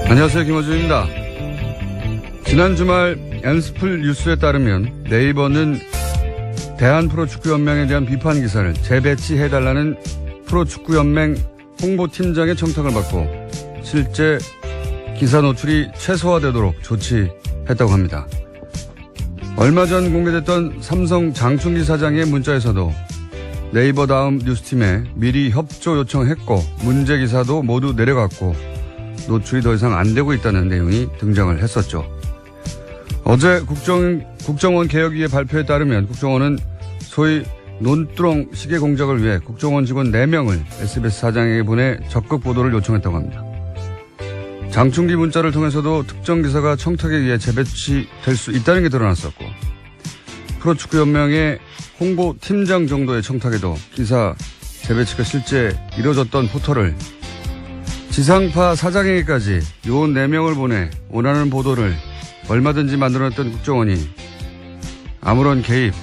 안녕하세요, 김어준입니다. 지난 주말 엔스플 뉴스에 따르면 네이버는 대한프로축구연맹에 대한 비판 기사를 재배치해달라는 프로축구연맹 홍보팀장의 청탁을 받고 실제 기사 노출이 최소화되도록 조치했다고 합니다. 얼마 전 공개됐던 삼성 장충기 사장의 문자에서도 네이버 다음 뉴스팀에 미리 협조 요청했고 문제 기사도 모두 내려갔고 노출이 더 이상 안 되고 있다는 내용이 등장을 했었죠. 어제 국정원 개혁위의 발표에 따르면 국정원은 소위 논두렁 시계 공작을 위해 국정원 직원 4명을 SBS 사장에게 보내 적극 보도를 요청했다고 합니다. 장충기 문자를 통해서도 특정 기사가 청탁에 의해 재배치될 수 있다는 게 드러났었고 프로축구연맹의 홍보팀장 정도의 청탁에도 기사 재배치가 실제 이뤄졌던 포털을 지상파 사장에게까지 요원 4명을 보내 원하는 보도를 얼마든지 만들어냈던 국정원이 아무런 개입,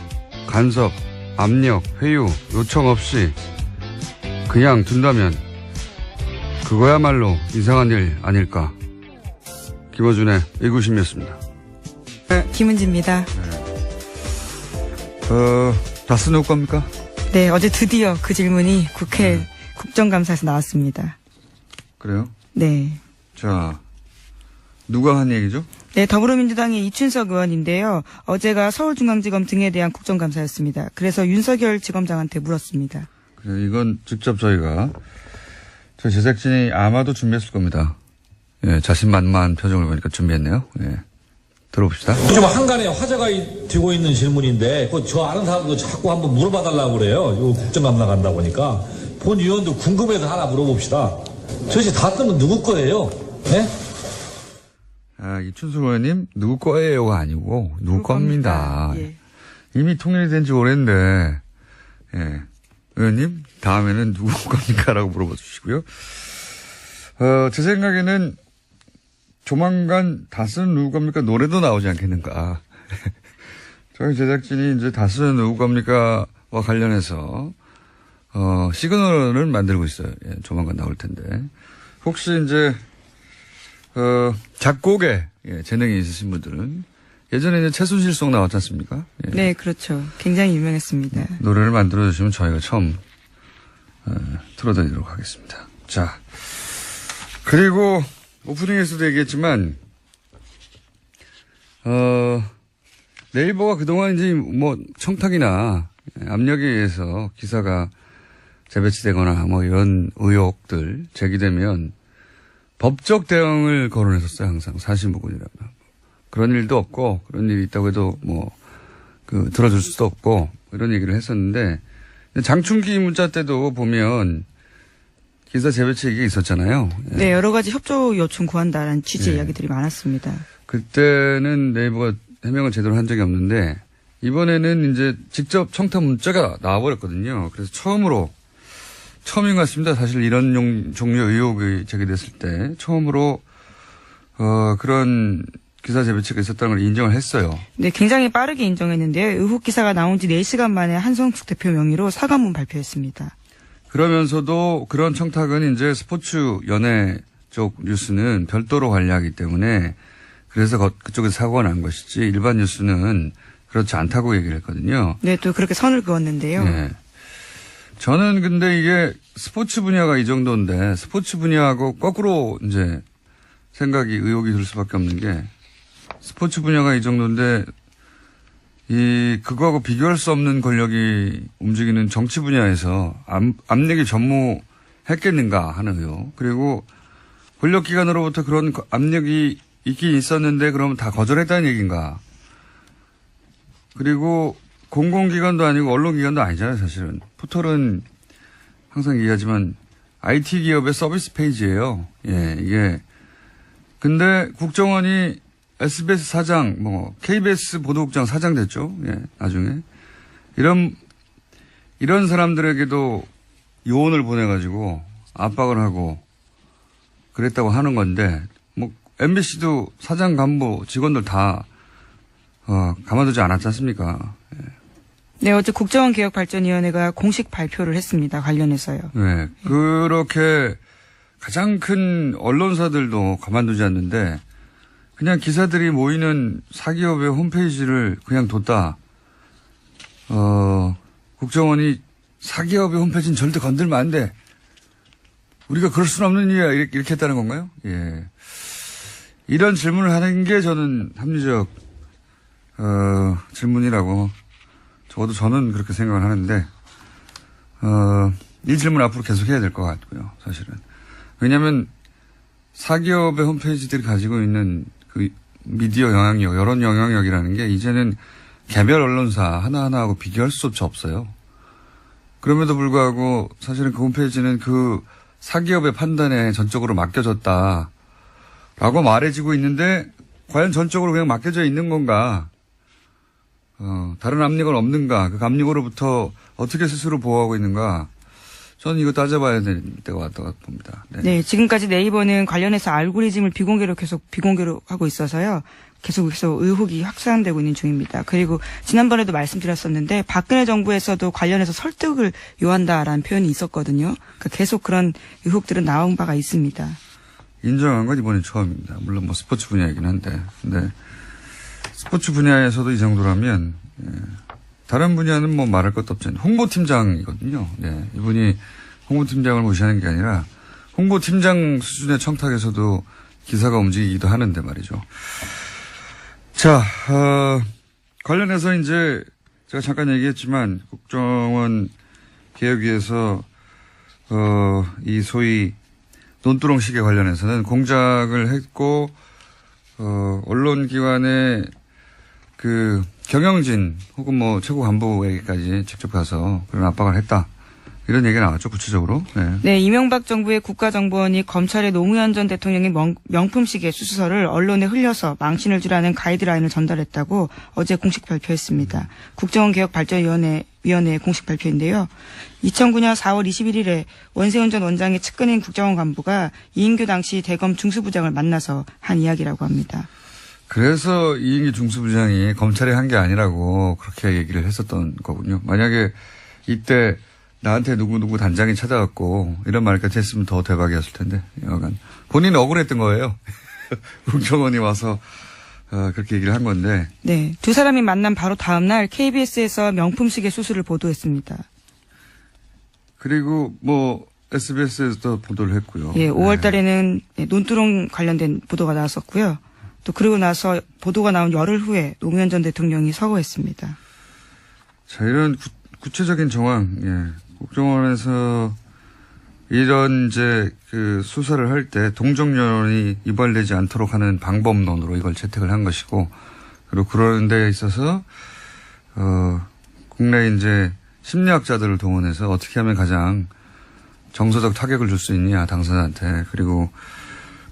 간섭, 압력, 회유, 요청 없이 그냥 둔다면 그거야말로 이상한 일 아닐까. 김어준의 의구심이었습니다. 김은지입니다. 다스 누구 겁니까? 네, 어제 드디어 그 질문이 국회 국정감사에서 나왔습니다. 그래요? 네. 자, 누가 한 얘기죠? 네, 더불어민주당의 이춘석 의원인데요. 어제가 서울중앙지검 등에 대한 국정감사였습니다. 그래서 윤석열 지검장한테 물었습니다. 그래, 이건 직접 저희 제작진이 아마도 준비했을 겁니다. 예, 자신만만한 표정을 보니까 준비했네요. 예. 들어봅시다. 요즘 한간에 화제가 되고 있는 질문인데, 저 아는 사람도 자꾸 한번 물어봐달라고 그래요. 요 국정감사 간다고 하니까. 본 의원도 궁금해서 하나 물어봅시다. 저시 다 뜨면 누구 거예요? 네? 이춘수 의원님, 누구 거예요가 아니고, 누구 겁니다. 예. 이미 통일이 된 지 오랜데, 예. 의원님, 다음에는 누구 겁니까? 라고 물어봐 주시고요. 제 생각에는 조만간 다스는 누구 겁니까? 노래도 나오지 않겠는가. 저희 제작진이 이제 다스는 누구 겁니까? 와 관련해서, 시그널을 만들고 있어요. 예, 조만간 나올 텐데. 혹시 이제, 작곡에, 예, 재능이 있으신 분들은 예전에 이제 최순실송 나왔지 않습니까? 예. 네, 그렇죠. 굉장히 유명했습니다. 노래를 만들어주시면 저희가 처음, 틀어드리도록 하겠습니다. 자. 그리고 오프닝에서도 얘기했지만, 네이버가 그동안 이제 뭐 청탁이나 압력에 의해서 기사가 재배치되거나 뭐 이런 의혹들 제기되면 법적 대응을 거론했었어요. 항상 사실무근이라면. 그런 일도 없고 그런 일이 있다고 해도 들어줄 수도 없고 이런 얘기를 했었는데 장충기 문자 때도 보면 기사 재배치 얘기가 있었잖아요. 네, 여러 가지 협조 요청 구한다라는 취지의 이야기들이 많았습니다. 그때는 네이버가 해명을 제대로 한 적이 없는데 이번에는 이제 직접 청탁 문자가 나와버렸거든요. 그래서 처음인 것 같습니다. 사실 이런 종류의 의혹이 제기됐을 때 처음으로 그런 기사 재배치가 있었다는 걸 인정을 했어요. 네, 굉장히 빠르게 인정했는데요. 의혹 기사가 나온 지 4시간 만에 한성숙 대표 명의로 사과문 발표했습니다. 그러면서도 그런 청탁은 이제 스포츠 연예 쪽 뉴스는 별도로 관리하기 때문에 그래서 그쪽에서 사고가 난 것이지 일반 뉴스는 그렇지 않다고 얘기를 했거든요. 네, 또 그렇게 선을 그었는데요. 네. 저는 근데 이게 스포츠 분야가 이 정도인데 스포츠 분야하고 거꾸로 이제 의혹이 들 수밖에 없는 게 스포츠 분야가 이 정도인데 그거하고 비교할 수 없는 권력이 움직이는 정치 분야에서 압력이 전무했겠는가 하는 의혹. 그리고 권력기관으로부터 그런 압력이 있긴 있었는데 그러면 다 거절했다는 얘기인가. 그리고 공공기관도 아니고 언론기관도 아니잖아요, 사실은. 포털은 항상 얘기하지만 IT 기업의 서비스 페이지예요. 예, 이게. 근데 국정원이 SBS 사장, KBS 보도국장 사장 됐죠. 예, 나중에. 이런 사람들에게도 요원을 보내가지고 압박을 하고 그랬다고 하는 건데, MBC도 사장 간부 직원들 다, 가만두지 않았지 않습니까? 예. 네, 어제 국정원개혁발전위원회가 공식 발표를 했습니다. 관련해서요. 네, 그렇게 가장 큰 언론사들도 가만두지 않는데 그냥 기사들이 모이는 사기업의 홈페이지를 그냥 뒀다. 국정원이 사기업의 홈페이지는 절대 건들면 안 돼. 우리가 그럴 수는 없는 일이야. 이렇게 했다는 건가요? 예. 이런 질문을 하는 게 저는 합리적, 질문이라고 적어도 저는 그렇게 생각을 하는데, 이 질문 앞으로 계속 해야 될 것 같고요. 사실은. 왜냐하면 사기업의 홈페이지들이 가지고 있는 그 미디어 영향력, 여론 영향력이라는 게 이제는 개별 언론사 하나하나하고 비교할 수조차 없어요. 그럼에도 불구하고 사실은 그 홈페이지는 그 사기업의 판단에 전적으로 맡겨졌다라고 말해지고 있는데 과연 전적으로 그냥 맡겨져 있는 건가? 다른 압력은 없는가? 그 압력으로부터 어떻게 스스로 보호하고 있는가? 저는 이거 따져봐야 될 때가 왔다고 봅니다. 네. 네, 지금까지 네이버는 관련해서 알고리즘을 비공개로 하고 있어서요. 계속 의혹이 확산되고 있는 중입니다. 그리고 지난번에도 말씀드렸었는데 박근혜 정부에서도 관련해서 설득을 요한다라는 표현이 있었거든요. 그러니까 계속 그런 의혹들은 나온 바가 있습니다. 인정한 건 이번이 처음입니다. 물론 뭐 스포츠 분야이긴 한데. 근데 스포츠 분야에서도 이 정도라면 다른 분야는 뭐 말할 것도 없잖아요. 홍보팀장이거든요. 네, 이분이 홍보팀장을 무시하는 게 아니라 홍보팀장 수준의 청탁에서도 기사가 움직이기도 하는데 말이죠. 자, 관련해서 이제 제가 잠깐 얘기했지만 국정원 개혁위에서 이 소위 논두렁식에 관련해서는 공작을 했고 언론기관의 그 경영진 혹은 뭐 최고 간부에게까지 직접 가서 그런 압박을 했다. 이런 얘기가 나왔죠, 구체적으로. 네. 네, 이명박 정부의 국가정보원이 검찰의 노무현 전 대통령의 명품시계 수수서를 언론에 흘려서 망신을 주라는 가이드라인을 전달했다고 어제 공식 발표했습니다. 국정원 개혁발전위원회 공식 발표인데요. 2009년 4월 21일에 원세훈 전 원장의 측근인 국정원 간부가 이인규 당시 대검 중수부장을 만나서 한 이야기라고 합니다. 그래서 이인규 중수부장이 검찰이 한 게 아니라고 그렇게 얘기를 했었던 거군요. 만약에 이때 나한테 누구 단장이 찾아왔고 이런 말까지 했으면 더 대박이었을 텐데 여간 본인이 억울했던 거예요. 국정원이 와서 그렇게 얘기를 한 건데. 네, 두 사람이 만난 바로 다음 날 KBS에서 명품시계 수수를 보도했습니다. 그리고 뭐 SBS에서도 보도를 했고요. 예, 5월 달에는 논두렁 관련된 보도가 나왔었고요. 또 그리고 나서 보도가 나온 열흘 후에 노무현 전 대통령이 서거했습니다. 자, 이런 구체적인 정황, 예. 국정원에서 이런 이제 그 수사를 할 때 동정 여론이 유발되지 않도록 하는 방법론으로 이걸 채택을 한 것이고, 그리고 그러는 데 있어서 국내 이제 심리학자들을 동원해서 어떻게 하면 가장 정서적 타격을 줄 수 있냐 당사자한테, 그리고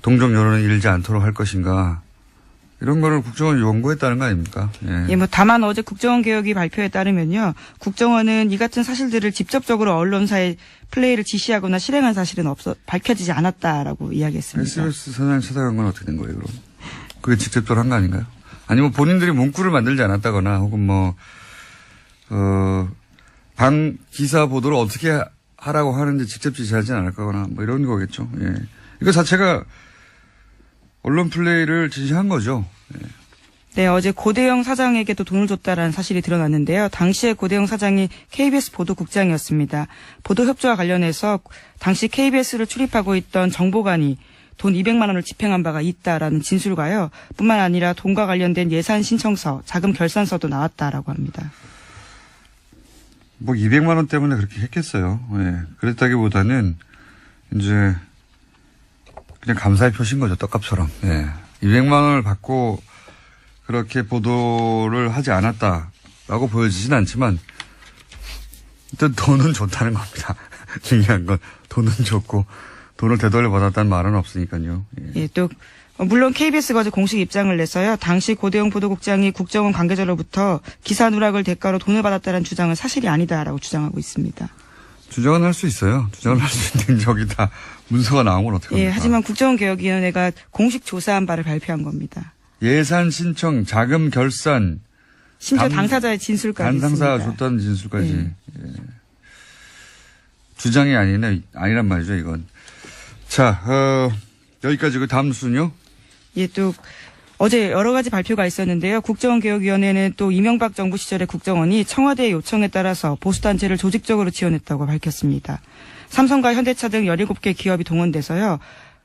동정 여론이 일지 않도록 할 것인가. 이런 거를 국정원이 연구했다는 거 아닙니까? 예. 예, 뭐 다만 어제 국정원 개혁위 발표에 따르면요, 국정원은 이 같은 사실들을 직접적으로 언론사의 플레이를 지시하거나 실행한 사실은 밝혀지지 않았다라고 이야기했습니다. SBS 사장을 찾아간 건 어떻게 된 거예요, 그럼? 그게 직접적으로 한 거 아닌가요? 아니면 본인들이 문구를 만들지 않았다거나, 혹은 뭐 기사 보도를 어떻게 하라고 하는지 직접 지시하지 않았거나, 뭐 이런 거겠죠. 예. 이거 자체가 언론 플레이를 지시한 거죠. 네. 네, 어제 고대영 사장에게도 돈을 줬다라는 사실이 드러났는데요. 당시에 고대영 사장이 KBS 보도국장이었습니다. 보도협조와 관련해서 당시 KBS를 출입하고 있던 정보관이 돈 200만 원을 집행한 바가 있다라는 진술과요. 뿐만 아니라 돈과 관련된 예산 신청서, 자금 결산서도 나왔다라고 합니다. 뭐 200만 원 때문에 그렇게 했겠어요. 예. 그랬다기보다는 이제 그냥 감사의 표시인 거죠. 떡값처럼. 예. 200만 원을 받고 그렇게 보도를 하지 않았다라고 보여지진 않지만 일단 돈은 줬다는 겁니다. 중요한 건 돈은 줬고 돈을 되돌려 받았다는 말은 없으니까요. 예. 예, 또 물론 KBS가 어제 공식 입장을 내서요. 당시 고대영 보도국장이 국정원 관계자로부터 기사 누락을 대가로 돈을 받았다는 주장은 사실이 아니다라고 주장하고 있습니다. 주장은 할 수 있어요. 주장을 할 수 있는 저기 다 문서가 나오면 어떡합니까? 예, 하지만 국정원개혁위원회가 공식 조사한 바를 발표한 겁니다. 예산 신청, 자금 결산. 심지어 당사자의 진술까지 당사자가 있습니다. 줬다는 진술까지. 예. 주장이 아니란 말이죠, 이건. 자, 여기까지고 다음 뉴스는요? 예, 또 어제 여러 가지 발표가 있었는데요. 국정원개혁위원회는 또 이명박 정부 시절의 국정원이 청와대의 요청에 따라서 보수단체를 조직적으로 지원했다고 밝혔습니다. 삼성과 현대차 등 17개 기업이 동원돼서요.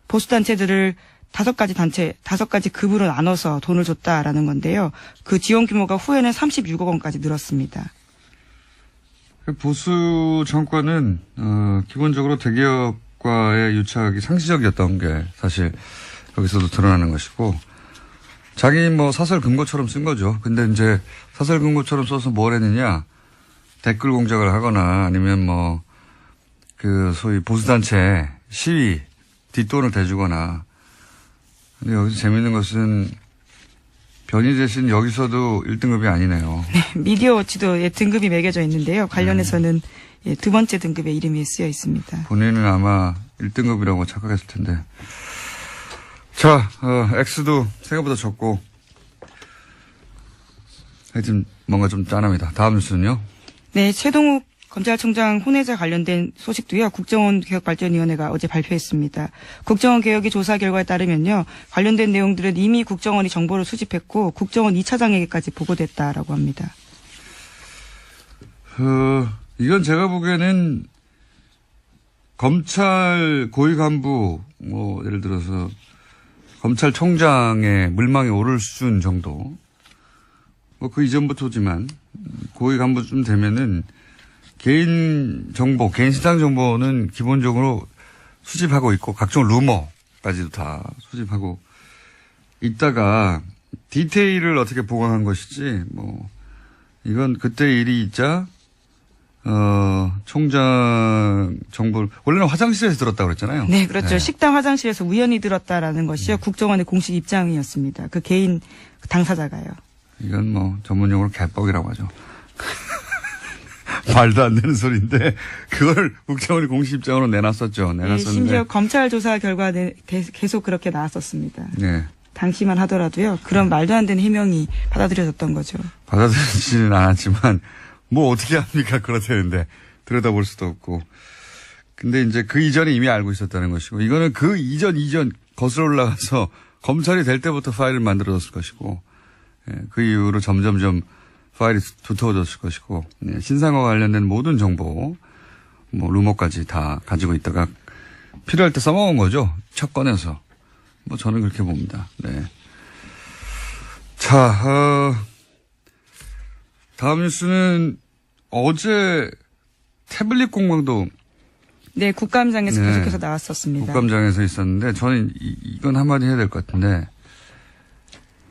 보수단체들을 5가지 급으로 나눠서 돈을 줬다라는 건데요. 그 지원 규모가 후에는 36억 원까지 늘었습니다. 보수 정권은 기본적으로 대기업과의 유착이 상시적이었던 게 사실 여기서도 드러나는 것이고 자기 뭐 사설 금고처럼 쓴 거죠. 근데 이제 사설 금고처럼 써서 뭘 했느냐 댓글 공작을 하거나 아니면 뭐 그 소위 보수단체 시위 뒷돈을 대주거나. 근데 여기서 재밌는 것은 변희 대신 여기서도 1등급이 아니네요. 네, 미디어워치도 예, 등급이 매겨져 있는데요. 관련해서는 예, 두 번째 등급에 이름이 쓰여 있습니다. 본인은 아마 1등급이라고 착각했을 텐데. 자, X도 생각보다 적고 하여튼 뭔가 좀 짠합니다. 다음 뉴스는요? 네, 최동욱 검찰총장 혼외자 관련된 소식도요. 국정원 개혁발전위원회가 어제 발표했습니다. 국정원 개혁의 조사 결과에 따르면요. 관련된 내용들은 이미 국정원이 정보를 수집했고 국정원 2차장에게까지 보고됐다라고 합니다. 이건 제가 보기에는 검찰 고위 간부 뭐 예를 들어서 검찰총장의 물망에 오를 수준 정도 뭐 그 이전부터지만 고위 간부쯤 되면은 개인 정보, 개인 신상 정보는 기본적으로 수집하고 있고 각종 루머까지도 다 수집하고 있다가 디테일을 어떻게 보강한 것이지 뭐 이건 그때 일이 있자 총장 정보를 원래는 화장실에서 들었다고 그랬잖아요. 네, 그렇죠. 네. 식당 화장실에서 우연히 들었다라는 것이요. 국정원의 공식 입장이었습니다. 그 개인 당사자가요. 이건 뭐 전문용어로 개뻑이라고 하죠. 말도 안 되는 소리인데 그걸 국정원이 공식 입장으로 내놨었죠. 네, 내놨었는데. 심지어 검찰 조사 결과 계속 그렇게 나왔었습니다. 네. 당시만 하더라도요. 그런 말도 안 되는 해명이 받아들여졌던 거죠. 받아들이지는 않았지만 뭐 어떻게 합니까? 그렇다는데 들여다볼 수도 없고. 근데 이제 그 이전에 이미 알고 있었다는 것이고 이거는 그 이전 거슬러 올라가서 검찰이 될 때부터 파일을 만들어졌을 것이고 그 이후로 점점점 파일이 두터워졌을 것이고 신상과 관련된 모든 정보 뭐 루머까지 다 가지고 있다가 필요할 때 써먹은 거죠. 첫 꺼내서. 뭐 저는 그렇게 봅니다. 네. 자, 다음 뉴스는 어제 태블릿 공방도 네, 국감장에서 네. 계속해서 나왔었습니다. 국감장에서 있었는데 저는 이건 한마디 해야 될 것 같은데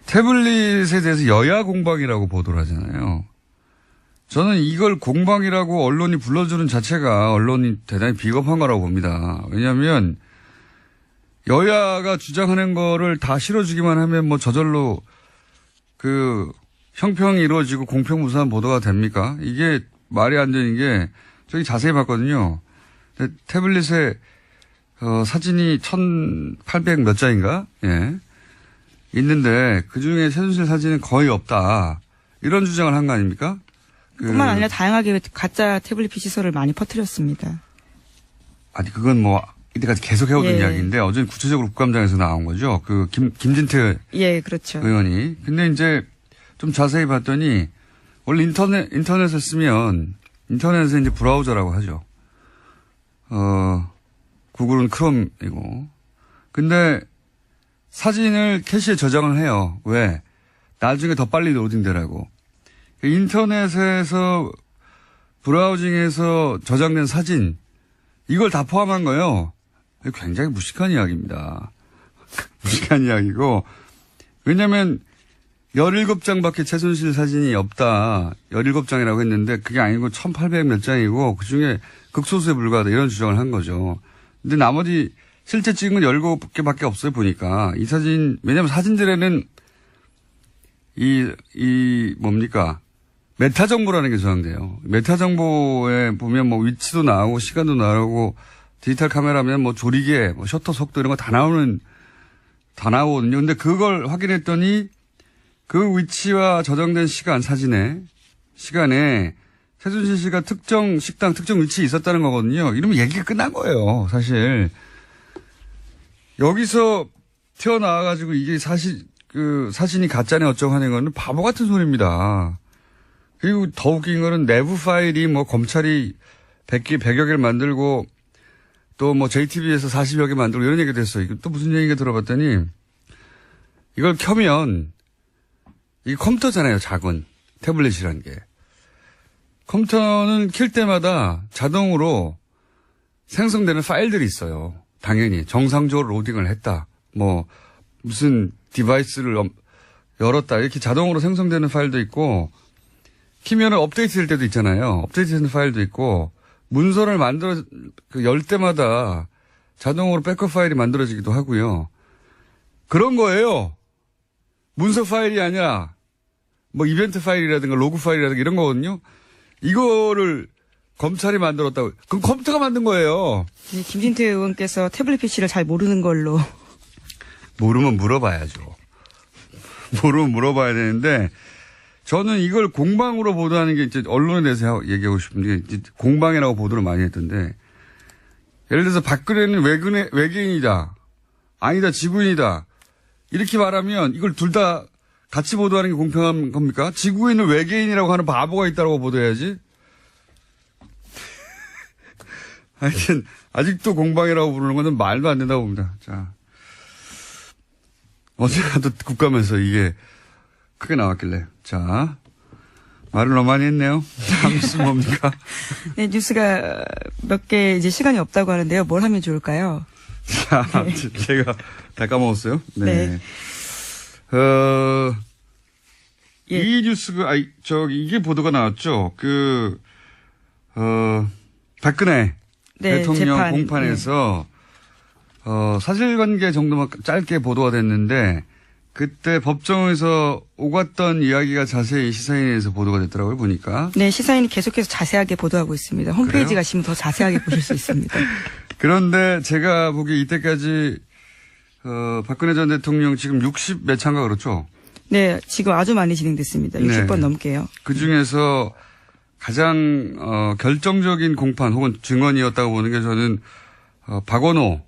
태블릿에 대해서 여야 공방이라고 보도를 하잖아요. 저는 이걸 공방이라고 언론이 불러주는 자체가 언론이 대단히 비겁한 거라고 봅니다. 왜냐하면 여야가 주장하는 거를 다 실어주기만 하면 뭐 저절로 그 형평이 이루어지고 공평무사한 보도가 됩니까? 이게 말이 안 되는 게 저기 자세히 봤거든요. 태블릿에 사진이 1,800 몇 장인가? 예. 있는데 그중에 최순실 사진은 거의 없다. 이런 주장을 한 거 아닙니까? 뿐만 아니라 다양하게 가짜 태블릿 PC설을 많이 퍼뜨렸습니다. 아니 그건 뭐 이때까지 계속 해오던 예. 이야기인데 어제 구체적으로 국감장에서 나온 거죠. 그 김진태 예, 그렇죠. 의원이. 근데 이제 좀 자세히 봤더니 원래 인터넷에 쓰면 인터넷에 이제 브라우저라고 하죠. 구글은 크롬이고. 근데 사진을 캐시에 저장을 해요. 왜? 나중에 더 빨리 로딩되라고. 인터넷에서 브라우징에서 저장된 사진 이걸 다 포함한 거예요. 굉장히 무식한 이야기입니다. 무식한 이야기고 왜냐하면 17장밖에 최순실 사진이 없다. 17장이라고 했는데 그게 아니고 1,800 몇 장이고 그중에 극소수에 불과하다 이런 주장을 한 거죠. 근데 나머지 실제 찍은 건 17개밖에 없어요 보니까. 이 사진 왜냐하면 사진들에는 뭡니까 메타 정보라는 게 저장돼요. 메타 정보에 보면 뭐 위치도 나오고 시간도 나오고 디지털 카메라면 뭐 조리개, 뭐 셔터 속도 이런 거 다 나오거든요. 근데 그걸 확인했더니 그 위치와 저장된 시간에 최순실 씨가 특정 식당, 특정 위치에 있었다는 거거든요. 이러면 얘기가 끝난 거예요, 사실. 여기서 튀어나와가지고 이게 사진이 가짜네 어쩌고 하는 거는 바보 같은 소리입니다. 그리고 더 웃긴 거는 내부 파일이 뭐 검찰이 100여 개를 만들고 또 뭐 JTBC에서 40여 개 만들고 이런 얘기가 됐어요. 이거 또 무슨 얘기가 들어봤더니 이걸 켜면 이게 컴퓨터잖아요. 작은 태블릿이라는 게. 컴퓨터는 킬 때마다 자동으로 생성되는 파일들이 있어요. 당연히 정상적으로 로딩을 했다. 뭐 무슨 디바이스를 열었다. 이렇게 자동으로 생성되는 파일도 있고 키면 업데이트 될 때도 있잖아요. 업데이트 되는 파일도 있고 문서를 열 때마다 자동으로 백업 파일이 만들어지기도 하고요. 그런 거예요. 문서 파일이 아니라 뭐 이벤트 파일이라든가 로그 파일이라든가 이런 거거든요. 이거를 검찰이 만들었다고. 그럼 컴퓨터가 만든 거예요. 네, 김진태 의원께서 태블릿 PC를 잘 모르는 걸로. 모르면 물어봐야죠. 모르면 물어봐야 되는데 저는 이걸 공방으로 보도하는 게 이제 언론에 대해서 얘기하고 싶은 게 이제 공방이라고 보도를 많이 했던데 예를 들어서 박근혜는 외계인이다. 아니다. 지구인이다. 이렇게 말하면 이걸 둘 다 같이 보도하는 게 공평한 겁니까? 지구인을 외계인이라고 하는 바보가 있다고 보도해야지. 하여튼 아직도 공방이라고 부르는 것은 말도 안 된다고 봅니다. 자, 어제라도 국감에서 이게 크게 나왔길래 자 말을 너무 많이 했네요. 다음 뉴스 뭡니까? 네, 뉴스가 몇 개 이제 시간이 없다고 하는데요. 뭘 하면 좋을까요? 자, 제가 다 까먹었어요. 네. 예. 이 뉴스가 이게 보도가 나왔죠. 박근혜 네, 대통령 재판. 공판에서 사실관계 정도만 짧게 보도가 됐는데 그때 법정에서 오갔던 이야기가 자세히 시사인에서 보도가 됐더라고요, 보니까. 네, 시사인이 계속해서 자세하게 보도하고 있습니다. 홈페이지 그래요? 가시면 더 자세하게 보실 수 있습니다. 그런데 제가 보기에 이때까지 박근혜 전 대통령 지금 60 몇 차인가 그렇죠? 네, 지금 아주 많이 진행됐습니다. 60번 네. 넘게요. 그중에서 가장 결정적인 공판 혹은 증언이었다고 보는 게 저는 박원호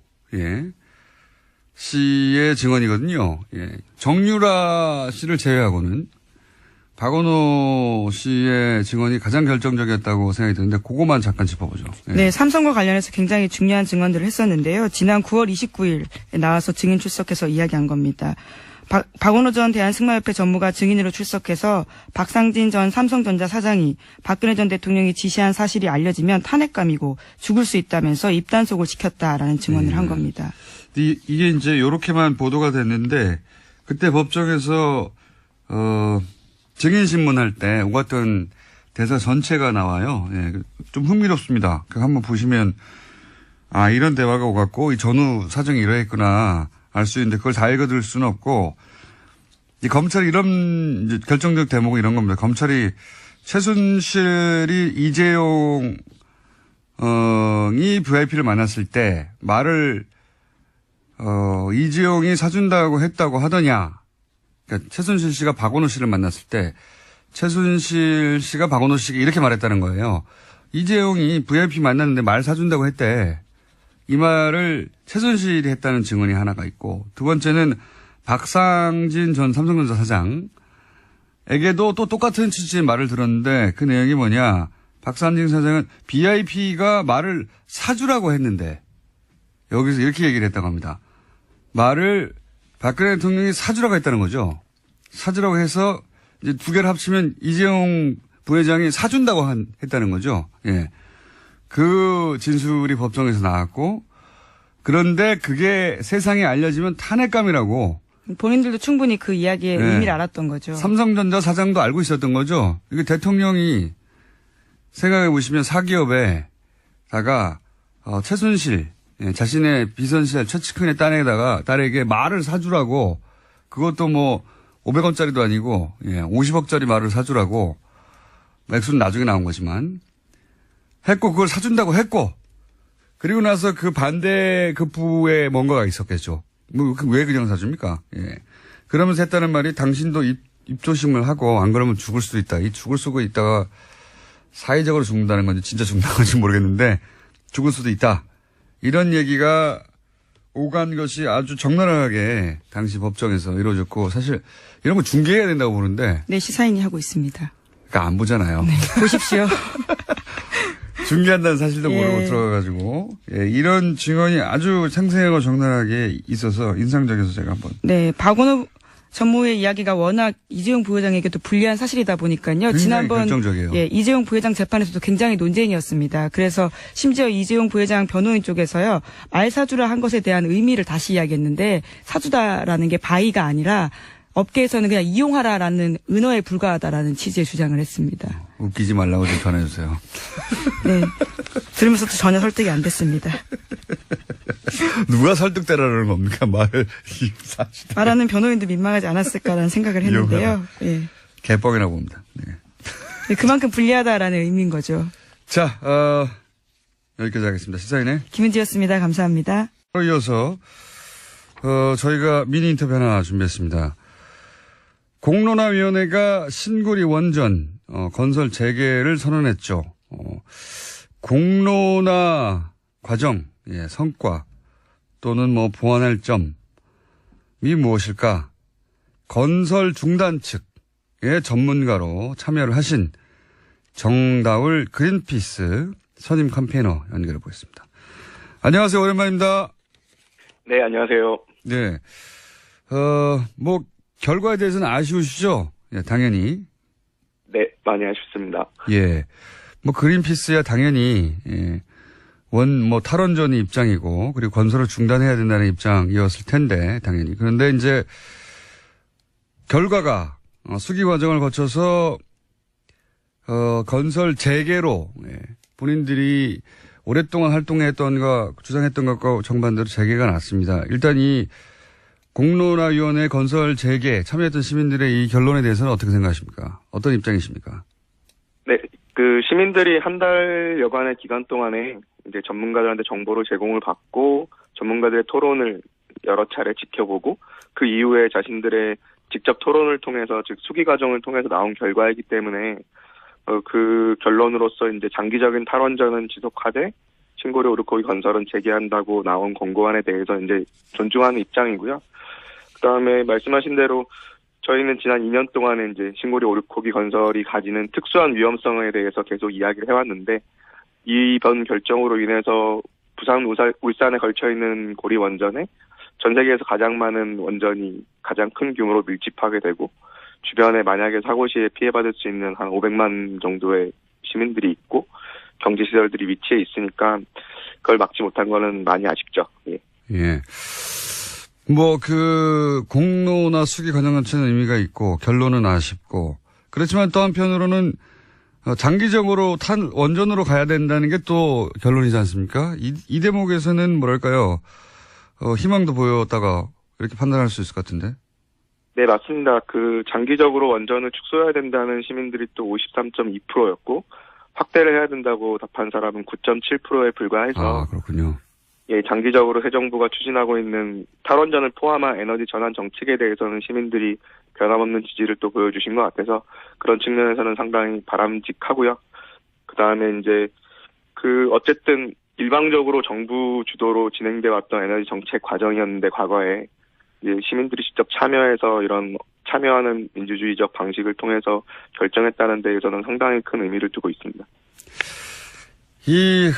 씨의 증언이거든요. 예. 정유라 씨를 제외하고는 박원호 씨의 증언이 가장 결정적이었다고 생각이 드는데 그것만 잠깐 짚어보죠. 예. 네, 삼성과 관련해서 굉장히 중요한 증언들을 했었는데요. 지난 9월 29일에 나와서 증인 출석해서 이야기한 겁니다. 박원호 전 대한승마협회 전무가 증인으로 출석해서 박상진 전 삼성전자 사장이 박근혜 전 대통령이 지시한 사실이 알려지면 탄핵감이고 죽을 수 있다면서 입단속을 시켰다라는 증언을 한 겁니다. 이게 이제 요렇게만 보도가 됐는데 그때 법정에서 증인 신문할 때 오갔던 대사 전체가 나와요. 예, 좀 흥미롭습니다. 그거 한번 보시면 이런 대화가 오갔고 이 전후 사정이 이러했구나 알 수 있는데 그걸 다 읽어들 수는 없고 이 검찰이 이런 이제 결정적 대목은 이런 겁니다. 검찰이 최순실이 이재용이 VIP를 만났을 때 말을 이재용이 사준다고 했다고 하더냐. 그러니까 최순실 씨가 박원호 씨를 만났을 때 최순실 씨가 박원호 씨에게 이렇게 말했다는 거예요. 이재용이 VIP 만났는데 말 사준다고 했대. 이 말을 최순실이 했다는 증언이 하나가 있고 두 번째는 박상진 전 삼성전자 사장에게도 또 똑같은 취지의 말을 들었는데 그 내용이 뭐냐. 박상진 사장은 VIP가 말을 사주라고 했는데 여기서 이렇게 얘기를 했다고 합니다. 말을 박근혜 대통령이 사주라고 했다는 거죠. 사주라고 해서 이제 두 개를 합치면 이재용 부회장이 사준다고 했다는 거죠. 예. 그 진술이 법정에서 나왔고 그런데 그게 세상에 알려지면 탄핵감이라고. 본인들도 충분히 그 이야기의 의미를 알았던 거죠. 삼성전자 사장도 알고 있었던 거죠. 이게 대통령이 생각해 보시면 사기업에다가 최순실 자신의 비선실 최측근의 딸에게 말을 사주라고 그것도 뭐 500원짜리도 아니고 50억짜리 말을 사주라고 맥수는 나중에 나온 거지만 했고 그걸 사준다고 했고 그리고 나서 그 반대 급부에 뭔가가 있었겠죠. 뭐 왜 그냥 사줍니까? 예. 그러면서 했다는 말이 당신도 입조심을 하고 안 그러면 죽을 수도 있다. 이 죽을 수가 있다가 사회적으로 죽는다는 건지 진짜 죽는다는 건지 모르겠는데 죽을 수도 있다. 이런 얘기가 오간 것이 아주 적나라하게 당시 법정에서 이루어졌고 사실 이런 거 중계해야 된다고 보는데 네, 시사인이 하고 있습니다. 그러니까 안 보잖아요. 네, 보십시오. 중계한다는 사실도 예. 모르고 들어가가지고 이런 증언이 아주 생생하고 적나라하게 있어서 인상적이어서 제가 한번 네, 박원호 전무의 이야기가 워낙 이재용 부회장에게도 불리한 사실이다 보니까요. 굉장히 지난번 결정적이에요. 예, 이재용 부회장 재판에서도 굉장히 논쟁이었습니다. 그래서 심지어 이재용 부회장 변호인 쪽에서요. 말사주라 한 것에 대한 의미를 다시 이야기했는데 사주다라는 게 바이가 아니라 업계에서는 그냥 이용하라라는 은어에 불과하다라는 취지의 주장을 했습니다. 웃기지 말라고 좀 전해주세요. 네. 들으면서도 전혀 설득이 안 됐습니다. 누가 설득되라는 겁니까? 사실 말하는 변호인도 민망하지 않았을까라는 생각을 했는데요. 예. 개뻥이라고 봅니다. 네. 네, 그만큼 불리하다라는 의미인 거죠. 자, 여기까지 하겠습니다. 시사인의 김은지였습니다. 감사합니다. 이어서 저희가 미니 인터뷰 하나 준비했습니다. 공론화위원회가 신고리 원전 건설 재개를 선언했죠. 공론화 과정, 성과 또는 보완할 점이 무엇일까? 건설 중단 측의 전문가로 참여를 하신 정다울 그린피스 선임 캠페이너 연결해 보겠습니다. 안녕하세요. 오랜만입니다. 네, 안녕하세요. 네. 결과에 대해서는 아쉬우시죠? 예, 당연히. 네, 많이 아쉽습니다. 예. 그린피스야 당연히, 탈원전이 입장이고, 그리고 건설을 중단해야 된다는 입장이었을 텐데, 당연히. 그런데 이제, 결과가, 수기 과정을 거쳐서, 건설 재개로, 본인들이 오랫동안 활동했던 주장했던 것과 정반대로 재개가 났습니다. 일단 이 공론화위원회 건설 재개 참여했던 시민들의 이 결론에 대해서는 어떻게 생각하십니까? 어떤 입장이십니까? 네, 시민들이 한 달 여간의 기간 동안에 이제 전문가들한테 정보를 제공을 받고 전문가들의 토론을 여러 차례 지켜보고 그 이후에 자신들의 직접 토론을 통해서 즉 수기 과정을 통해서 나온 결과이기 때문에 그 결론으로서 이제 장기적인 탈원전은 지속하되 신고리 오르코기 건설은 재개한다고 나온 권고안에 대해서 이제 존중하는 입장이고요. 그다음에 말씀하신 대로 저희는 지난 2년 동안에 이제 신고리 오르코기 건설이 가지는 특수한 위험성에 대해서 계속 이야기를 해왔는데 이번 결정으로 인해서 부산, 울산에 걸쳐 있는 고리 원전에 전 세계에서 가장 많은 원전이 가장 큰 규모로 밀집하게 되고 주변에 만약에 사고 시에 피해받을 수 있는 한 500만 정도의 시민들이 있고 경제시설들이 위치해 있으니까 그걸 막지 못한 거는 많이 아쉽죠. 예. 예. 공론화 수기 과정 자체는 의미가 있고 결론은 아쉽고 그렇지만 또 한편으로는 장기적으로 원전으로 가야 된다는 게 또 결론이지 않습니까? 이 대목에서는 희망도 보였다가 이렇게 판단할 수 있을 것 같은데. 네, 맞습니다. 장기적으로 원전을 축소해야 된다는 시민들이 또 53.2%였고, 확대를 해야 된다고 답한 사람은 9.7%에 불과해서. 아, 그렇군요. 예, 장기적으로 새 정부가 추진하고 있는 탈원전을 포함한 에너지 전환 정책에 대해서는 시민들이 변함없는 지지를 또 보여주신 것 같아서 그런 측면에서는 상당히 바람직하고요. 그 다음에 이제 어쨌든 일방적으로 정부 주도로 진행돼 왔던 에너지 정책 과정이었는데 과거에 이제 시민들이 직접 참여해서 이런 참여하는 민주주의적 방식을 통해서 결정했다는 데에서는 상당히 큰 의미를 두고 있습니다. 이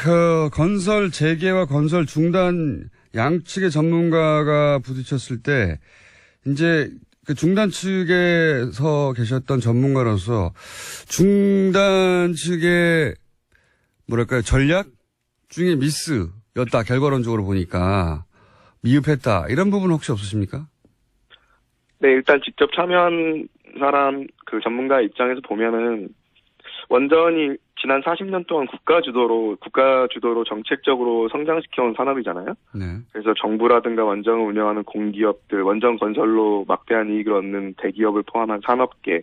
건설 재개와 건설 중단 양측의 전문가가 부딪혔을 때 이제 중단 측에서 계셨던 전문가로서 중단 측의 전략 중에 미스였다 결과론적으로 보니까 미흡했다 이런 부분 혹시 없으십니까? 네, 일단 직접 참여한 사람 전문가 입장에서 보면은 원전이 지난 40년 동안 국가 주도로 정책적으로 성장시켜온 산업이잖아요. 네. 그래서 정부라든가 원전을 운영하는 공기업들, 원전 건설로 막대한 이익을 얻는 대기업을 포함한 산업계,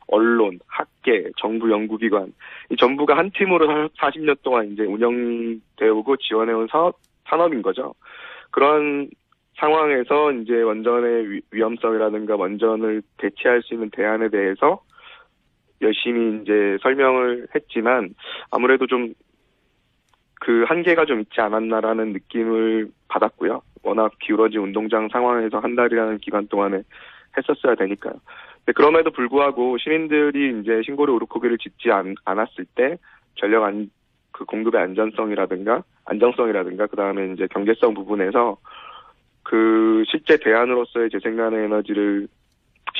언론, 학계, 정부 연구기관, 이 전부가 한 팀으로 40년 동안 이제 운영되어 오고 지원해온 산업인 거죠. 그런 상황에서 이제 원전의 위험성이라든가 원전을 대체할 수 있는 대안에 대해서 열심히 이제 설명을 했지만 아무래도 좀 그 한계가 좀 있지 않았나라는 느낌을 받았고요. 워낙 기울어진 운동장 상황에서 한 달이라는 기간 동안에 했었어야 되니까요. 근데 그럼에도 불구하고 시민들이 이제 신고리 오르코기를 짓지 않았을 때 전력 그 공급의 안정성이라든가 그 다음에 이제 경제성 부분에서 그 실제 대안으로서의 재생가능 에너지를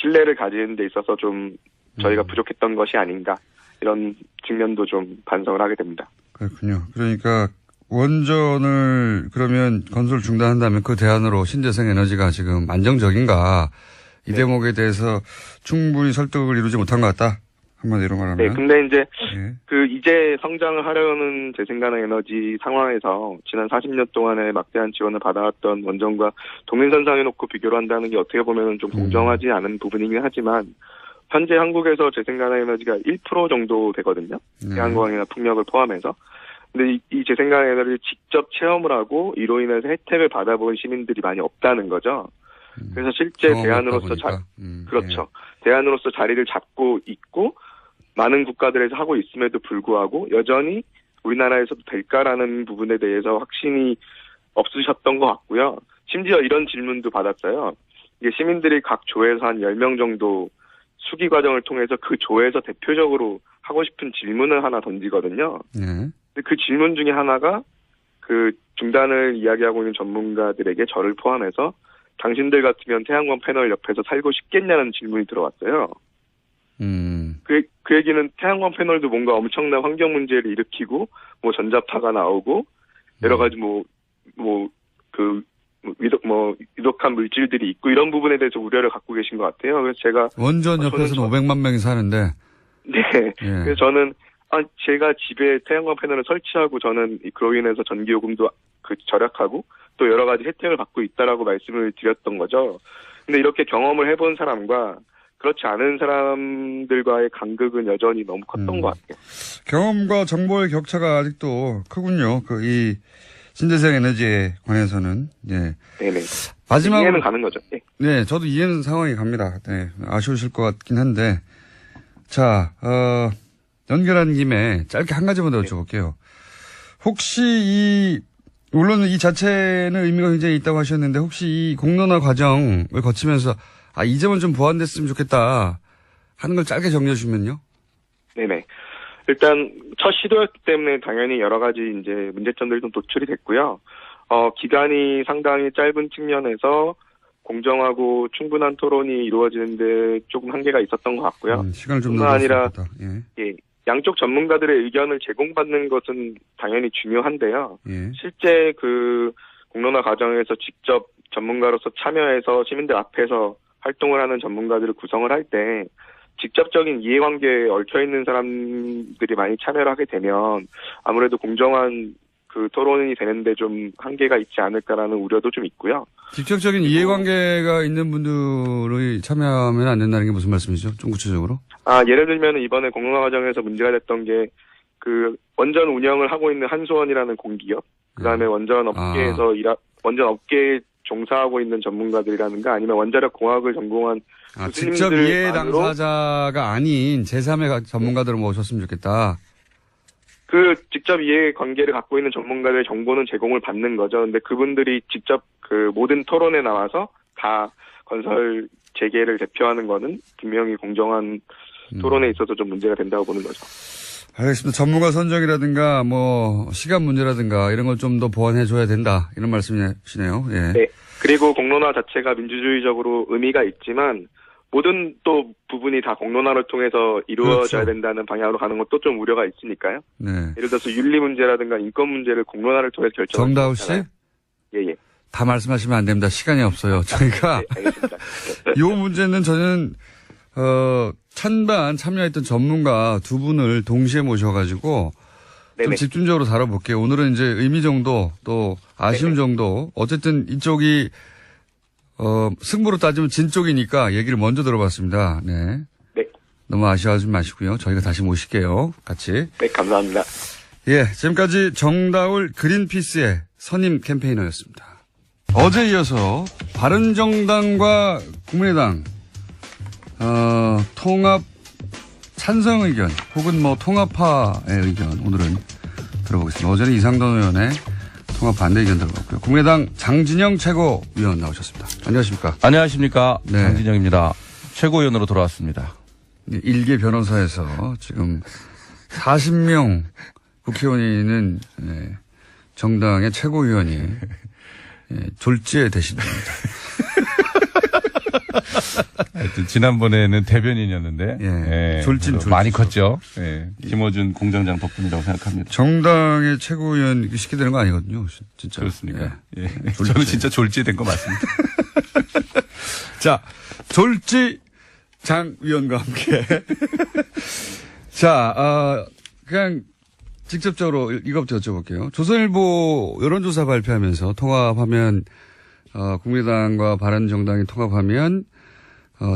신뢰를 가지는 데 있어서 좀 저희가 부족했던 것이 아닌가 이런 측면도 좀 반성을 하게 됩니다. 그렇군요. 그러니까 원전을 그러면 건설 중단한다면 그 대안으로 신재생 에너지가 지금 안정적인가 이 대목에 대해서 충분히 설득을 이루지 못한 것 같다. 한마디로 말하면. 네, 근데 이제 예. 이제 성장을 하려는 재생가능 에너지 상황에서 지난 40년 동안에 막대한 지원을 받아왔던 원전과 동일선상에 놓고 비교를 한다는 게 어떻게 보면 좀 공정하지 않은 부분이긴 하지만 현재 한국에서 재생가능 에너지가 1% 정도 되거든요. 태양광이나 풍력을 포함해서. 근데 이 재생가능 에너지를 직접 체험을 하고 이로 인해서 혜택을 받아본 시민들이 많이 없다는 거죠. 그래서 실제 대안으로서 그렇죠. 예. 대안으로서 자리를 잡고 있고 많은 국가들에서 하고 있음에도 불구하고 여전히 우리나라에서도 될까라는 부분에 대해서 확신이 없으셨던 것 같고요. 심지어 이런 질문도 받았어요. 이게 시민들이 각 조에서 한 10명 정도 수기 과정을 통해서 그 조에서 대표적으로 하고 싶은 질문을 하나 던지거든요. 예. 근데 그 질문 중에 하나가 그 중단을 이야기하고 있는 전문가들에게 저를 포함해서 당신들 같으면 태양광 패널 옆에서 살고 싶겠냐는 질문이 들어왔어요. 그 얘기는 태양광 패널도 뭔가 엄청난 환경 문제를 일으키고, 뭐 전자파가 나오고, 여러 가지 위독한 물질들이 있고, 이런 부분에 대해서 우려를 갖고 계신 것 같아요. 그래서 제가. 원전 옆에서는 500만 명이 사는데. 네. 예. 그래서 저는, 제가 집에 태양광 패널을 설치하고 저는 그로 인해서 전기요금도 절약하고, 또 여러 가지 혜택을 받고 있다라고 말씀을 드렸던 거죠. 근데 이렇게 경험을 해본 사람과 그렇지 않은 사람들과의 간극은 여전히 너무 컸던 것 같아요. 경험과 정보의 격차가 아직도 크군요. 이 신재생 에너지에 관해서는. 예. 네네. 마지막으로. 이해는 가는 거죠. 네. 네, 저도 이해는 상황이 갑니다. 네. 아쉬우실 것 같긴 한데. 자, 연결한 김에 짧게 한 가지만 더 여쭤볼게요. 혹시 물론 이 자체는 의미가 굉장히 있다고 하셨는데 혹시 이 공론화 과정을 거치면서 이 점은 좀 보완됐으면 좋겠다 하는 걸 짧게 정리해 주면요. 네네. 일단 첫 시도였기 때문에 당연히 여러 가지 이제 문제점들이 좀 노출이 됐고요. 기간이 상당히 짧은 측면에서 공정하고 충분한 토론이 이루어지는데 조금 한계가 있었던 것 같고요. 시간을 좀 뿐만 아니라 예. 양쪽 전문가들의 의견을 제공받는 것은 당연히 중요한데요. 예. 실제 그 공론화 과정에서 직접 전문가로서 참여해서 시민들 앞에서 활동을 하는 전문가들을 구성을 할 때 직접적인 이해관계에 얽혀있는 사람들이 많이 참여를 하게 되면 아무래도 공정한 그 토론이 되는데 좀 한계가 있지 않을까라는 우려도 좀 있고요. 직접적인 이해관계가 있는 분들이 참여하면 안 된다는 게 무슨 말씀이죠? 좀 구체적으로? 예를 들면 이번에 공론화 과정에서 문제가 됐던 게 그 원전 운영을 하고 있는 한수원이라는 공기업, 그다음에 원전 업계에 종사하고 있는 전문가들이라든가 아니면 원자력 공학을 전공한 직접 이해 당사자가 아닌 제3의 전문가들을 모셨으면 좋겠다. 그 직접 이해 관계를 갖고 있는 전문가들의 정보는 제공을 받는 거죠. 근데 그분들이 직접 그 모든 토론에 나와서 다 건설 재개를 대표하는 거는 분명히 공정한 토론에 있어서 좀 문제가 된다고 보는 거죠. 알겠습니다. 전문가 선정이라든가 시간 문제라든가 이런 걸 좀 더 보완해줘야 된다. 이런 말씀이시네요. 예. 네. 그리고 공론화 자체가 민주주의적으로 의미가 있지만 모든 또 부분이 다 공론화를 통해서 이루어져야 그렇죠. 된다는 방향으로 가는 것도 좀 우려가 있으니까요. 네. 예를 들어서 윤리 문제라든가 인권 문제를 공론화를 통해서 결정하는 정다우 씨? 예. 다 말씀하시면 안 됩니다. 시간이 없어요. 저희가 네, 알겠습니다. 이 문제는 저는 찬반 참여했던 전문가 두 분을 동시에 모셔가지고 좀 네네. 집중적으로 다뤄볼게요. 오늘은 이제 의미 정도 또 아쉬움 네네. 정도 어쨌든 이쪽이 승부로 따지면 진 쪽이니까 얘기를 먼저 들어봤습니다. 네. 네. 너무 아쉬워하지 마시고요. 저희가 다시 모실게요. 같이. 네, 감사합니다. 예, 지금까지 정다울 그린피스의 선임 캠페이너였습니다. 어제 이어서 바른정당과 국민의당 통합 찬성 의견 혹은 통합파의 의견 오늘은 들어보겠습니다. 들어보겠습니다. 어제는 이상돈 의원의 통합 반대 의견 들어봤고요. 국민의당 장진영 최고위원 나오셨습니다. 안녕하십니까? 안녕하십니까. 네. 장진영입니다. 최고위원으로 돌아왔습니다. 일개 변호사에서 지금 40명 국회의원이 있는 정당의 최고위원이 졸지에 되신 분입니다. 하여튼 지난번에는 대변인이었는데 예. 졸진. 많이 컸죠. 예. 김어준 공장장 덕분이라고 생각합니다. 정당의 최고위원 이렇게 쉽게 되는 거 아니거든요. 진짜. 그렇습니까? 예. 저는 진짜 졸지에 된 거 맞습니다. 자, 졸지 장 위원과 함께. 자, 그냥 직접적으로 이것부터 여쭤볼게요. 조선일보 여론조사 발표하면서 통합하면, 국민의당과 바른정당이 통합하면,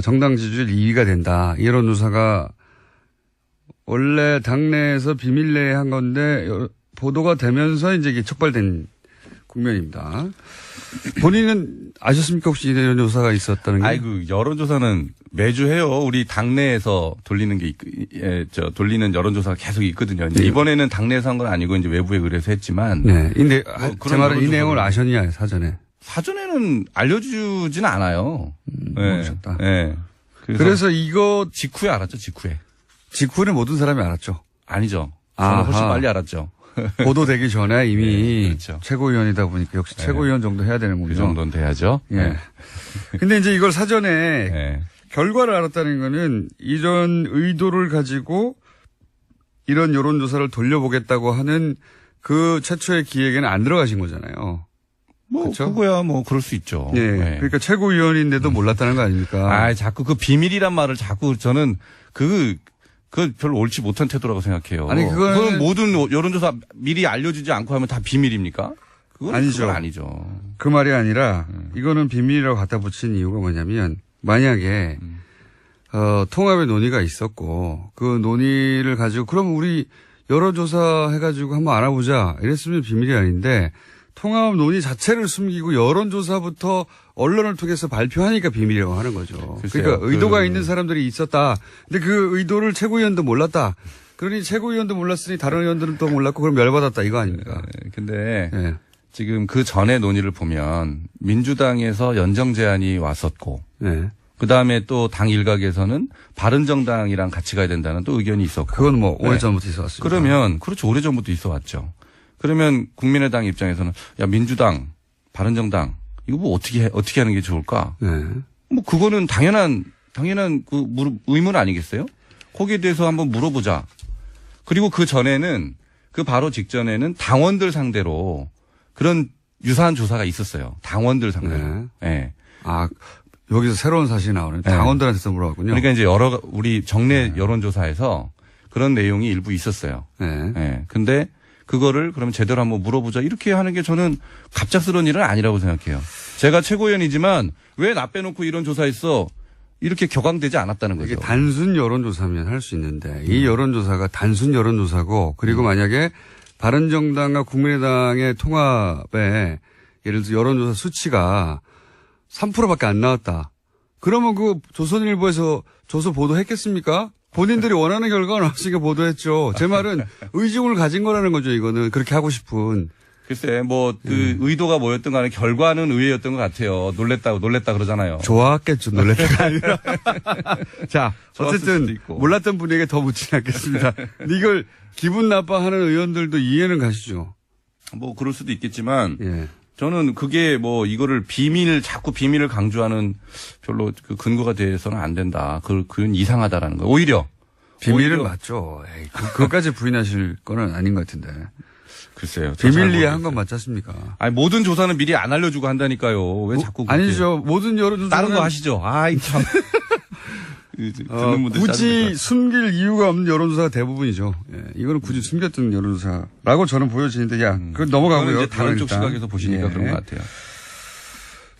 정당 지지율 2위가 된다. 이 여론조사가 원래 당내에서 비밀 내에 한 건데, 보도가 되면서 이제 이게 촉발된 국면입니다. 본인은 아셨습니까? 혹시 이런 조사가 있었다는 게? 아이고, 여론조사는 매주 해요. 우리 당내에서 돌리는 게, 돌리는 여론조사가 계속 있거든요. 이제 네. 이번에는 당내에서 한 건 아니고 이제 외부에 의뢰해서 했지만. 네. 근데 제 그런 말은 이 여론조사를- 내용을 아셨냐, 사전에. 사전에는 알려주진 않아요. 모르셨다. 네. 그래서 이거 직후에 알았죠, 직후에. 직후에 모든 사람이 알았죠. 아니죠. 저는 아하. 훨씬 빨리 알았죠. 보도되기 전에 이미 네, 그렇죠. 최고위원이다 보니까 역시 네. 최고위원 정도 해야 되는군요. 그 정도는 돼야죠. 예. 근데 이제 이걸 사전에 네. 결과를 알았다는 거는 이런 의도를 가지고 이런 여론조사를 돌려보겠다고 하는 그 최초의 기획에는 안 들어가신 거잖아요. 뭐, 그쵸? 그거야 뭐, 그럴 수 있죠. 예. 네. 그러니까 최고위원인데도 몰랐다는 거 아닙니까? 아, 자꾸 그 비밀이란 말을 자꾸 저는 그 별로 옳지 못한 태도라고 생각해요. 아니, 그건 모든 여론조사 미리 알려주지 않고 하면 다 비밀입니까? 그건 아니죠. 그건 아니죠. 그 말이 아니라 이거는 비밀이라고 갖다 붙인 이유가 뭐냐면 만약에 통합의 논의가 있었고 그 논의를 가지고 그럼 우리 여론조사 해가지고 한번 알아보자 이랬으면 비밀이 아닌데 통합 논의 자체를 숨기고 여론조사부터 언론을 통해서 발표하니까 비밀이라고 하는 거죠. 글쎄요. 그러니까 의도가 있는 사람들이 있었다. 근데 그 의도를 최고위원도 몰랐다. 그러니 최고위원도 몰랐으니 다른 의원들은 또 몰랐고 그럼 열받았다 이거 아닙니까? 근데 네. 지금 그 전의 논의를 보면 민주당에서 연정 제안이 왔었고 네. 그다음에 또 당 일각에서는 바른정당이랑 같이 가야 된다는 또 의견이 있었고. 그건 뭐 네. 오래전부터 있었습니다. 그러면 그렇죠. 오래전부터 있어 왔죠. 그러면 국민의당 입장에서는 야 민주당, 바른정당 이거 뭐 어떻게 하는 게 좋을까? 네. 뭐 그거는 당연한 그 의문 아니겠어요? 거기에 대해서 한번 물어보자. 그리고 그 전에는 그 바로 직전에는 당원들 상대로 그런 유사한 조사가 있었어요. 당원들 상대로. 네. 네. 아, 여기서 새로운 사실이 나오네. 네. 당원들한테서 물어봤군요. 그러니까 이제 우리 정례 여론조사에서 그런 내용이 일부 있었어요. 네. 네. 근데 그거를 그러면 제대로 한번 물어보자. 이렇게 하는 게 저는 갑작스러운 일은 아니라고 생각해요. 제가 최고위원이지만 왜 나 빼놓고 이런 조사했어? 이렇게 격앙되지 않았다는 거죠. 이게 단순 여론조사면 할 수 있는데 이 여론조사가 단순 여론조사고 그리고 만약에 바른정당과 국민의당의 통합에 예를 들어서 여론조사 수치가 3%밖에 안 나왔다. 그러면 그 조선일보에서 조서 보도했겠습니까? 본인들이 원하는 결과가 나왔으니까 보도했죠. 제 말은 의중을 가진 거라는 거죠. 이거는 그렇게 하고 싶은. 글쎄, 뭐, 의도가 뭐였든 간에 결과는 의외였던 것 같아요. 놀랬다 그러잖아요. 좋았겠죠. 놀랬다가 아니라. 자, 좋았을 수도 어쨌든 있고. 몰랐던 분에게 더 묻지 않겠습니다. 근데 이걸 기분 나빠하는 의원들도 이해는 가시죠. 뭐, 그럴 수도 있겠지만, 예. 저는 그게 뭐, 이거를 자꾸 비밀을 강조하는 별로 그 근거가 돼서는 안 된다. 그건 이상하다라는 거예요. 오히려. 비밀은 맞죠. 에이, 그것까지 부인하실 거는 아닌 것 같은데. 글쎄요. 비밀 이해한 건 맞지 않습니까? 아니, 모든 조사는 미리 안 알려주고 한다니까요. 왜 자꾸. 그렇게. 아니죠. 모든 여론조사는 다른 거 하시죠. 아이, 참. 듣는 분들 굳이 짜증날 숨길 이유가 없는 여론조사가 대부분이죠. 예, 이거는 굳이 숨겼던 여론조사라고 저는 보여지는데, 야, 그건 넘어가고요. 그거는 이제 다른 쪽 일단. 시각에서 보시니까 예. 그런 것 같아요.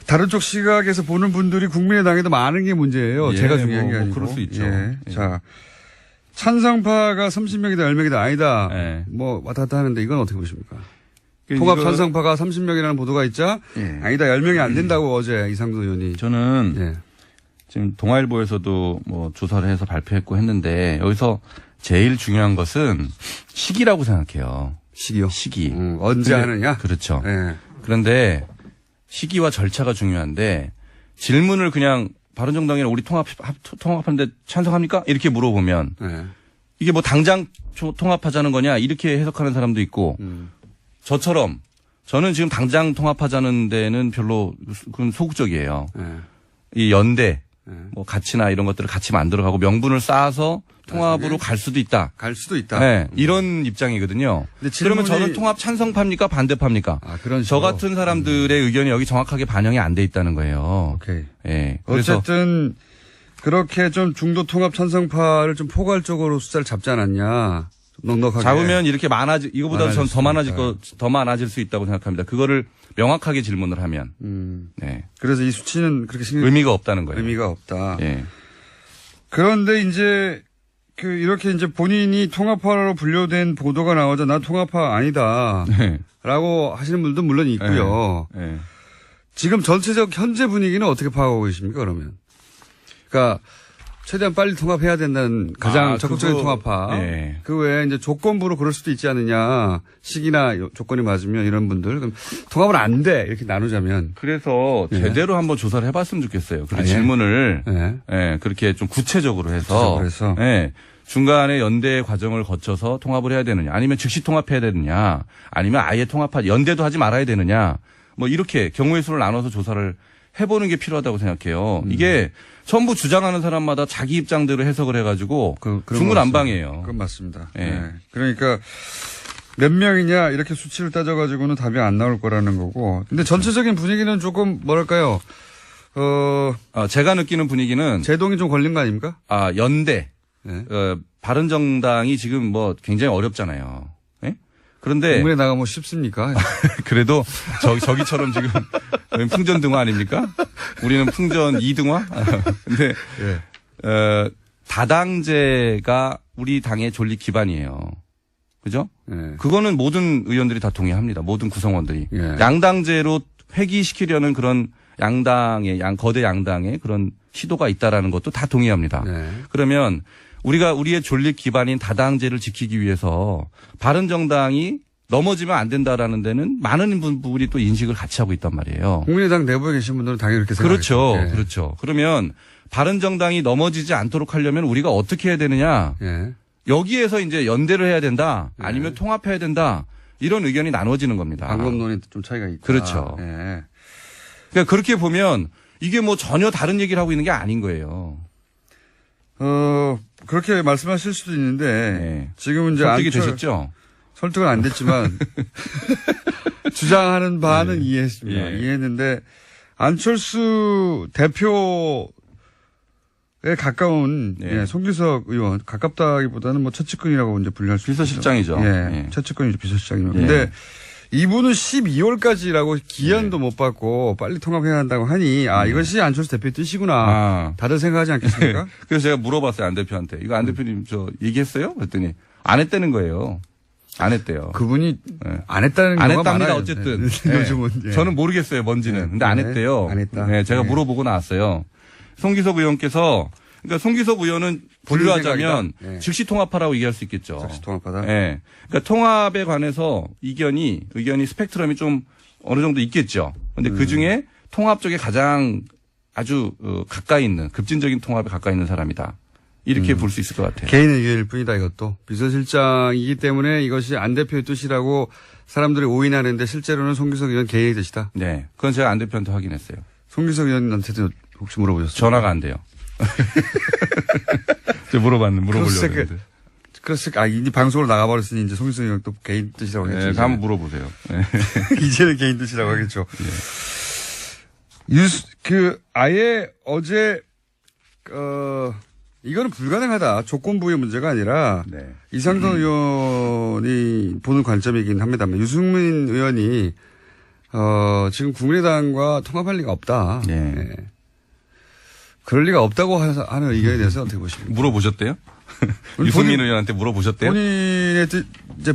다른 쪽 시각에서 보는 분들이 국민의당에도 많은 게 문제예요. 예, 제가 중요한 게 뭐 아니고. 그럴 수 있죠. 예. 예. 자, 찬성파가 30명이다, 10명이다 아니다. 예. 뭐 왔다 갔다 하는데 이건 어떻게 보십니까? 그 통합 이거- 찬성파가 30명이라는 보도가 있자 예. 아니다, 10명이 안 된다고 어제 이상도 의원이. 저는 예. 지금 동아일보에서도 뭐 조사를 해서 발표했고 했는데 여기서 제일 중요한 것은 시기라고 생각해요. 시기요. 시기. 언제 근데- 하느냐? 그렇죠. 예. 그런데 시기와 절차가 중요한데 질문을 그냥 바른정당이랑 우리 통합하는데 찬성합니까? 이렇게 물어보면 예. 이게 뭐 당장 통합하자는 거냐 이렇게 해석하는 사람도 있고 저처럼 저는 지금 당장 통합하자는 데는 별로 그건 소극적이에요. 예. 이 연대 뭐 가치나 이런 것들을 같이 만들어가고 명분을 쌓아서 통합으로 갈 수도 있다. 갈 수도 있다. 네, 이런 입장이거든요. 근데 그러면 질문이- 저는 통합 찬성파입니까 반대파입니까? 아, 그런 저 식으로. 같은 사람들의 의견이 여기 정확하게 반영이 안 돼 있다는 거예요. 오케이. 예. 그래서 어쨌든 그렇게 좀 중도 통합 찬성파를 좀 포괄적으로 숫자를 잡지 않았냐. 좀 넉넉하게. 잡으면 이렇게 이거보다 전 더 많아질 더 많아질 수 있다고 생각합니다. 그거를 명확하게 질문을 하면 네. 그래서 이 수치는 그렇게 의미가 없다는 거예요. 의미가 없다. 예. 그런데 이제 이렇게 이제 본인이 통합파로 분류된 보도가 나오자 나 통합파 아니다. 네. 라고 하시는 분들도 물론 있고요. 예. 지금 전체적 현재 분위기는 어떻게 파악하고 계십니까, 그러면? 그러니까 최대한 빨리 통합해야 된다는 가장 적극적인 통합파. 예. 그 외에 이제 조건부로 그럴 수도 있지 않느냐. 시기나 조건이 맞으면 이런 분들. 그럼 통합은 안 돼. 이렇게 나누자면. 그래서 예. 제대로 한번 조사를 해봤으면 좋겠어요. 그리고 아, 예? 질문을 예. 예, 그렇게 좀 구체적으로 해서, 구체적으로 해서. 예, 중간에 연대 과정을 거쳐서 통합을 해야 되느냐, 아니면 즉시 통합해야 되느냐, 아니면 아예 연대도 하지 말아야 되느냐, 뭐 이렇게 경우의 수를 나눠서 조사를 해보는 게 필요하다고 생각해요. 이게 전부 주장하는 사람마다 자기 입장대로 해석을 해가지고 그런 중구난방이에요. 그건 맞습니다. 예. 네. 그러니까 몇 명이냐 이렇게 수치를 따져가지고는 답이 안 나올 거라는 거고. 근데 전체적인 분위기는 조금 뭐랄까요. 제가 느끼는 분위기는 제동이 좀 걸린 거 아닙니까? 연대, 네. 바른정당이 지금 뭐 굉장히 어렵잖아요. 예? 그런데 국민에 나가면 쉽습니까? 그래도 저기처럼 지금 풍전등화 아닙니까? 우리는 풍전 2등화? 근데 예. 다당제가 우리 당의 존립 기반이에요. 그죠? 예. 그거는 모든 의원들이 다 동의합니다. 모든 구성원들이. 예. 양당제로 회귀시키려는 그런 거대 양당의 그런 시도가 있다라는 것도 다 동의합니다. 네. 그러면 우리의 존립 기반인 다당제를 지키기 위해서 바른정당이 넘어지면 안 된다라는 데는 많은 부분이 또 인식을 같이 하고 있단 말이에요. 국민의당 내부에 계신 분들은 당연히 그렇게 생각하죠. 그렇죠. 예. 그렇죠. 그러면 바른정당이 넘어지지 않도록 하려면 우리가 어떻게 해야 되느냐. 예. 여기에서 이제 연대를 해야 된다. 아니면 통합해야 된다. 이런 의견이 나눠지는 겁니다. 방법론이 좀 차이가 있다. 그렇죠. 예. 그러니까 그렇게 보면 이게 뭐 전혀 다른 얘기를 하고 있는 게 아닌 거예요. 그렇게 말씀하실 수도 있는데 네. 지금은 이제 설득이 되셨죠? 설득은 안 됐지만 주장하는 바는 이해했습니다. 예. 이해했는데 안철수 대표에 가까운 예. 송기석 의원 가깝다기보다는 뭐 최측근이라고 이제 분류할 수 있죠. 비서실장이죠. 예, 예. 최측근이죠. 비서실장이면. 예. 근데 이분은 12월까지라고 기한도 못 받고 빨리 통합해야 한다고 하니 이것이 안철수 대표의 뜻이구나. 다들 생각하지 않겠습니까? 그래서 제가 물어봤어요, 안 대표한테. 이거 안 대표님 얘기했어요? 그랬더니 안 했다는 거예요. 안 했대요. 그분이 예. 안 했다는 안 경우가 했답니다, 많아요. 어쨌든. 네. 예. 요즘은. 예. 저는 모르겠어요, 뭔지는. 근데 안 네. 했대요. 안 했다. 네, 제가 네. 물어보고 나왔어요. 송기석 의원께서, 그러니까 송기석 의원은 분류하자면 생각이다. 네. 즉시 통합하라고 얘기할 수 있겠죠. 즉시 통합하다. 예. 그러니까 통합에 관해서 의견이 스펙트럼이 좀 어느 정도 있겠죠. 근데 그 중에 통합 쪽에 가장 아주 가까이 있는, 급진적인 통합에 가까이 있는 사람이다. 이렇게 볼 수 있을 것 같아요. 개인 의견일 뿐이다 이것도. 비서실장이기 때문에 이것이 안 대표의 뜻이라고 사람들이 오인하는데 실제로는 송기석 의원 개인의 뜻이다. 네. 그건 제가 안 대표한테 확인했어요. 송기석 의원한테도 혹시 물어보셨어요? 전화가 안 돼요. 제가 물어보려고 했는데. 그래서 이제 방송으로 나가버렸으니 이제 송기석 의원 또 개인 뜻이라고 하겠죠. 네, 한번 물어보세요. 네. 이제는 개인 뜻이라고 하겠죠. 아예 어제 이거는 불가능하다. 조건부의 문제가 아니라 네. 이상돈 의원이 보는 관점이긴 합니다만 유승민 의원이 지금 국민의당과 통합할 리가 없다. 네. 네. 그럴 리가 없다고 하는 의견에 대해서 어떻게 보십니까? 물어보셨대요? 유승민 의원한테 물어보셨대요?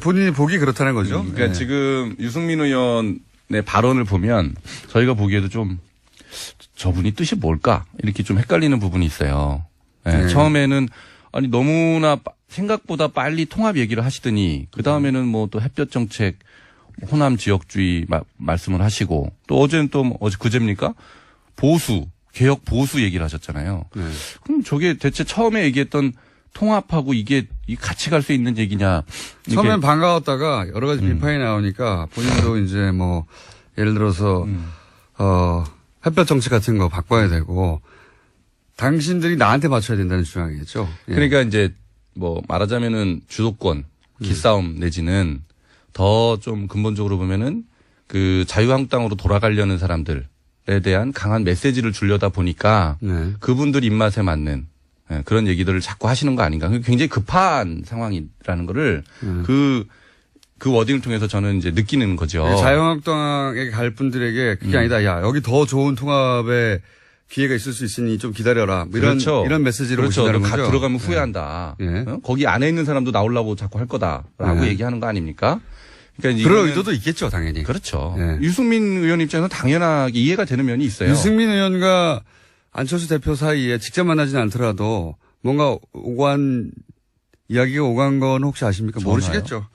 본인이 보기 그렇다는 거죠. 그러니까 네. 지금 유승민 의원의 발언을 보면 저희가 보기에도 좀 저분이 뜻이 뭘까? 이렇게 좀 헷갈리는 부분이 있어요. 네. 네. 처음에는 아니 너무나 생각보다 빨리 통합 얘기를 하시더니 그 다음에는 뭐 또 햇볕 정책, 호남 지역주의 말씀을 하시고 또 어제는 또 어제 그제입니까? 보수, 개혁 보수 얘기를 하셨잖아요. 네. 그럼 저게 대체 처음에 얘기했던 통합하고 이게 같이 갈 수 있는 얘기냐? 처음엔 반가웠다가 여러 가지 비판이 나오니까 본인도 이제 뭐 예를 들어서 햇볕 정책 같은 거 바꿔야 되고 당신들이 나한테 맞춰야 된다는 주장이겠죠. 예. 그러니까 이제 뭐 말하자면은 주도권, 기싸움 내지는 더 좀 근본적으로 보면은 그 자유한국당으로 돌아가려는 사람들에 대한 강한 메시지를 주려다 보니까 네. 그분들 입맛에 맞는 그런 얘기들을 자꾸 하시는 거 아닌가. 굉장히 급한 상황이라는 거를 그 워딩을 통해서 저는 이제 느끼는 거죠. 자유한국당에 갈 분들에게 그게 아니다. 야, 여기 더 좋은 통합의 기회가 있을 수 있으니 좀 기다려라. 뭐 이런, 그렇죠. 이런 메시지로 그렇죠. 오신다는 거죠. 들어가면 후회한다. 예. 어? 거기 안에 있는 사람도 나오려고 자꾸 할 거다라고 예. 얘기하는 거 아닙니까? 그러니까 그런 이거는 의도도 있겠죠, 당연히. 그렇죠. 예. 유승민 의원 입장에서 당연하게 이해가 되는 면이 있어요. 유승민 의원과 안철수 대표 사이에 직접 만나지는 않더라도 뭔가 이야기가 오간 건 혹시 아십니까? 전화요? 모르시겠죠.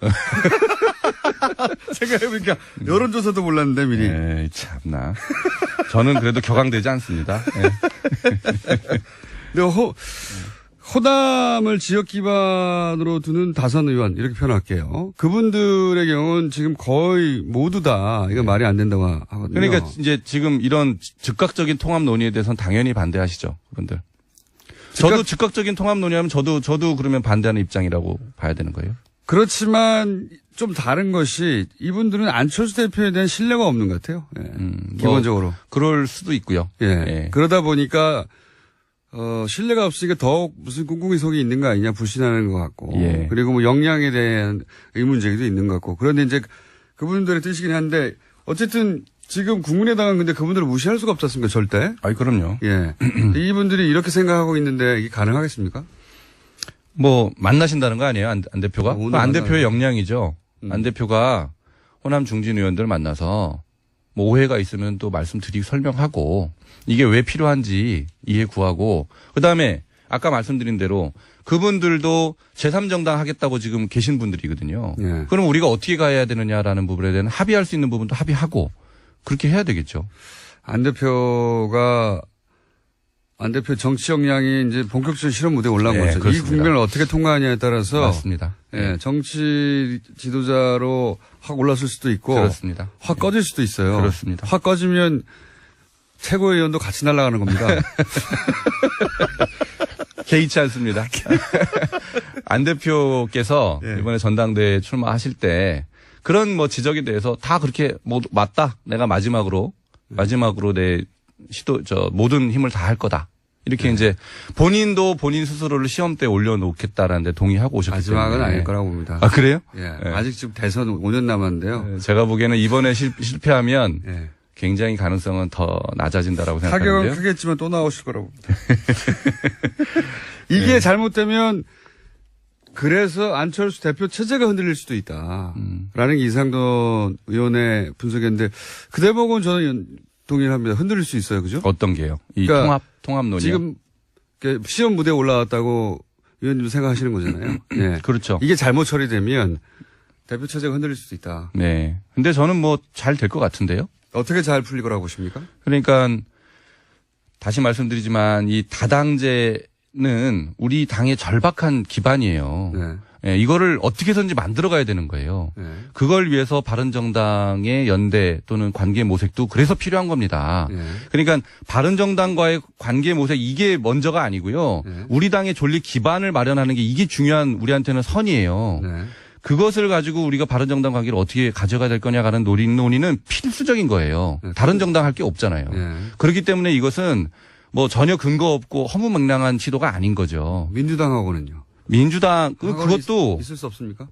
생각해보니까 여론조사도 몰랐는데 미리. 네, 참나. 저는 그래도 격앙되지 않습니다. 네. 근데 호남을 지역 기반으로 두는 다선 의원 이렇게 표현할게요. 그분들의 경우는 지금 거의 모두 다 이거 말이 안 된다고 하거든요. 그러니까 이제 지금 이런 즉각적인 통합 논의에 대해서는 당연히 반대하시죠, 그분들. 저도 즉각적인 통합 논의하면 저도 그러면 반대하는 입장이라고 봐야 되는 거예요. 그렇지만 좀 다른 것이 이분들은 안철수 대표에 대한 신뢰가 없는 것 같아요. 예. 기본적으로. 그럴 수도 있고요. 예. 예. 그러다 보니까 신뢰가 없으니까 더욱 무슨 꿍꿍이 속이 있는 거 아니냐 불신하는 것 같고. 예. 그리고 뭐 역량에 대한 의문 제기도 있는 것 같고. 그런데 이제 그분들의 뜻이긴 한데 어쨌든 지금 국민의당은 근데 그분들을 무시할 수가 없지 않습니까? 절대. 아이, 그럼요. 예. 이분들이 이렇게 생각하고 있는데 이게 가능하겠습니까? 뭐 만나신다는 거 아니에요, 안 대표가? 오늘 안 대표의 만나요. 역량이죠. 안 대표가 호남 중진 의원들 만나서 뭐 오해가 있으면 또 말씀드리고 설명하고 이게 왜 필요한지 이해 구하고 그다음에 아까 말씀드린 대로 그분들도 제3정당 하겠다고 지금 계신 분들이거든요. 예. 그럼 우리가 어떻게 가야 되느냐라는 부분에 대한 합의할 수 있는 부분도 합의하고 그렇게 해야 되겠죠. 안 대표 정치 역량이 이제 본격적인 실험 무대에 올라온 네, 거죠. 이 그렇습니다. 국면을 어떻게 통과하냐에 따라서 맞습니다. 예, 정치 지도자로 확 올랐을 수도 있고 그렇습니다. 확 꺼질 수도 있어요. 그렇습니다. 확 꺼지면 최고위원도 같이 날아가는 겁니다. 개의치 않습니다. 안 대표께서 예. 이번에 전당대회 출마하실 때 그런 뭐 지적에 대해서 다 그렇게 뭐 맞다. 내가 마지막으로 내 모든 힘을 다 할 거다. 이렇게 이제 본인도 본인 스스로를 시험대에 올려놓겠다라는 데 동의하고 오셨기 마지막은 때문에. 아닐 거라고 봅니다. 아, 그래요? 예, 네. 아직 지금 대선 5년 남았는데요. 제가 보기에는 이번에 실패하면 예. 굉장히 가능성은 더 낮아진다라고 타격은 생각하는데요. 크겠지만 또 나오실 거라고 봅니다. 이게 잘못되면 그래서 안철수 대표 체제가 흔들릴 수도 있다. 라는 게 이상돈 의원의 분석이었는데 그 대목은 저는 동의합니다. 흔들릴 수 있어요. 그죠? 어떤 게요? 이 그러니까 통합 논의요? 지금 시험 무대에 올라왔다고 의원님도 생각하시는 거잖아요. 네. 그렇죠. 이게 잘못 처리되면 대표 체제가 흔들릴 수도 있다. 네. 근데 저는 뭐 잘 될 것 같은데요. 어떻게 잘 풀릴 거라고 보십니까? 그러니까 다시 말씀드리지만 이 다당제는 우리 당의 절박한 기반이에요. 네. 예, 이거를 어떻게 해서든지 만들어가야 되는 거예요. 네. 그걸 위해서 바른정당의 연대 또는 관계 모색도 그래서 필요한 겁니다. 네. 그러니까 바른정당과의 관계 모색 이게 먼저가 아니고요. 네. 우리 당의 존립 기반을 마련하는 게 이게 중요한 우리한테는 선이에요. 네. 그것을 가지고 우리가 바른정당 관계를 어떻게 가져가야 될 거냐라는 논의는 필수적인 거예요. 네. 다른 정당 할 게 없잖아요. 네. 그렇기 때문에 이것은 뭐 전혀 근거 없고 허무맹랑한 시도가 아닌 거죠. 민주당하고는요. 민주당 하고는 그것도 있을 수 없습니까?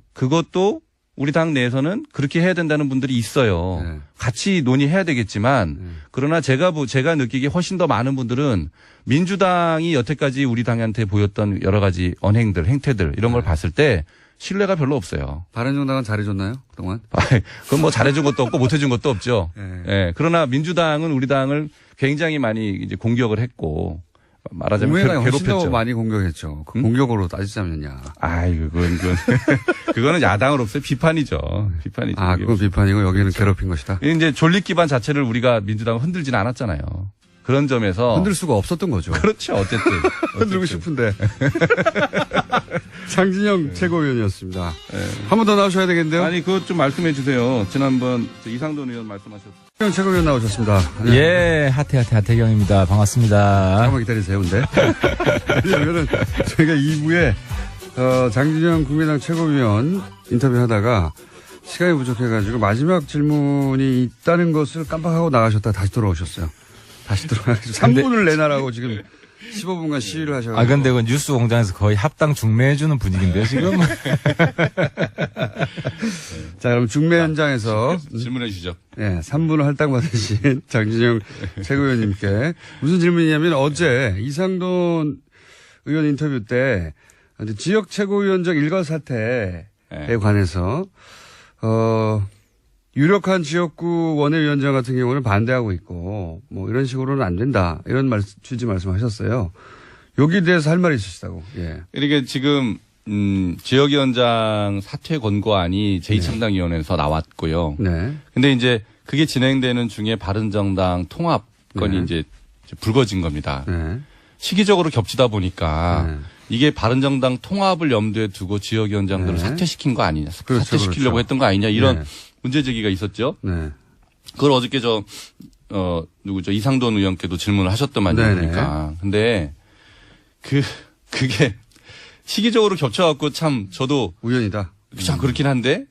우리 당 내에서는 그렇게 해야 된다는 분들이 있어요. 네. 같이 논의해야 되겠지만 그러나 제가 느끼기에 훨씬 더 많은 분들은 민주당이 여태까지 우리 당한테 보였던 여러 가지 언행들, 행태들 이런 걸 봤을 때 신뢰가 별로 없어요. 바른정당은 잘해줬나요? 그동안? 그건 뭐 잘해준 것도 없고 못해준 것도 없죠. 네. 예. 그러나 민주당은 우리 당을 굉장히 많이 이제 공격을 했고 말하자면 국민의당이 훨씬 더 괴롭혔죠. 많이 공격했죠. 그 공격으로 따지자면야. 아이, 그거는 야당으로서의 비판이죠. 비판이죠. 아, 그건 비판이고 여기는 그렇죠. 괴롭힌 것이다. 이제 존립 기반 자체를 우리가 민주당은 흔들지는 않았잖아요. 그런 점에서. 흔들 수가 없었던 거죠. 그렇죠. 어쨌든. 흔들고 싶은데. 장진영 최고위원이었습니다. 한 번 더 나오셔야 되겠는데요. 아니, 그것 좀 말씀해 주세요. 지난번 이상돈 의원 말씀하셨죠. 장진영 최고위원 나오셨습니다. 예, 하태경입니다. 반갑습니다. 잠깐만 기다리세요, 근데. 왜냐면은 저희가 2부에 장진영 국민의당 최고위원 인터뷰하다가 시간이 부족해가지고 마지막 질문이 있다는 것을 깜빡하고 나가셨다가 다시 돌아오셨어요. 다시 돌아가서 3분을 내놔라고 지금 15분간 시위를 하셔가지고. 아, 근데 그 뉴스 공장에서 거의 합당 중매해주는 분위기인데요, 지금? 자, 그럼 중매 현장에서 질문해 주시죠. 예, 3분을 할당받으신 장진영 최고위원님께 무슨 질문이냐면 어제 이상돈 의원 인터뷰 때 지역 최고위원적 일거 사태에 관해서 유력한 지역구 원외위원장 같은 경우는 반대하고 있고 뭐 이런 식으로는 안 된다 이런 취지 말씀하셨어요. 여기에 대해서 할 말이 있으시다고. 예. 이렇게 지금 지역위원장 사퇴 권고안이 제2창당위원회에서 나왔고요. 네. 근데 이제 그게 진행되는 중에 바른정당 통합 건이 이제 불거진 겁니다. 네. 시기적으로 겹치다 보니까 네. 이게 바른정당 통합을 염두에 두고 지역위원장들을 네. 사퇴시킨 거 아니냐, 그렇죠, 사퇴시키려고 그렇죠. 했던 거 아니냐 이런 네. 문제 제기가 있었죠. 네. 그걸 어저께 누구죠 이상돈 의원께도 질문을 하셨던 말이니까. 근데 그게 시기적으로 겹쳐갖고 참 저도 우연이다. 참 그렇긴 한데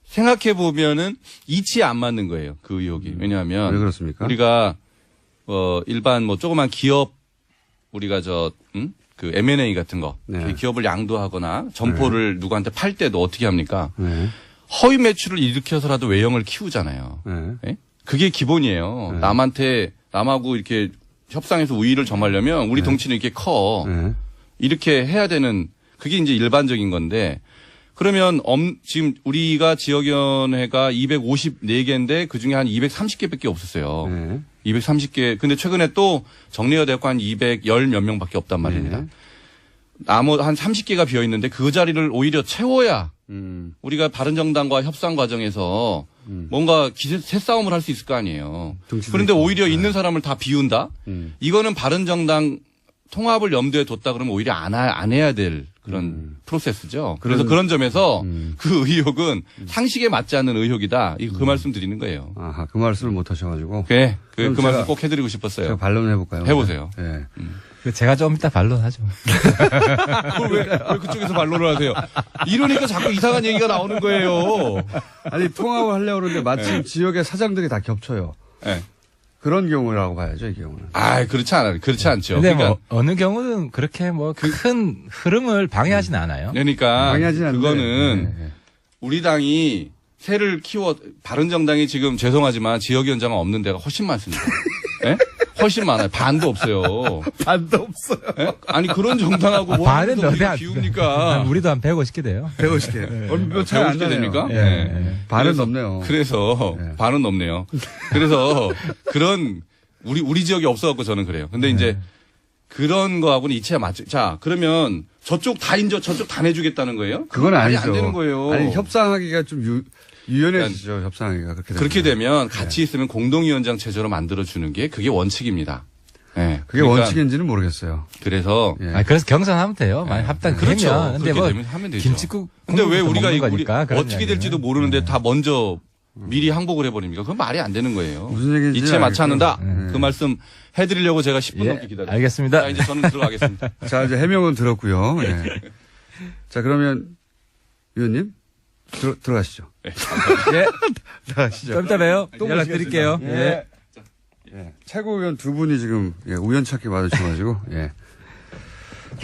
생각해 보면은 이치에 안 맞는 거예요 그 의혹이. 왜냐하면 왜 그렇습니까? 우리가 일반 뭐 조그만 기업 우리가 그 M&A 같은 거 네. 기업을 양도하거나 점포를 누구한테 팔 때도 어떻게 합니까? 네. 허위 매출을 일으켜서라도 외형을 키우잖아요. 네. 예? 그게 기본이에요. 네. 남하고 이렇게 협상해서 우위를 점하려면 우리 덩치는 이렇게 커. 네. 이렇게 해야 되는 그게 이제 일반적인 건데 그러면 지금 우리가 지역위원회가 254개인데 그중에 한 230개밖에 없었어요. 네. 230개. 근데 최근에 또 정리가 됐고 한 210 몇 명밖에 없단 말입니다. 네. 나머지 한 30개가 비어 있는데 그 자리를 오히려 채워야 우리가 바른정당과 협상 과정에서 뭔가 새싸움을 할 수 있을 거 아니에요. 그런데 오히려 있는 사람을 다 비운다? 이거는 바른정당 통합을 염두에 뒀다 그러면 오히려 안 해야 될 그런 프로세스죠. 그래서 그런 점에서 그 의혹은 상식에 맞지 않는 의혹이다. 그 말씀 드리는 거예요. 아하, 그 말씀을 못 하셔가지고. 네, 그 그럼 말씀 제가- 꼭 해드리고 싶었어요. 제가 반론해볼까요? 해보세요. 예. 제가 좀 이따 반론하죠. 그걸 왜 그쪽에서 반론을 하세요? 이러니까 자꾸 이상한 얘기가 나오는 거예요. 아니, 통합을 하려고 그러는데 마침 지역의 사장들이 다 겹쳐요. 네. 그런 경우라고 봐야죠, 이 경우는. 그렇지 않아요. 그렇지 않죠. 근데 그러니까, 뭐 어느 경우는 그렇게 뭐 큰 흐름을 방해하진 않아요. 그러니까 방해하진 않는데. 그거는 네, 네. 우리 당이 새를 바른정당이 지금 죄송하지만 지역위원장은 없는 데가 훨씬 많습니다. 예? 훨씬 많아요. 반도 없어요. 반도 없어요. 예? 아니 그런 정당하고 뭐 반은 하면서 우리가 너네 비웁니까? 우리도 한 150개 돼요. 150개. 얼마 차이 안 150개 나네요. 됩니까? 예. 네. 반은 그래서- 넘네요. 그래서 네. 반은 넘네요. 그래서 그런 우리 지역이 없어갖고 저는 그래요. 근데 이제 그런 거하고는 이치가 맞죠. 자 그러면 저쪽 다 내주겠다는 거예요? 그건 말이 아니죠. 안 되는 거예요. 아니, 협상하기가 좀 유연해지죠, 협상하기가. 그렇게 되면 같이 있으면 공동위원장 체제로 만들어주는 게 그게 원칙입니다. 네. 그게 원칙인지는 모르겠어요. 그래서 예. 그래서 경선하면 돼요. 만약 합당 그렇죠. 되면. 근데 그렇게 뭐 되면 하면 되죠. 김치국 근데 왜 국물부터 우리가 먹는 거니까, 그런 어떻게 이야기는. 될지도 모르는데 다 먼저 미리 항복을 해버립니까? 그건 말이 안 되는 거예요. 무슨 얘기인지 이치에 맞지 않는다. 알겠고요. 그 말씀 해드리려고 제가 10분 예, 넘게 기다렸어요. 알겠습니다. 자, 이제 저는 들어가겠습니다. 자, 이제 해명은 들었고요. 예. 자, 그러면 위원님 들어가시죠. 예. 들어가시죠. 좀 이따 봬요. 또 연락드릴게요. 모시겠습니다. 예. 예. 최고위원 두 분이 지금 우연찮게 받으셔가지고 예.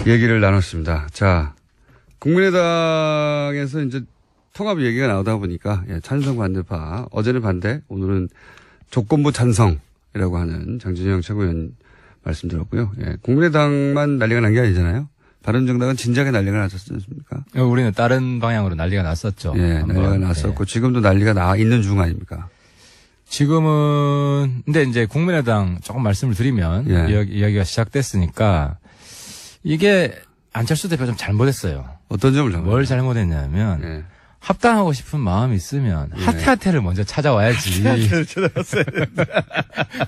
얘기를 나눴습니다. 자, 국민의당에서 이제 통합 얘기가 나오다 보니까 찬성 반대파 어제는 반대 오늘은 조건부 찬성이라고 하는 장진영 최고위원 말씀 들었고요. 예. 국민의당만 난리가 난 게 아니잖아요. 바른정당은 진작에 난리가 났었지 않습니까? 우리는 다른 방향으로 난리가 났었죠. 예, 한번. 난리가 났었고 지금도 난리가 나 있는 중 아닙니까? 지금은 근데 이제 국민의당 조금 말씀을 드리면 예. 이야기가 시작됐으니까 이게 안철수 대표 좀 잘못했어요. 어떤 점을 잘못? 뭘 잘못했냐면 예. 합당하고 싶은 마음이 있으면 하태하태를 먼저 찾아와야지.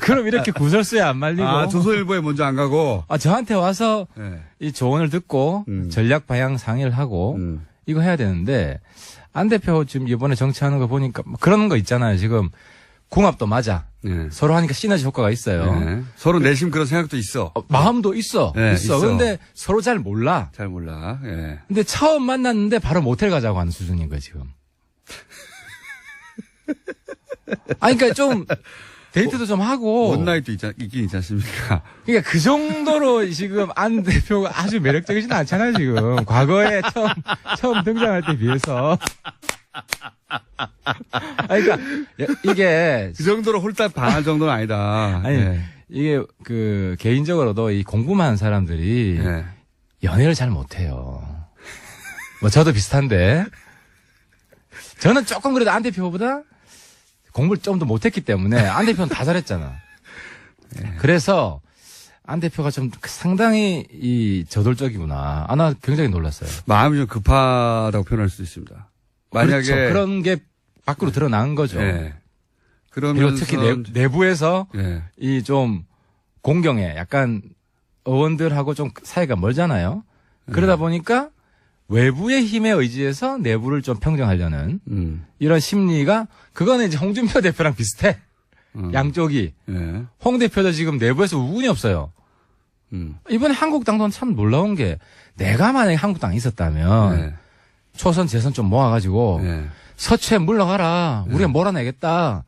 그럼 이렇게 구설수에 안 말리고. 아, 조선일보에 먼저 안 가고. 저한테 와서 예. 이 조언을 듣고 전략 방향 상의를 하고 이거 해야 되는데 안 대표 지금 이번에 정치하는 거 보니까 뭐 그런 거 있잖아요. 지금 궁합도 맞아. 예. 서로 하니까 시너지 효과가 있어요. 예. 서로 내심 그런 생각도 있어. 마음도 있어. 예, 있어. 있어. 그런데 서로 잘 몰라. 잘 몰라. 예. 근데 처음 만났는데 바로 모텔 가자고 하는 수준인 거예요, 지금. 아니, 그러니까 좀 데이트도 좀 하고. 원나잇도 있긴 있지 않습니까? 그러니까 그 정도로 지금 안 대표가 아주 매력적이지는 않잖아요, 지금. 과거에 처음 등장할 때 비해서. 아니, 그러니까 이게 그 정도로 홀딱 반할 정도는 아니다. 아니 예. 이게 개인적으로도 이 공부만 하는 사람들이 예. 연애를 잘 못해요. 뭐 저도 비슷한데 저는 조금 그래도 안 대표보다 공부를 좀 더 못했기 때문에 안 대표는 다 잘했잖아. 그래서 안 대표가 좀 상당히 이 저돌적이구나. 나 굉장히 놀랐어요. 마음이 좀 급하다고 표현할 수도 있습니다. 만약에 그렇죠. 그런 게 밖으로 드러난 거죠. 예. 그리고 그러면서 특히 내부에서 예. 이 좀 공경에 약간 의원들하고 좀 사이가 멀잖아요. 그러다 보니까 외부의 힘에 의지해서 내부를 좀 평정하려는 이런 심리가 그거는 이제 홍준표 대표랑 비슷해. 양쪽이. 예. 홍 대표도 지금 내부에서 우군이 없어요. 이번에 한국당도 참 놀라운 게 내가 만약에 한국당에 있었다면 예. 초선 재선 좀 모아가지고 예. 서초에 물러가라. 우리가 몰아내겠다.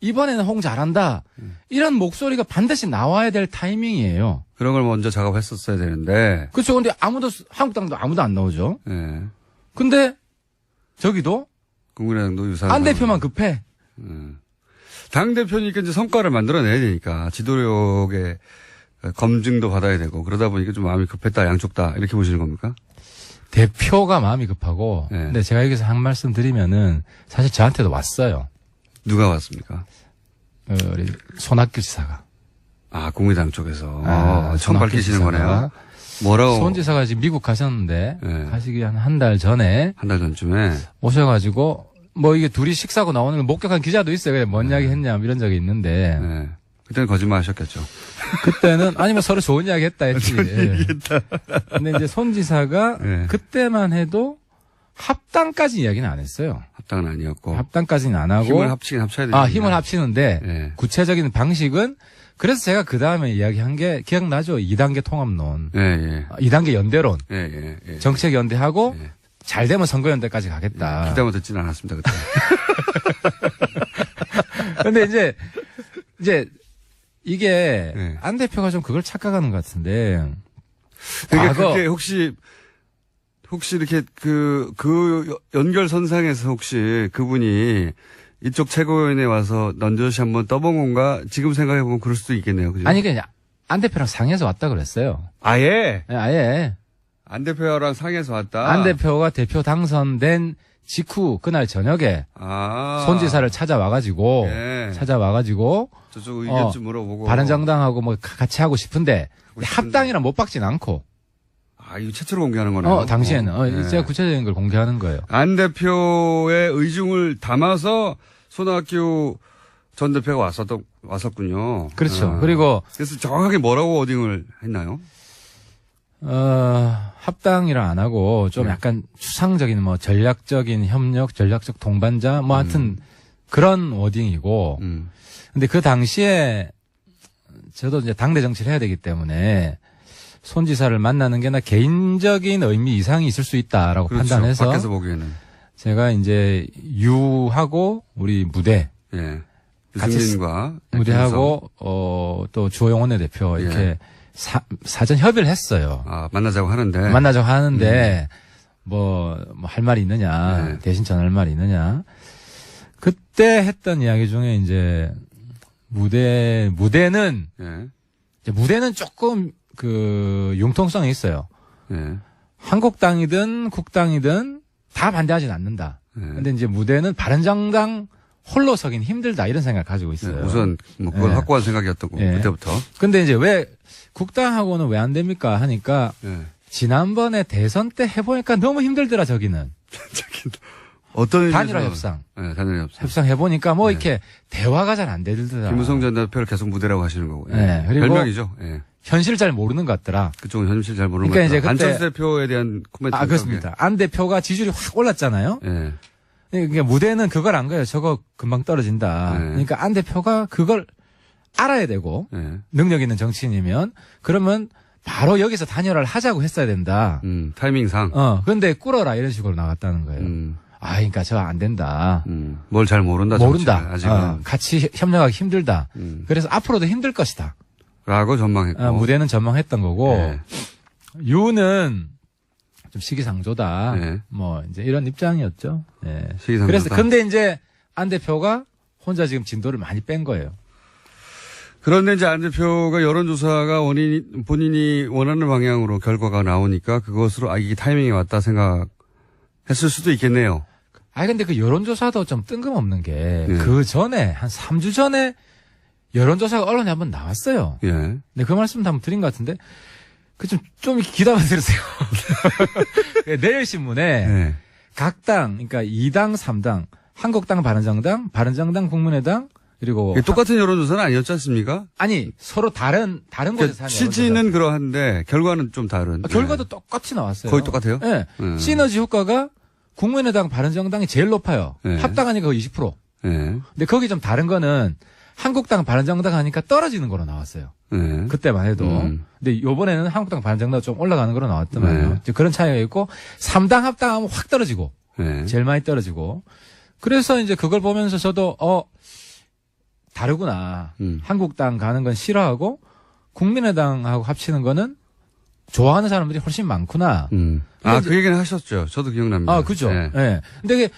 이번에는 홍 잘한다. 이런 목소리가 반드시 나와야 될 타이밍이에요. 그런 걸 먼저 작업했었어야 되는데. 그렇죠. 근데 한국당도 아무도 안 나오죠. 예. 근데 저기도 국민의당도 유사한. 안 대표만 급해. 당 대표니까 이제 성과를 만들어내야 되니까 지도력의 검증도 받아야 되고 그러다 보니까 좀 마음이 급했다 양쪽 다 이렇게 보시는 겁니까? 대표가 마음이 급하고. 네. 근데 제가 여기서 한 말씀 드리면은 사실 저한테도 왔어요. 누가 왔습니까? 우리 손학규 지사가. 아, 국민의당 쪽에서. 처음 손학규 밝히시는 지사가. 거네요. 뭐라고? 손 지사가 지금 미국 가셨는데 네. 가시기 한 달 전에 한 달 전쯤에. 오셔가지고 뭐 이게 둘이 식사하고 나오는 걸 목격한 기자도 있어요. 그냥 뭔 이야기 했냐 뭐 이런 적이 있는데 네. 그때는 거짓말 하셨겠죠. 그때는 아니면 서로 좋은 이야기 했다 했지. 예. 근데 이제 손 지사가 네. 그때만 해도 합당까지 이야기는 안 했어요. 합당은 아니었고. 합당까지는 안 하고 힘을 합치긴 합쳐야 되는 힘을 합치는데 네. 구체적인 방식은 그래서 제가 그 다음에 이야기한 게 기억나죠? 2단계 통합론, 예, 예. 2단계 연대론, 예, 예, 예. 정책 연대하고 예. 잘 되면 선거 연대까지 가겠다. 기다만 듣지는 않았습니다, 그때. 근데 이제 이게 네. 안 대표가 좀 그걸 착각하는 것 같은데. 그러니까 과거- 그게 혹시 이렇게 그 연결선상에서 혹시 그분이 이쪽 최고위원회 와서 넌저시 한번 떠본 건가? 지금 생각해보면 그럴 수도 있겠네요. 그죠? 아니 그냥 안 대표랑 상의해서 왔다 그랬어요. 아예? 아예 안 대표랑 상해서 왔다? 안 대표가 대표 당선된 직후 그날 저녁에 손 지사를 찾아와가지고 예. 저쪽 의견 좀 물어보고. 바른정당하고 뭐 같이 하고 싶은데 싶은데. 합당이랑 못 박진 않고. 아, 이거 최초로 공개하는 거네요. 당시에는 예. 제가 구체적인 걸 공개하는 거예요. 안 대표의 의중을 담아서 손학규 전 대표가 왔었군요. 그렇죠. 아. 그리고 그래서 정확하게 뭐라고 워딩을 했나요? 합당이라 안 하고 좀 약간 추상적인 뭐 전략적인 협력, 전략적 동반자 뭐 하여튼 그런 워딩이고. 근데 그 당시에 저도 이제 당내 정치를 해야 되기 때문에 손 지사를 만나는 게 나 개인적인 의미 이상이 있을 수 있다라고 그렇죠. 판단해서 밖에서 보기에는. 제가 이제 유하고 우리 무대 예. 같이 유승민과 무대하고 또 주호영 대표 이렇게 예. 사전 협의를 했어요. 만나자고 하는데. 만나자고 하는데 뭐 할 말이 있느냐 네. 대신 전할 말이 있느냐 그때 했던 이야기 중에 이제 무대는 예. 이제 무대는 조금 그 융통성이 있어요. 예. 한국당이든 국당이든 다 반대하진 않는다. 예. 근데 이제 무대는 바른정당 홀로 서긴 힘들다 이런 생각을 가지고 있어요. 우선 뭐 그건 예. 확고한 생각이었던 거고 예. 그때부터. 근데 이제 왜 국당하고는 왜 안 됩니까 하니까 예. 지난번에 대선 때 해보니까 너무 힘들더라 저기는. 어떤 단일화 의미에서- 협상. 네, 단일화 협상. 협상 해보니까 뭐 네. 이렇게 대화가 잘 안 되더라. 김무성 전 대표를 계속 무대라고 하시는 거고. 예. 네, 그리고 별명이죠. 예. 현실을 잘 모르는 것 같더라. 그쪽은 현실 잘 모르는 그러니까 것 이제 같아요. 그때- 안철수 대표에 대한 코멘트. 아, 그렇습니다. 안 대표가 지지율이 확 올랐잖아요. 예. 그러니까 무대는 그걸 안 거예요. 저거 금방 떨어진다. 네. 그러니까 안 대표가 그걸 알아야 되고 예. 능력 있는 정치인이면 그러면 바로 여기서 단일화를 하자고 했어야 된다. 타이밍상. 근데 꿇어라 이런 식으로 나갔다는 거예요. 그러니까 저 안 된다. 뭘 잘 모른다. 모른다. 정치를, 아직은. 같이 협력하기 힘들다. 그래서 앞으로도 힘들 것이다. 라고 전망했고. 무대는 전망했던 거고 예. 유는 좀 시기상조다. 예. 뭐 이제 이런 입장이었죠. 예. 시기상조다. 그래서 근데 이제 안 대표가 혼자 지금 진도를 많이 뺀 거예요. 그런데 이제 안 대표가 여론조사가 본인이 원하는 방향으로 결과가 나오니까 그것으로 이게 타이밍이 왔다 생각했을 수도 있겠네요. 근데 그 여론조사도 좀 뜬금없는 게 예. 그 전에 한 3주 전에 여론조사가 언론에 한번 나왔어요. 예. 근데 그 말씀도 한번 드린 것 같은데 그 좀 기다려 들으세요. 내일신문에 예. 각 당, 그러니까 2당, 3당, 한국당, 바른정당, 바른정당, 국민의당, 그리고 이게 똑같은 여론조사는 아니었지 않습니까? 아니 서로 다른 곳에서 하는 취지는 그러한데 결과는 좀 다른. 결과도 똑같이 나왔어요. 거의 똑같아요? 네. 시너지 효과가 국민의당, 바른정당이 제일 높아요. 네. 합당하니까 거의 20%. 예. 근데 거기 좀 다른 거는 한국당, 바른정당 하니까 떨어지는 거로 나왔어요. 예. 그때만 해도. 근데 요번에는 한국당, 바른정당 좀 올라가는 거로 나왔단 말이에요. 네. 이제 그런 차이가 있고 3당 합당하면 확 떨어지고 예. 제일 많이 떨어지고. 그래서 이제 그걸 보면서 저도 다르구나. 한국당 가는 건 싫어하고 국민의당하고 합치는 거는 좋아하는 사람들이 훨씬 많구나. 그 얘기는 하셨죠. 저도 기억납니다. 그죠. 예. 예. 근데 이게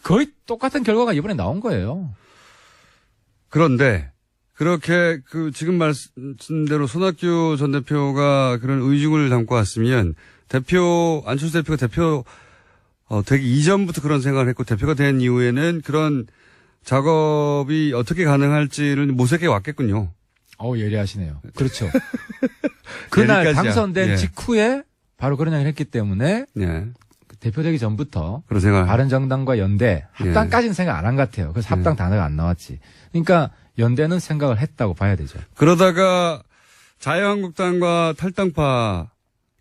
거의 똑같은 결과가 이번에 나온 거예요. 그런데 그렇게 지금 말씀대로 손학규 전 대표가 그런 의중을 담고 왔으면 안철수 대표가 대표 되기 이전부터 그런 생각을 했고 대표가 된 이후에는 그런 작업이 어떻게 가능할지를 모색해 왔겠군요. 예리하시네요. 그렇죠. 그날 예리까지야. 당선된 예. 직후에 바로 그런 얘기를 했기 때문에 예. 대표되기 전부터 그런 생각. 바른정당과 연대 합당까지는 생각 안 한 것 같아요. 그래서 합당 단어가 안 나왔지. 그러니까 연대는 생각을 했다고 봐야 되죠. 그러다가 자유한국당과 탈당파,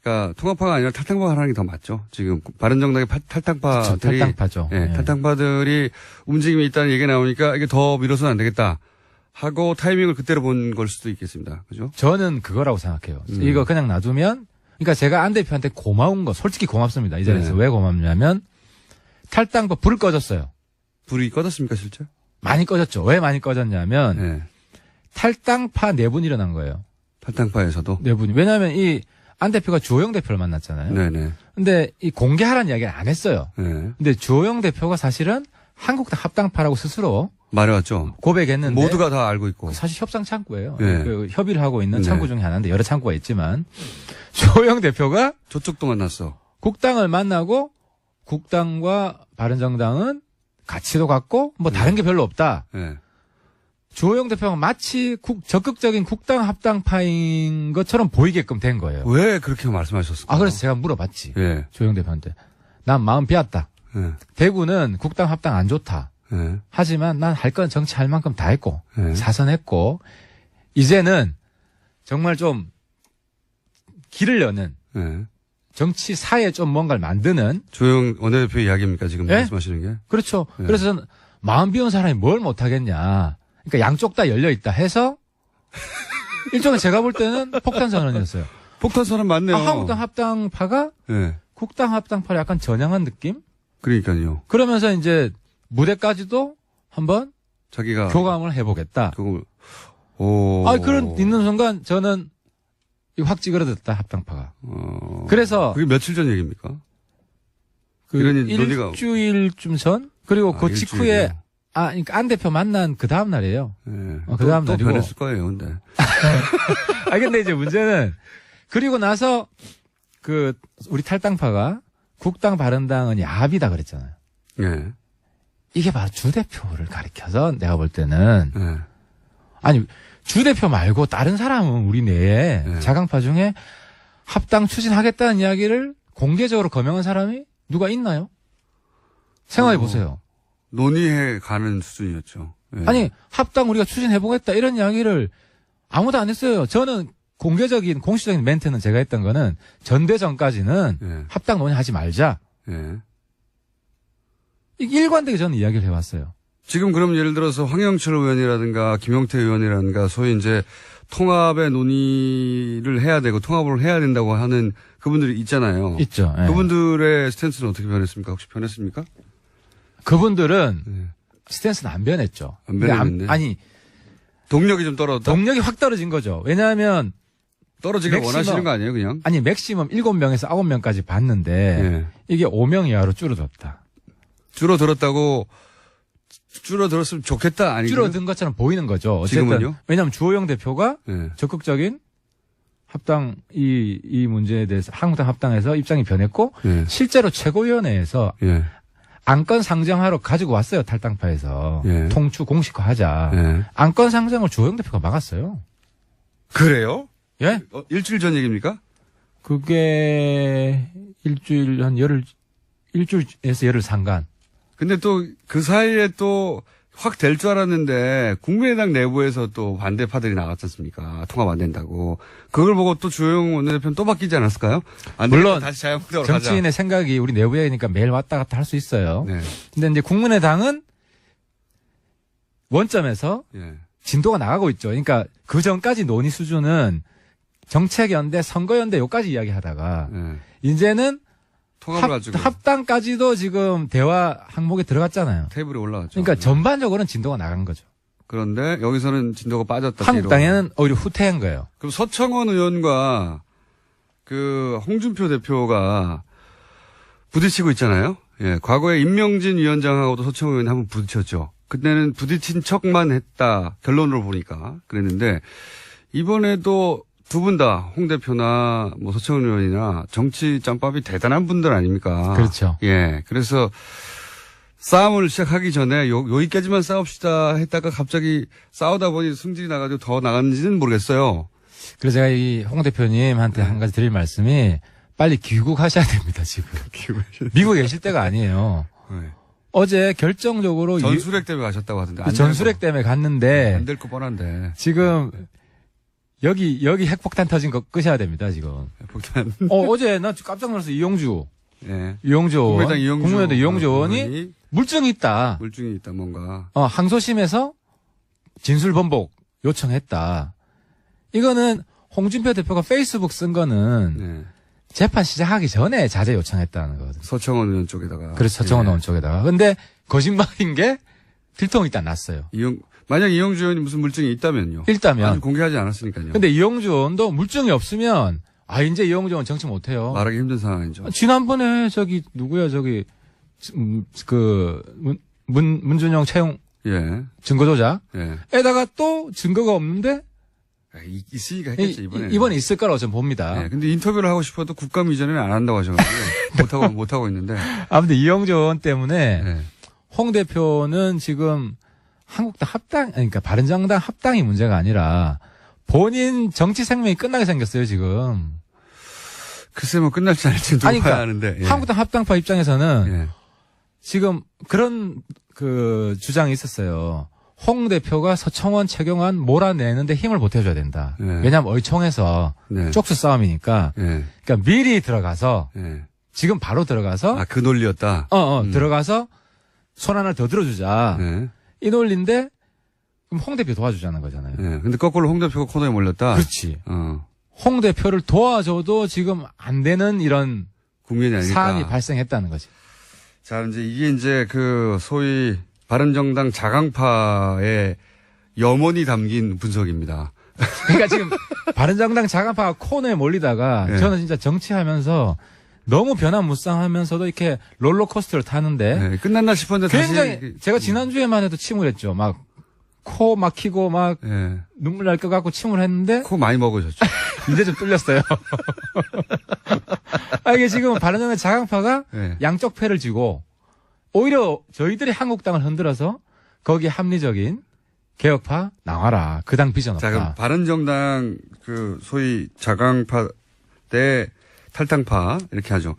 그러니까 통합파가 아니라 탈당파가 하는 게 더 맞죠. 지금 바른정당의 탈당파들이. 그렇죠. 탈당파죠. 예, 예. 탈당파들이 움직임이 있다는 얘기가 나오니까 이게 더 밀어서는 안 되겠다 하고 타이밍을 그때로 본 걸 수도 있겠습니다. 그죠? 저는 그거라고 생각해요. 이거 그냥 놔두면, 그러니까 제가 안 대표한테 고마운 거, 솔직히 고맙습니다. 이 자리에서 네. 왜 고맙냐면, 탈당파 불을 꺼졌어요. 불이 꺼졌습니까, 실제? 많이 꺼졌죠. 왜 많이 꺼졌냐면, 예. 탈당파 내분이 일어난 거예요. 탈당파에서도. 내분이. 왜냐하면 이 안 대표가 주호영 대표를 만났잖아요. 네네. 근데 이 공개하라는 이야기를 안 했어요. 예. 근데 주호영 대표가 사실은 한국당 합당파라고 스스로 말해왔죠. 고백했는데 모두가 다 알고 있고. 사실 협상 창구예요. 네. 그 협의를 하고 있는 네. 창구 중에 하나인데 여러 창구가 있지만 주호영 대표가 저쪽도 만났어. 국당을 만나고 국당과 바른정당은 가치도 같고 뭐 다른 게 별로 없다. 예. 주호영 대표가 마치 적극적인 국당 합당파인 것처럼 보이게끔 된 거예요. 왜 그렇게 말씀하셨을까요? 그래서 제가 물어봤지. 예. 주호영 대표한테. 난 마음 비었다. 예. 대구는 국당 합당 안 좋다. 예. 하지만 난 할 건 정치할 만큼 다 했고 예. 사선했고 이제는 정말 좀 길을 여는 예. 정치 사회에 좀 뭔가를 만드는 조영 원내대표 이야기입니까, 지금 예? 말씀하시는 게? 그렇죠. 예. 그래서 저는 마음 비운 사람이 뭘 못하겠냐. 그러니까 양쪽 다 열려 있다 해서 일종의 제가 볼 때는 폭탄 선언이었어요. 폭탄 선언 맞네요. 한국당 합당파가 예. 국당 합당파를 약간 전향한 느낌? 그러니까요. 그러면서 이제 무대까지도 한번 자기가. 교감을 해보겠다. 그걸, 오. 그런 있는 순간 저는 이거 확 찌그러졌다 합당파가. 그래서 그게 며칠 전 얘기입니까? 그 이런 논의가- 일주일쯤 전 그리고 그 직후에 일주일이요? 그러니까 안 대표 만난 그 다음 날이에요. 예. 그 다음 또 날이고. 변했을 거예요, 근데. 근데 이제 문제는 그리고 나서 우리 탈당파가 국당 바른당은 야합이다 그랬잖아요. 예. 이게 바로 주 대표를 가리켜서 내가 볼 때는 네. 아니 주 대표 말고 다른 사람은 우리 내에 네. 자강파 중에 합당 추진하겠다는 이야기를 공개적으로 거명한 사람이 누가 있나요? 생각해 보세요. 논의해 가는 수준이었죠. 예. 아니 합당 우리가 추진해보겠다 이런 이야기를 아무도 안 했어요. 저는 공개적인 공식적인 멘트는 제가 했던 거는 전대전까지는 예. 합당 논의하지 말자. 예. 이게 일관되게 저는 이야기를 해왔어요. 지금 그럼 예를 들어서 황영철 의원이라든가 김용태 의원이라든가 소위 이제 통합의 논의를 해야 되고 통합을 해야 된다고 하는 그분들이 있잖아요. 있죠. 예. 그분들의 스탠스는 어떻게 변했습니까? 혹시 변했습니까? 그분들은 예. 스탠스는 안 변했죠. 안 근데 변했네. 아니 동력이 좀 떨어졌다? 동력이 확 떨어진 거죠. 왜냐하면 떨어지길 맥시멈. 원하시는 거 아니에요, 그냥? 아니 맥시멈 7명에서 9명까지 봤는데 예. 이게 5명 이하로 줄어들었다. 줄어들었으면 좋겠다, 아니 줄어든 것처럼 보이는 거죠. 어쨌든 지금은요? 왜냐하면 주호영 대표가 예. 적극적인 합당 이 문제에 대해서 한국당 합당에서 입장이 변했고 예. 실제로 최고위원회에서 예. 안건 상정하러 가지고 왔어요. 탈당파에서 예. 통추 공식화하자. 예. 안건 상정을 주호영 대표가 막았어요. 그래요? 예? 일주일 전 얘기입니까? 그게 일주일에서 열흘 상간. 근데 또 그 사이에 또 확 될 줄 알았는데 국민의당 내부에서 또 반대파들이 나갔지 않습니까? 통합 안 된다고. 그걸 보고 또 주호영 원내대표는 또 바뀌지 않았을까요? 안 되겠다, 물론 다시 자유한국당으로 정치인의 생각이 우리 내부에니까 매일 왔다 갔다 할 수 있어요. 가자. 네. 근데 이제 국민의당은 원점에서 예. 진도가 나가고 있죠. 그러니까 그 전까지 논의 수준은 정책연대, 선거연대 요까지 이야기하다가 예. 이제는 통합을 가지고 합당까지도 지금 대화 항목에 들어갔잖아요. 테이블에 올라갔죠. 그러니까 네. 전반적으로는 진도가 나간 거죠. 그런데 여기서는 진도가 빠졌다. 한국당에는 오히려 후퇴한 거예요. 그럼 서청원 의원과 그 홍준표 대표가 부딪히고 있잖아요. 예, 과거에 임명진 위원장하고도 서청원 의원이 한번 부딪혔죠. 그때는 부딪힌 척만 했다. 결론으로 보니까 그랬는데 이번에도 두 분 다 홍 대표나 뭐 서청원 의원이나 정치 짬밥이 대단한 분들 아닙니까? 그렇죠. 예, 그래서 싸움을 시작하기 전에 여기까지만 싸웁시다 했다가 갑자기 싸우다 보니 승질이 나가지고 더 나갔는지는 모르겠어요. 그래서 제가 이 홍 대표님한테 한 가지 드릴 말씀이 빨리 귀국하셔야 됩니다, 지금. 미국에 계실 때가 아니에요. 네. 어제 결정적으로 전술핵 때문에 가셨다고 하던데. 안 전술핵 때문에 갔는데 안 될 거 뻔한데. 지금 여기 핵폭탄 터진 거 끄셔야 됩니다, 지금. 폭탄. 어제 나 깜짝 놀라서 이용주 예. 의원, 국민의당 이용주 의원이 물증이 있다. 물증이 있다, 뭔가. 항소심에서 진술 번복 요청했다. 이거는 홍준표 대표가 페이스북 쓴 거는 네. 재판 시작하기 전에 자제 요청했다는 거거든요. 서청원 의원 쪽에다가. 그래서 서청원 예. 의원 쪽에다가. 근데 거짓말인 게 들통이 일단 났어요. 만약 이용주 의원이 무슨 물증이 있다면요. 일단면. 아직 공개하지 않았으니까요. 근데 이용주 의원도 물증이 없으면 이제 이용주 의원 정치 못해요. 말하기 힘든 상황이죠. 지난번에 문준영 채용 예. 증거 조작. 예. 에다가 또 증거가 없는데 있으니까 했겠지, 이번에. 이번에 있을 거라고 저는 봅니다. 예. 근데 인터뷰를 하고 싶어도 국감 이전에는 안 한다고 하셔가지고 못하고 있는데. 아무튼 이용주 의원 때문에 예. 홍 대표는 지금 한국당 합당, 그러니까 바른정당 합당이 문제가 아니라 본인 정치 생명이 끝나게 생겼어요, 지금. 글쎄 뭐 끝날지 않을지 누가 아니, 봐야 그러니까 하는데. 예. 한국당 합당파 입장에서는 예. 지금 그런 주장이 있었어요. 홍 대표가 서청원, 최경환 몰아내는데 힘을 보태줘야 된다. 네. 왜냐하면 의총에서 네. 쪽수 싸움이니까. 예. 그러니까 미리 들어가서 예. 지금 바로 들어가서 그 논리였다. 들어가서 손 하나 더 들어주자. 예. 이 논리인데 그럼 홍 대표 도와주자는 거잖아요. 예. 근데 거꾸로 홍 대표가 코너에 몰렸다. 그렇지. 어. 홍 대표를 도와줘도 지금 안 되는 이런 국면이 아닐까. 사안이 발생했다는 거지. 자, 이게 이제 소위 바른정당 자강파의 염원이 담긴 분석입니다. 그러니까 지금 바른정당 자강파가 코너에 몰리다가 네. 저는 진짜 정치하면서 너무 변화무쌍하면서도 이렇게 롤러코스터를 타는데 네, 끝났나 싶었는데 굉장히 다시. 제가 지난주에만 해도 침울했죠. 막 코 막히고 막 예. 눈물 날 것 같고 침울했는데 코 많이 먹으셨죠. 이제 좀 뚫렸어요. 이게 지금 바른정당 자강파가 예. 양쪽 패를 쥐고 오히려 저희들이 한국당을 흔들어서 거기에 합리적인 개혁파 나와라. 그 당 비전 없다. 자, 그럼 바른정당 그 소위 자강파 대 탈당파 이렇게 하죠.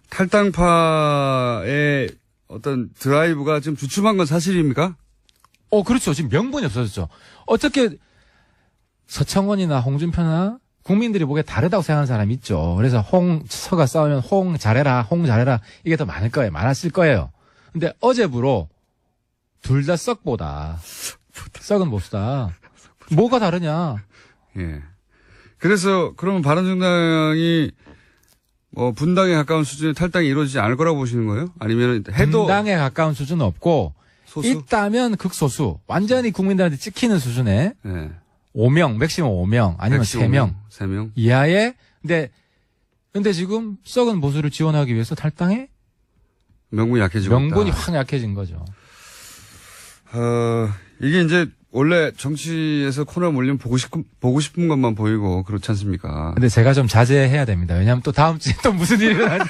탈당파의 어떤 드라이브가 좀 주춤한 건 사실입니까? 그렇죠. 지금 명분이 없어졌죠. 어떻게 서청원이나 홍준표나 국민들이 보기에 다르다고 생각하는 사람이 있죠. 그래서 서가 싸우면 홍 잘해라 이게 더 많을 거예요. 많았을 거예요. 근데 어제부로 둘 다 썩보다 썩은 보수다. 뭐가 다르냐? 예. 그래서 그러면 바른정당이 분당에 가까운 수준의 탈당이 이루어지지 않을 거라고 보시는 거예요? 아니면 해도 분당에 가까운 수준은 없고 소수? 있다면 극소수. 완전히 국민들한테 찍히는 수준의 예. 5명, 맥시멈 5명 아니면 3명 3명. 이하의 근데 지금 썩은 보수를 지원하기 위해서 탈당해? 명분이 약해지고 명분이 있다. 확 약해진 거죠. 이게 이제 원래 정치에서 코너 몰리면 보고 싶은 것만 보이고 그렇지 않습니까? 근데 제가 좀 자제해야 됩니다. 왜냐하면 또 다음 주에 또 무슨 일이 일어날지.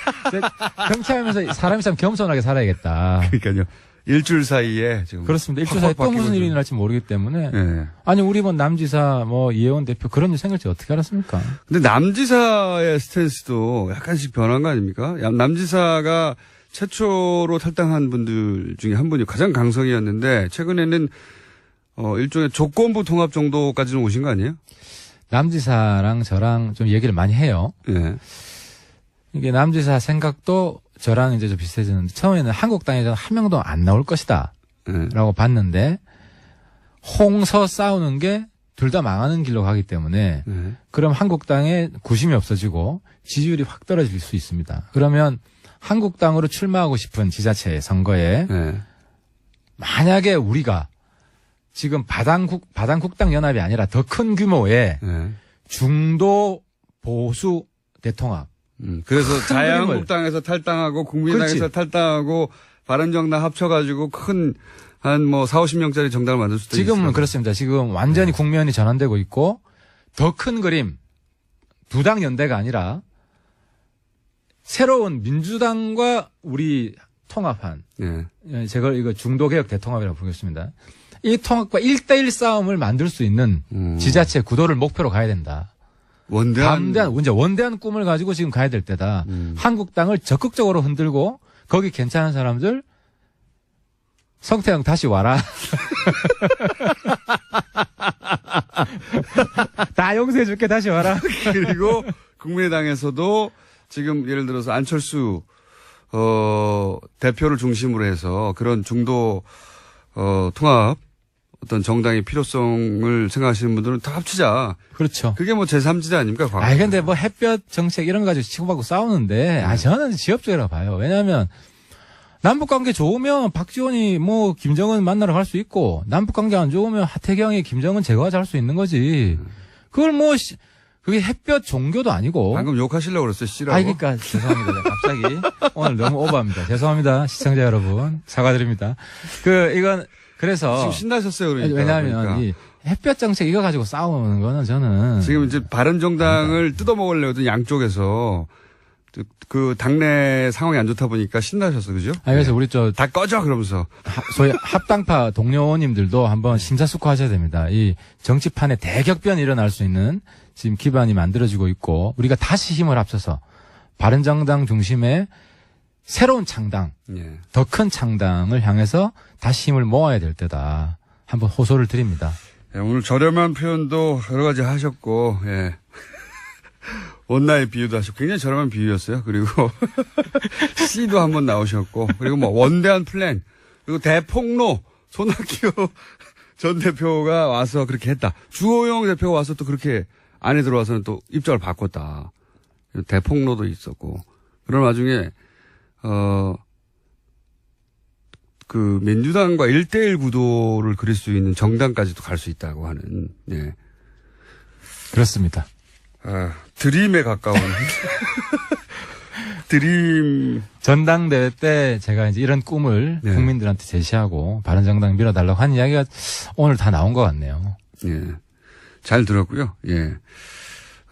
정치하면서 사람이 참 겸손하게 살아야겠다. 그러니까요. 일주일 사이에 지금. 그렇습니다. 일주일 사이에 또 무슨 일이 일어날지 모르기 때문에. 예. 아니, 우리 남지사, 이혜원 대표 그런 일 생길지 어떻게 알았습니까? 근데 남지사의 스탠스도 약간씩 변한 거 아닙니까? 남지사가 최초로 탈당한 분들 중에 한 분이 가장 강성이었는데 최근에는 일종의 조건부 통합 정도까지는 오신 거 아니에요? 남지사랑 저랑 좀 얘기를 많이 해요. 예. 이게 남지사 생각도 저랑 이제 좀 비슷해지는데 처음에는 한국당에서 한 명도 안 나올 것이다. 예. 라고 봤는데 홍서 싸우는 게 둘 다 망하는 길로 가기 때문에 예. 그럼 한국당의 구심이 없어지고 지지율이 확 떨어질 수 있습니다. 그러면 한국당으로 출마하고 싶은 지자체 선거에 예. 만약에 우리가 지금 바당국당 연합이 아니라 더 큰 규모의 예. 중도 보수 대통합. 그래서 자유한국당에서 탈당하고 국민당에서 그렇지. 탈당하고 바른정당 합쳐가지고 큰 한 40-50명짜리 정당을 만들 수도 있어요. 지금은 그렇습니다. 지금 완전히 국면이 전환되고 있고 더 큰 그림 두 당 연대가 아니라 새로운 민주당과 우리 통합한 예. 제가 이거 중도개혁 대통합이라고 부르겠습니다. 이 통합과 1대1 싸움을 만들 수 있는 지자체 구도를 목표로 가야 된다. 원대한 꿈을 가지고 지금 가야 될 때다. 한국당을 적극적으로 흔들고 거기 괜찮은 사람들 성태형 다시 와라. 다 용서해줄게 다시 와라. 그리고 국민의당에서도 지금 예를 들어서 안철수 대표를 중심으로 해서 그런 중도 통합 어떤 정당의 필요성을 생각하시는 분들은 다 합치자. 그렇죠. 그게 제3지대 아닙니까? 과거. 근데 햇볕 정책 이런 거 가지고 치고받고 싸우는데, 저는 지엽적이라고 봐요. 왜냐하면, 남북관계 좋으면 박지원이 김정은 만나러 갈 수 있고, 남북관계 안 좋으면 하태경이 김정은 제거하자 할 수 있는 거지. 그걸 그게 햇볕 종교도 아니고. 방금 욕하시려고 그랬어요, 씨라고. 그러니까, 죄송합니다. 갑자기. 오늘 너무 오버합니다. 죄송합니다. 시청자 여러분. 사과드립니다. 그래서. 지금 신나셨어요, 그러니까. 왜냐하면, 이 햇볕 정책 이거 가지고 싸우는 거는 저는. 지금 이제 바른정당을 뜯어먹으려던 양쪽에서 그 당내 상황이 안 좋다 보니까 신나셨어, 그죠? 그래서 우리 다 꺼져, 그러면서. 소위 합당파 동료님들도 한번 심사숙고하셔야 됩니다. 이 정치판에 대격변이 일어날 수 있는 지금 기반이 만들어지고 있고, 우리가 다시 힘을 합쳐서 바른정당 중심의 새로운 창당, 예. 더 큰 창당을 향해서 다시 힘을 모아야 될 때다. 한번 호소를 드립니다. 예, 오늘 저렴한 표현도 여러 가지 하셨고, 예. 원나잇 비유도 하셨고, 굉장히 저렴한 비유였어요. 그리고 C도 한번 나오셨고, 그리고 원대한 플랜, 그리고 대폭로, 손학규 전 대표가 와서 그렇게 했다. 주호영 대표가 와서 또 그렇게 안에 들어와서는 또 입장을 바꿨다. 대폭로도 있었고, 그런 와중에, 민주당과 1대1 구도를 그릴 수 있는 정당까지도 갈 수 있다고 하는, 예. 그렇습니다. 드림에 가까운. 드림. 전당대회 때 제가 이제 이런 꿈을 네. 국민들한테 제시하고 바른정당 밀어달라고 한 이야기가 오늘 다 나온 것 같네요. 예. 잘 들었고요. 예.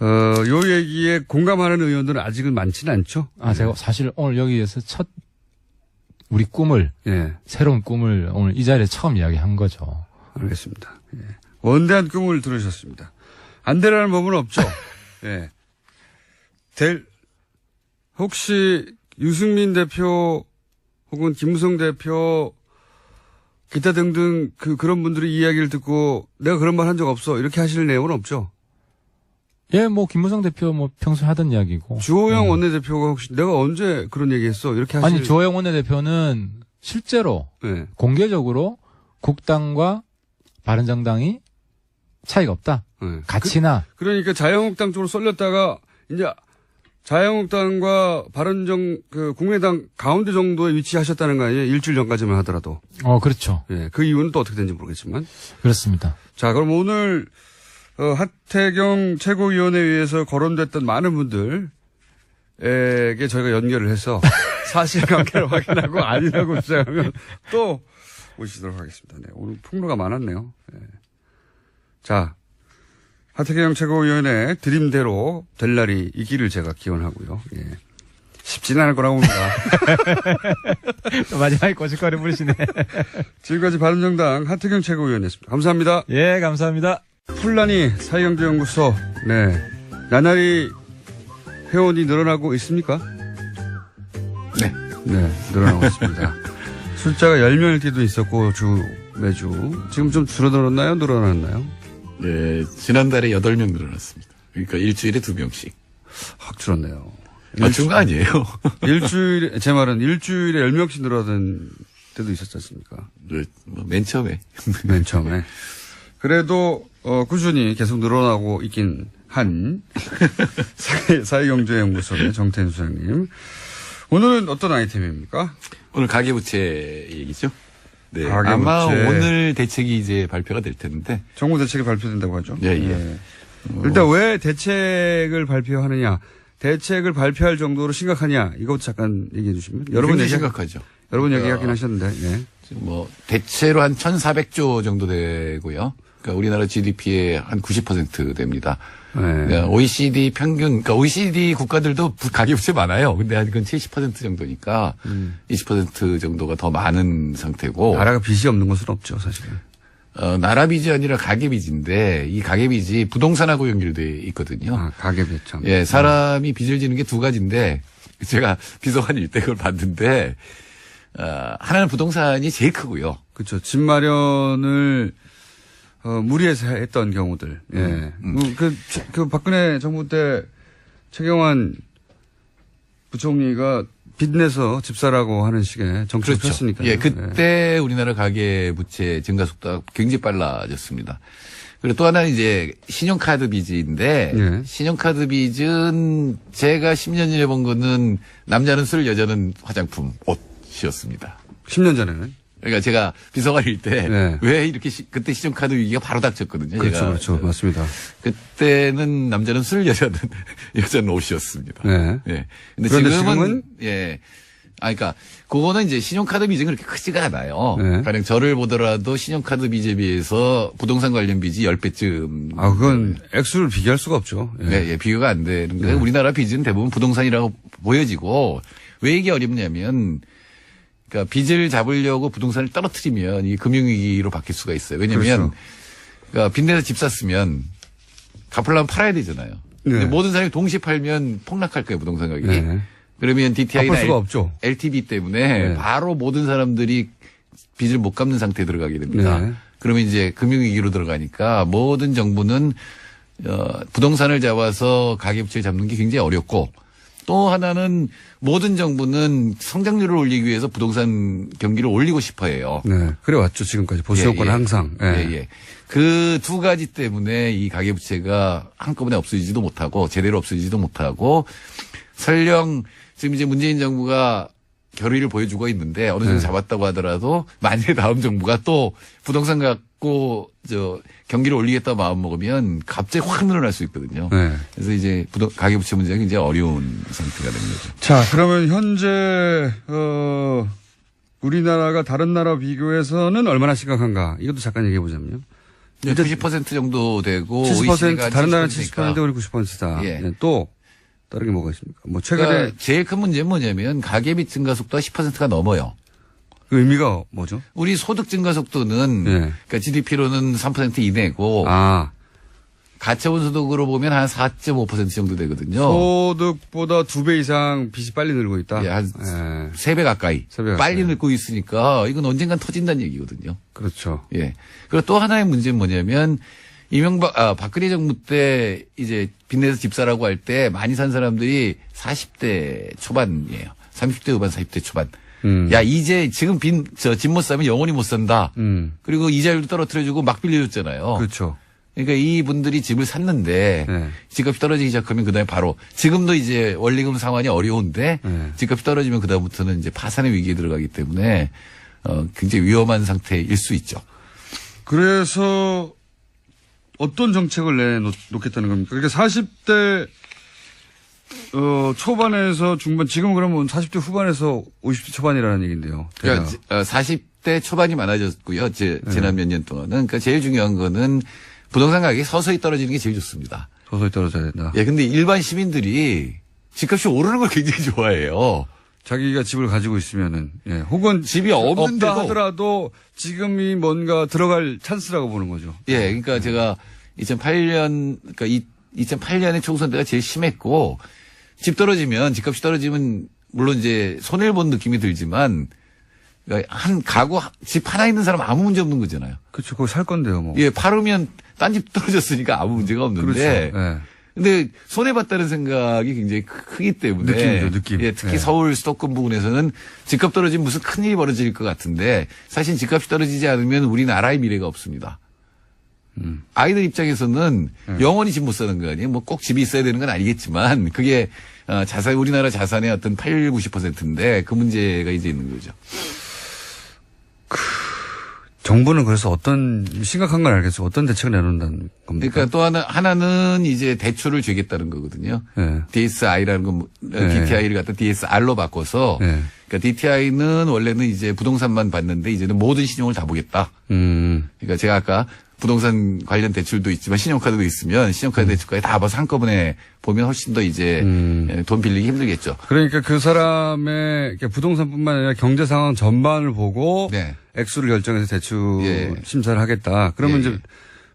요 얘기에 공감하는 의원들은 아직은 많지는 않죠. 제가 사실 오늘 여기에서 우리 꿈을 예. 새로운 꿈을 오늘 이 자리에 처음 이야기한 거죠. 알겠습니다. 예. 원대한 꿈을 들으셨습니다. 안 되라는 법은 없죠. 예. 혹시 유승민 대표 혹은 김무성 대표 기타 등등 그런 분들의 이야기를 듣고 내가 그런 말 한 적 없어 이렇게 하실 내용은 없죠. 예, 뭐 김무성 대표 뭐 평소에 하던 이야기고. 주호영 원내대표가 혹시 내가 언제 그런 얘기했어 이렇게 하실. 아니 주호영 원내대표는 실제로 네. 공개적으로 국당과 바른정당이 차이가 없다. 네. 가치나. 그러니까 자유한국당 쪽으로 쏠렸다가 이제 자유한국당과 국민의당 가운데 정도에 위치하셨다는 거 아니에요? 일주일 전까지만 하더라도. 그렇죠. 예. 그 이유는 또 어떻게 되는지 모르겠지만. 그렇습니다. 자, 그럼 오늘 하태경 최고위원회의에서 거론됐던 많은 분들에게 저희가 연결을 해서 사실관계를 확인하고 아니라고 주장하면 또 모시도록 하겠습니다. 네, 오늘 폭로가 많았네요. 네. 자, 하태경 최고위원회 드림대로 될 날이 있기를 제가 기원하고요. 예. 쉽지는 않을 거라고 봅니다. 마지막에 고춧가루 뿌리시네. 지금까지 바른정당 하태경 최고위원이었습니다. 감사합니다. 예, 감사합니다. 풀란이 사회경제연구소, 네. 나날이 회원이 늘어나고 있습니까? 네. 네, 늘어나고 있습니다. 숫자가 10명일 때도 있었고, 매주. 지금 좀 줄어들었나요? 늘어났나요? 네, 지난달에 8명 늘어났습니다. 그러니까 일주일에 2명씩. 확 줄었네요. 준 거 아니에요. 제 말은 일주일에 10명씩 늘어난 때도 있었지 않습니까? 네, 맨 처음에. 맨 처음에. 그래도, 꾸준히 계속 늘어나고 있긴 한 사회경제연구소의 정태인 소장님. 오늘은 어떤 아이템입니까? 오늘 가계부채 얘기죠. 네. 가계부채. 아마 오늘 대책이 이제 발표가 될 텐데. 정부 대책이 발표된다고 하죠. 예, 예. 네. 일단 왜 대책을 발표하느냐. 대책을 발표할 정도로 심각하냐. 이것도 잠깐 얘기해 주시면. 굉장히 심각하죠. 여러 번 얘기하긴 하셨는데. 예. 지금 뭐 대체로 한 1,400조 정도 되고요. 그러니까 우리나라 GDP의 한 90% 됩니다. 네. 그러니까 OECD 평균, 그러니까 OECD 국가들도 가계부채 많아요. 근데 한 그건 70% 정도니까 20% 정도가 더 많은 상태고. 나라가 빚이 없는 것은 없죠, 사실은. 나라 빚이 아니라 가계 빚인데 이 가계 빚이 부동산하고 연결돼 있거든요. 아, 가계 빚 참. 예, 사람이 빚을 지는 게 두 가지인데 제가 비서관 일 때 그걸 봤는데 하나는 부동산이 제일 크고요. 그렇죠. 집 마련을 무리해서 했던 경우들. 예. 그 박근혜 정부 때 최경환 부총리가 빚내서 집 사라고 하는 식의 정책을 그렇죠. 폈으니까요. 예, 그때 우리나라 가계 부채 증가 속도가 굉장히 빨라졌습니다. 그리고 또 하나는 이제 신용카드 빚인데 예. 신용카드 빚은 제가 10년 전에 본 거는 남자는 술, 여자는 화장품, 옷이었습니다. 10년 전에는. 그러니까 제가 비서관일 때 네. 왜 이렇게 그때 신용카드 위기가 바로 닥쳤거든요. 그렇죠, 제가. 그렇죠. 맞습니다. 그때는 남자는 술, 여자는 옷이었습니다. 네. 예. 근데 그런데 지금은 예. 그러니까 그거는 이제 신용카드 빚은 그렇게 크지가 않아요. 네. 가령 저를 보더라도 신용카드 빚에 비해서 부동산 관련 빚이 10배쯤. 아, 그건 액수를 비교할 수가 없죠. 예. 네, 예, 비교가 안 되는 거예요. 우리나라 빚은 대부분 부동산이라고 보여지고 왜 이게 어렵냐면 그러니까 빚을 잡으려고 부동산을 떨어뜨리면 이 금융위기로 바뀔 수가 있어요. 왜냐면 그렇죠. 그러니까 빚내서 집 샀으면 갚으려면 팔아야 되잖아요. 근데 네. 모든 사람이 동시에 팔면 폭락할 거예요, 부동산 가격이. 네. 그러면 DTI나 갚을 수가 없죠. LTV 때문에 네. 바로 모든 사람들이 빚을 못 갚는 상태에 들어가게 됩니다. 네. 그러면 이제 금융위기로 들어가니까 모든 정부는 부동산을 잡아서 가계부채를 잡는 게 굉장히 어렵고 또 하나는 모든 정부는 성장률을 올리기 위해서 부동산 경기를 올리고 싶어 해요. 네. 그래 왔죠. 지금까지. 보수정권은 항상. 예. 그 두 가지 때문에 이 가계부채가 한꺼번에 없어지지도 못하고 제대로 없어지지도 못하고 설령 지금 이제 문재인 정부가 결의를 보여주고 있는데 어느 정도 잡았다고 하더라도 만약에 다음 정부가 또 부동산 갖고 경기를 올리겠다 마음 먹으면 갑자기 확 늘어날 수 있거든요. 네. 그래서 이제 가계부채 문제가 굉장히 어려운 상태가 된 거죠. 자, 그러면 현재, 우리나라가 다른 나라 비교해서는 얼마나 심각한가. 이것도 잠깐 얘기해 보자면요. 90% 정도 되고 70%, 다른 나라는 70%니까. 70%, 우리 90%다. 예. 네, 또, 다른 게 뭐가 있습니까? 뭐, 최근에. 그러니까 제일 큰 문제는 뭐냐면 가계빚 증가 속도가 10%가 넘어요. 그 의미가 뭐죠? 우리 소득 증가 속도는 예. 그러니까 GDP로는 3% 이내고 아, 가처분 소득으로 보면 한 4.5% 정도 되거든요. 소득보다 2배 이상 빚이 빨리 늘고 있다. 예, 한 예. 3배 가까이. 3배 가까이. 빨리 늙고 있으니까 이건 언젠간 터진다는 얘기거든요. 그렇죠. 예. 그리고 또 하나의 문제는 뭐냐면 박근혜 정부 때 이제 빚내서 집 사라고 할 때 많이 산 사람들이 40대 초반이에요. 30대 후반, 40대 초반. 야, 이제 지금 집 못 사면 영원히 못 산다. 그리고 이자율도 떨어뜨려주고 막 빌려줬잖아요. 그렇죠. 그러니까 이분들이 집을 샀는데 네. 집값이 떨어지기 시작하면 그다음에 바로 지금도 이제 원리금 상환이 어려운데 네. 집값이 떨어지면 그다음부터는 이제 파산의 위기에 들어가기 때문에 굉장히 위험한 상태일 수 있죠. 그래서 어떤 정책을 내놓겠다는 겁니까? 그러니까 40대 초반에서 중반, 지금은 그러면 40대 후반에서 50대 초반이라는 얘기인데요. 그러니까 40대 초반이 많아졌고요. 지난 몇 년 동안은. 그러니까 제일 중요한 거는 부동산 가격이 서서히 떨어지는 게 제일 좋습니다. 서서히 떨어져야 된다. 예, 근데 일반 시민들이 집값이 오르는 걸 굉장히 좋아해요. 자기가 집을 가지고 있으면은, 예. 혹은 집이 없는데도 없다 하더라도 지금이 뭔가 들어갈 찬스라고 보는 거죠. 예, 그러니까 제가 2008년, 그러니까 2008년에 총선 때가 제일 심했고, 집값이 떨어지면, 물론 이제 손해를 본 느낌이 들지만, 그러니까 한 가구, 집 하나 있는 사람 아무 문제 없는 거잖아요. 그렇죠. 그거 살 건데요, 뭐. 예, 팔으면 딴 집 떨어졌으니까 아무 문제가 없는데. 그렇죠. 예. 근데 손해봤다는 생각이 굉장히 크기 때문에. 느낌이죠, 느낌. 예, 특히 예. 서울 수도권 부분에서는 집값 떨어지면 무슨 큰일이 벌어질 것 같은데 사실 집값이 떨어지지 않으면 우리나라의 미래가 없습니다. 아이들 입장에서는 영원히 집 못 사는 거 아니에요? 뭐 꼭 집이 있어야 되는 건 아니겠지만 그게 우리나라 자산의 어떤 80, 90%인데 그 문제가 이제 있는 거죠. 정부는 그래서 어떤, 심각한 건 알겠어요. 어떤 대책을 내놓는다는 겁니까? 그러니까 또 하나는 이제 대출을 주겠다는 거거든요. 예. DSI라는 건 DTI를 갖다 DSR로 바꿔서 예. 그러니까 DTI는 원래는 이제 부동산만 봤는데 이제는 모든 신용을 다 보겠다. 그러니까 제가 아까 부동산 관련 대출도 있지만 신용카드도 있으면 신용카드 대출까지 다 봐서 한꺼번에 보면 훨씬 더 이제 돈 빌리기 힘들겠죠. 그러니까 그 사람의 부동산뿐만 아니라 경제 상황 전반을 보고 네. 액수를 결정해서 대출 예. 심사를 하겠다. 그러면 예, 이제 예.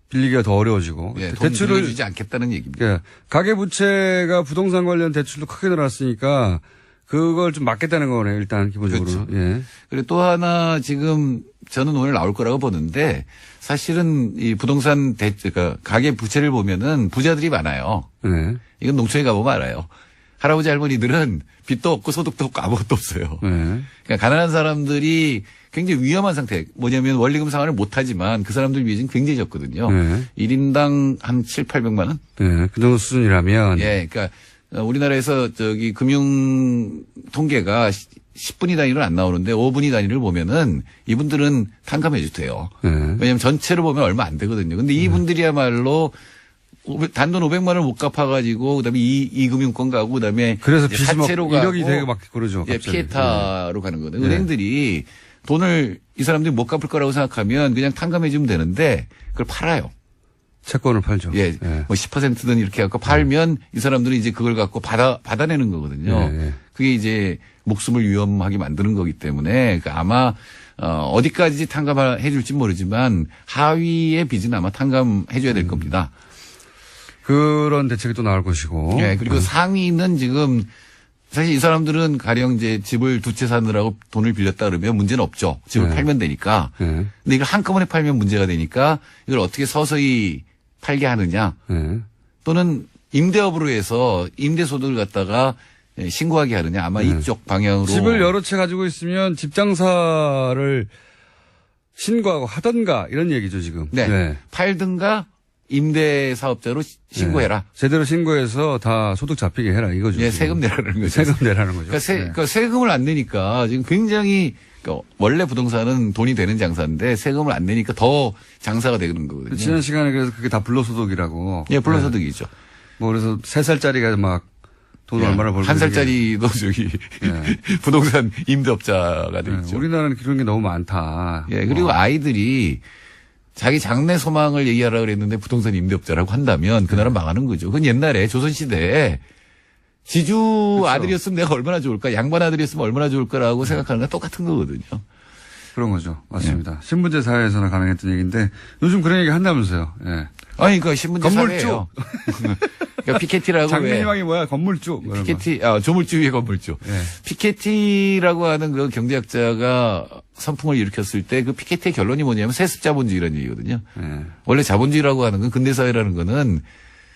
빌리기가 더 어려워지고. 예, 돈 빌려주지 않겠다는 얘기입니다. 예, 가계부채가 부동산 관련 대출도 크게 늘었으니까 그걸 좀 막겠다는 거네요. 일단 기본적으로. 그렇죠. 예. 그리고 또 하나 지금 저는 오늘 나올 거라고 보는데 사실은 이 부동산 그러니까 가계 부채를 보면은 부자들이 많아요. 네. 이건 농촌에 가보면 알아요. 할아버지 할머니들은 빚도 없고 소득도 없고 아무것도 없어요. 네. 그러니까 가난한 사람들이 굉장히 위험한 상태. 뭐냐면 원리금 상환을 못하지만 그 사람들 비중이 굉장히 적거든요. 네. 1인당 한 7, 800만 원? 네. 그 정도 수준이라면. 예, 그러니까 우리나라에서 금융 통계가 10분위 단위로 안 나오는데 5분위 단위를 보면은 이분들은 탕감해도 돼요. 네. 왜냐하면 전체로 보면 얼마 안 되거든요. 근데 이분들이야말로 단돈 500만 원을 못 갚아가지고 그다음에 이금융권 가고 그다음에 그래서 빚이 막 사채로 가고 1억이 되게 막 그러죠. 예, 갑자기. 피에타로 가는 거거든요. 네. 은행들이 돈을 이 사람들이 못 갚을 거라고 생각하면 그냥 탕감해주면 되는데 그걸 팔아요. 채권을 팔죠. 예, 예. 뭐 10%든 이렇게 갖고 팔면 이 사람들은 이제 그걸 갖고 받아내는 거거든요. 예, 예. 그게 이제 목숨을 위험하게 만드는 거기 때문에 그러니까 아마 어디까지 탕감해 줄지 모르지만 하위의 빚은 아마 탕감해 줘야 될 겁니다. 그런 대책이 또 나올 것이고. 예, 그리고 상위는 지금 사실 이 사람들은 가령 이제 집을 두 채 사느라고 돈을 빌렸다 그러면 문제는 없죠. 집을 네. 팔면 되니까. 네. 근데 이걸 한꺼번에 팔면 문제가 되니까 이걸 어떻게 서서히 팔게 하느냐 네. 또는 임대업으로 해서 임대소득을 갖다가 신고하게 하느냐 아마 이쪽 방향으로. 집을 여러 채 가지고 있으면 집 장사를 신고하고 하던가 이런 얘기죠, 지금. 네. 팔든가 임대 사업자로 신고해라. 네. 제대로 신고해서 다 소득 잡히게 해라 이거죠. 예, 지금. 세금 내라는 거죠. 세금 내라는 거죠. 그러니까, 네. 그러니까 세금을 안 내니까 지금 굉장히 그러니까 원래 부동산은 돈이 되는 장사인데 세금을 안 내니까 더 장사가 되는 거거든요. 지난 시간에 그래서 그게 다 불로소득이라고. 예, 불로소득이죠. 뭐 그래서 3살짜리가 막 돈 예, 얼마나 벌고. 한 살짜리도 저기 예. 부동산 임대업자가 돼 네, 있죠. 우리나라는 그런 게 너무 많다. 예, 그리고 아이들이 자기 장래 소망을 얘기하라고 그랬는데 부동산 임대업자라고 한다면 그 나라 망하는 거죠. 그건 옛날에 조선시대에 지주 그렇죠. 아들이었으면 내가 얼마나 좋을까, 양반 아들이었으면 얼마나 좋을까라고 생각하는 건 똑같은 거거든요. 그런 거죠. 맞습니다. 신문제 사회에서나 가능했던 얘기인데 요즘 그런 얘기 한다면서요. 예. 아니, 그 신문제 사회예요. 그러니까 피케티라고 장래희망이 뭐야? 건물주. 뭐 이런 거. 피케티, 조물주 위에 건물주. 예. 피케티라고 하는 그 경제학자가 선풍을 일으켰을 때 그 피케티의 결론이 뭐냐면 세습 자본주의라는 얘기거든요. 예. 원래 자본주의라고 하는 건 근대사회라는 거는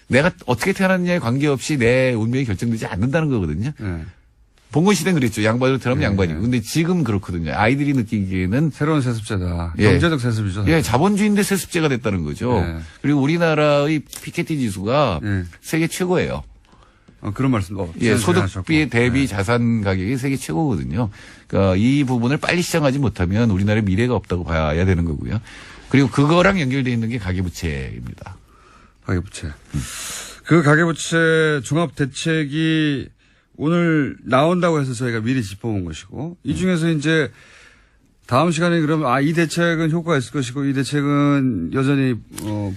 내가 어떻게 태어났냐에 관계없이 내 운명이 결정되지 않는다는 거거든요. 예. 봉건 시대는 그랬죠. 양반으로 태어나면 양반이고. 근데 지금 그렇거든요. 아이들이 느끼기에는 새로운 세습제다. 예. 경제적 세습이죠. 예, 자본주의인데 세습제가 됐다는 거죠. 예. 그리고 우리나라의 피케티 지수가 예. 세계 최고예요. 그런 말씀. 예, 소득비 대비 자산 가격이 세계 최고거든요. 그러니까 이 부분을 빨리 시정하지 못하면 우리나라의 미래가 없다고 봐야 되는 거고요. 그리고 그거랑 연결되어 있는 게 가계부채입니다. 가계부채. 그 가계부채 종합대책이 오늘 나온다고 해서 저희가 미리 짚어본 것이고 이 중에서 이제 다음 시간에 그러면 이 대책은 효과가 있을 것이고 이 대책은 여전히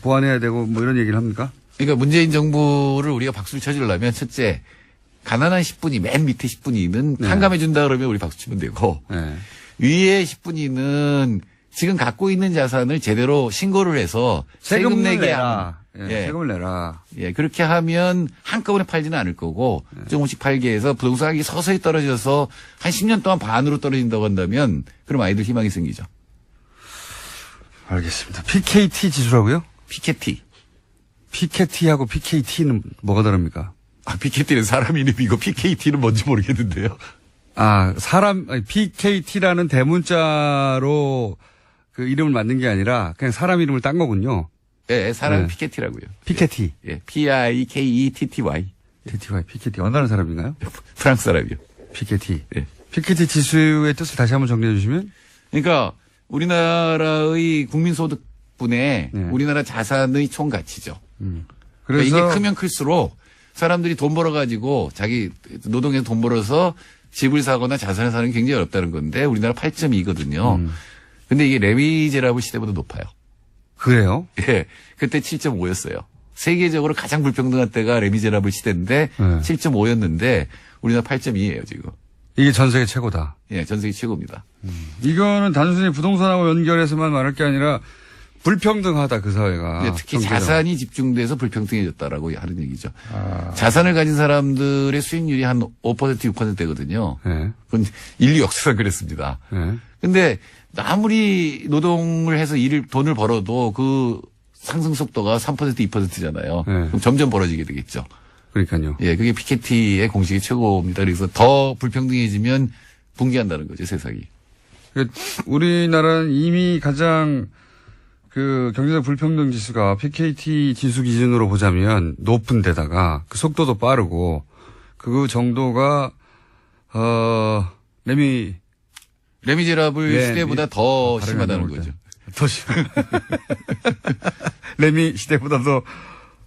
보완해야 되고 뭐 이런 얘기를 합니까? 그러니까 문재인 정부를 우리가 박수를 쳐주려면 첫째 가난한 10분위 맨 밑에 10분위는 탕감해 준다 그러면 우리 박수 치면 되고 네. 위에 10분위는 지금 갖고 있는 자산을 제대로 신고를 해서 세금 내게 내라. 하는. 예, 세금을 내라. 예, 그렇게 하면 한꺼번에 팔지는 않을 거고 조금씩 팔게 해서 부동산 가격이 서서히 떨어져서 한 10년 동안 반으로 떨어진다고 한다면 그럼 아이들 희망이 생기죠. 알겠습니다. PKT 지수라고요? 피케티. PKT하고 PKT는 뭐가 다릅니까? 피케티는 사람 이름이고 PKT는 뭔지 모르겠는데요. PKT라는 대문자로 그 이름을 만든 게 아니라 그냥 사람 이름을 딴 거군요. 예, 사람 네. 피케티라고요. PKT. 예, PIKETTY. TTY, PKT. 어느 나라 사람인가요? 프랑스 사람이요. PKT. 예. PKT 지수의 뜻을 다시 한번 정리해 주시면? 그러니까 우리나라의 국민소득분의 네. 우리나라 자산의 총 가치죠. 그래서 그러니까 이게 크면 클수록 사람들이 돈 벌어가지고 자기 노동에서 돈 벌어서 집을 사거나 자산을 사는 게 굉장히 어렵다는 건데 우리나라 8.2거든요. 근데 이게 레미제라블 시대보다 높아요. 그래요? 예. 그때 7.5였어요. 세계적으로 가장 불평등한 때가 레미제라블 시대인데 네. 7.5였는데 우리나라 8.2예요, 지금. 이게 전 세계 최고다. 예, 전 세계 최고입니다. 이거는 단순히 부동산하고 연결해서만 말할 게 아니라 불평등하다 그 사회가. 예, 특히 경제가. 자산이 집중돼서 불평등해졌다라고 하는 얘기죠. 자산을 가진 사람들의 수익률이 한 5% 6%대거든요. 네. 그건 인류 역사상 그랬습니다. 네. 근데 아무리 노동을 해서 돈을 벌어도 그 상승 속도가 3% 2%잖아요. 네. 그럼 점점 벌어지게 되겠죠. 그러니까요. 예, 그게 피케티의 공식이 최고입니다. 그래서 더 불평등해지면 붕괴한다는 거죠, 세상이. 우리나라는 이미 가장 그 경제적 불평등 지수가 PKT 지수 기준으로 보자면 높은 데다가 그 속도도 빠르고 그 정도가 레미제라블 네, 시대보다 더 발음이 심하다는 안 나올 거죠. 더 심. 레미 시대보다도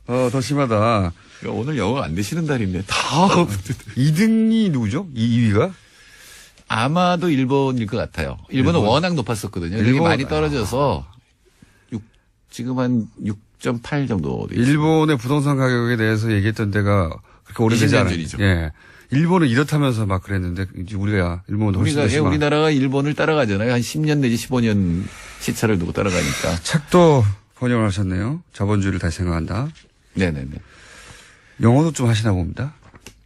더 심하다. 오늘 영어가 안 되시는 날인데 다 2등이 누구죠? 2위가? 아마도 일본일 것 같아요. 일본은 워낙 높았었거든요. 이게 일본- 많이 떨어져서 지금 한 6.8 정도 돼 있어요. 일본의 부동산 가격에 대해서 얘기했던 데가 그렇게 오래되지 20년 않아요. 전이죠. 예. 일본은 이렇다면서 막 그랬는데 이제 우리가 일본보다 훨씬 더 심한. 우리나라가 일본을 따라가잖아요. 한 10년 내지 15년 시차를 두고 따라가니까. 책도 번역을 하셨네요. 자본주의를 다시 생각한다. 네네네. 영어도 좀 하시나 봅니다.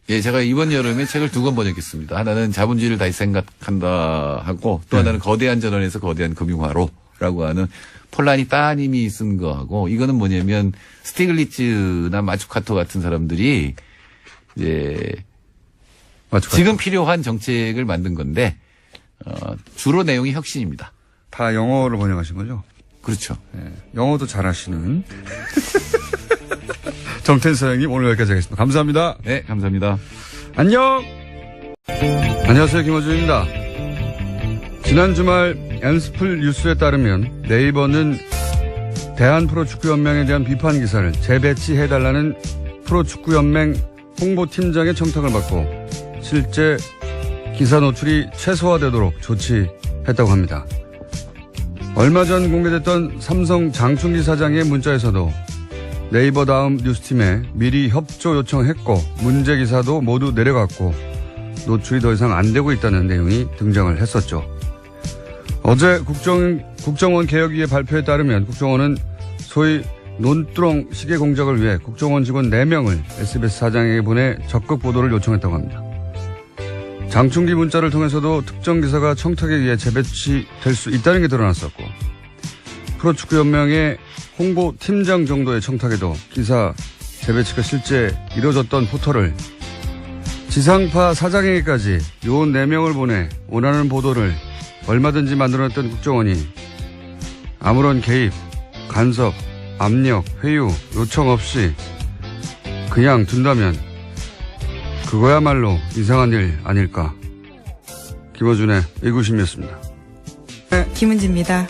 예, 제가 이번 여름에 책을 2권 번역했습니다. 하나는 자본주의를 다시 생각한다 하고 또 하나는 거대한 전환에서 거대한 금융화로라고 하는 폴라니 따님이 쓴 거하고 이거는 뭐냐면 스티글리츠나 마츠카토 같은 사람들이 이제 지금 필요한 정책을 만든 건데 주로 내용이 혁신입니다. 다 영어로 번역하신 거죠? 그렇죠. 네. 영어도 잘하시는 정태인 사장님 오늘 여기까지 하겠습니다. 감사합니다. 네, 감사합니다. 안녕. 안녕하세요, 김어준입니다. 지난 주말 엔스플 뉴스에 따르면 네이버는 대한프로축구연맹에 대한 비판 기사를 재배치해달라는 프로축구연맹 홍보팀장의 청탁을 받고 실제 기사 노출이 최소화되도록 조치했다고 합니다. 얼마 전 공개됐던 삼성 장충기 사장의 문자에서도 네이버 다음 뉴스팀에 미리 협조 요청했고 문제 기사도 모두 내려갔고 노출이 더 이상 안 되고 있다는 내용이 등장을 했었죠. 어제 국정원 개혁위의 발표에 따르면 국정원은 소위 논두렁 시계 공작을 위해 국정원 직원 4명을 SBS 사장에게 보내 적극 보도를 요청했다고 합니다. 장충기 문자를 통해서도 특정 기사가 청탁에 의해 재배치될 수 있다는 게 드러났었고 프로축구연맹의 홍보팀장 정도의 청탁에도 기사 재배치가 실제 이뤄졌던 포털을 지상파 사장에게까지 요원 4명을 보내 원하는 보도를 얼마든지 만들어냈던 국정원이 아무런 개입, 간섭, 압력, 회유, 요청 없이 그냥 둔다면 그거야말로 이상한 일 아닐까. 김어준의 의구심이었습니다. 김은지입니다.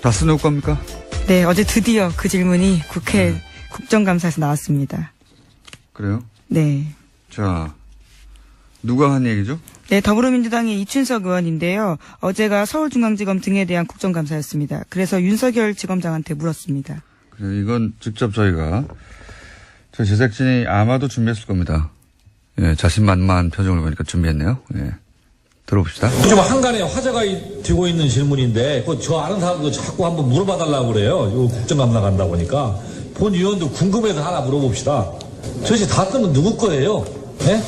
다스 누구 겁니까? 네, 어제 드디어 그 질문이 국회 국정감사에서 나왔습니다. 그래요? 네. 자, 누가 한 얘기죠? 네, 더불어민주당의 이춘석 의원인데요. 어제가 서울중앙지검 등에 대한 국정감사였습니다. 그래서 윤석열 지검장한테 물었습니다. 그래, 이건 직접 저희 제작진이 아마도 준비했을 겁니다. 예, 자신만만한 표정을 보니까 준비했네요. 예. 들어봅시다. 요즘 한간에 화제가 되고 있는 질문인데, 저 아는 사람도 자꾸 한번 물어봐 달라고 그래요. 요 국정감사 간다 보니까. 본 의원도 궁금해서 하나 물어봅시다. 도대체 다 뜨면 누구 거예요? 예?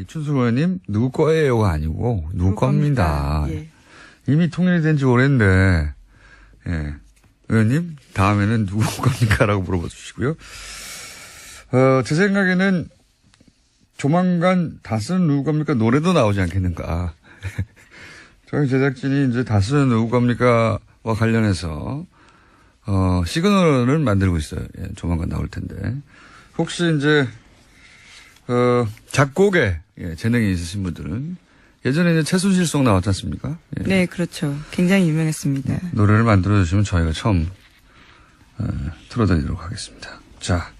이춘수 의원님, 누구 거예요가 아니고, 누구 겁니다. 예. 이미 통일이 된 지 오랜데, 예. 의원님, 다음에는 누구 겁니까? 라고 물어봐 주시고요. 제 생각에는 조만간 다스는 누구 겁니까? 노래도 나오지 않겠는가. 저희 제작진이 이제 다스는 누구 겁니까? 와 관련해서, 시그널을 만들고 있어요. 예, 조만간 나올 텐데. 혹시 이제, 작곡에 재능이 있으신 분들은 예전에 이제 최순실송 나왔지 않습니까? 예. 네, 그렇죠. 굉장히 유명했습니다. 노래를 만들어주시면 저희가 처음 틀어드리도록 하겠습니다. 자,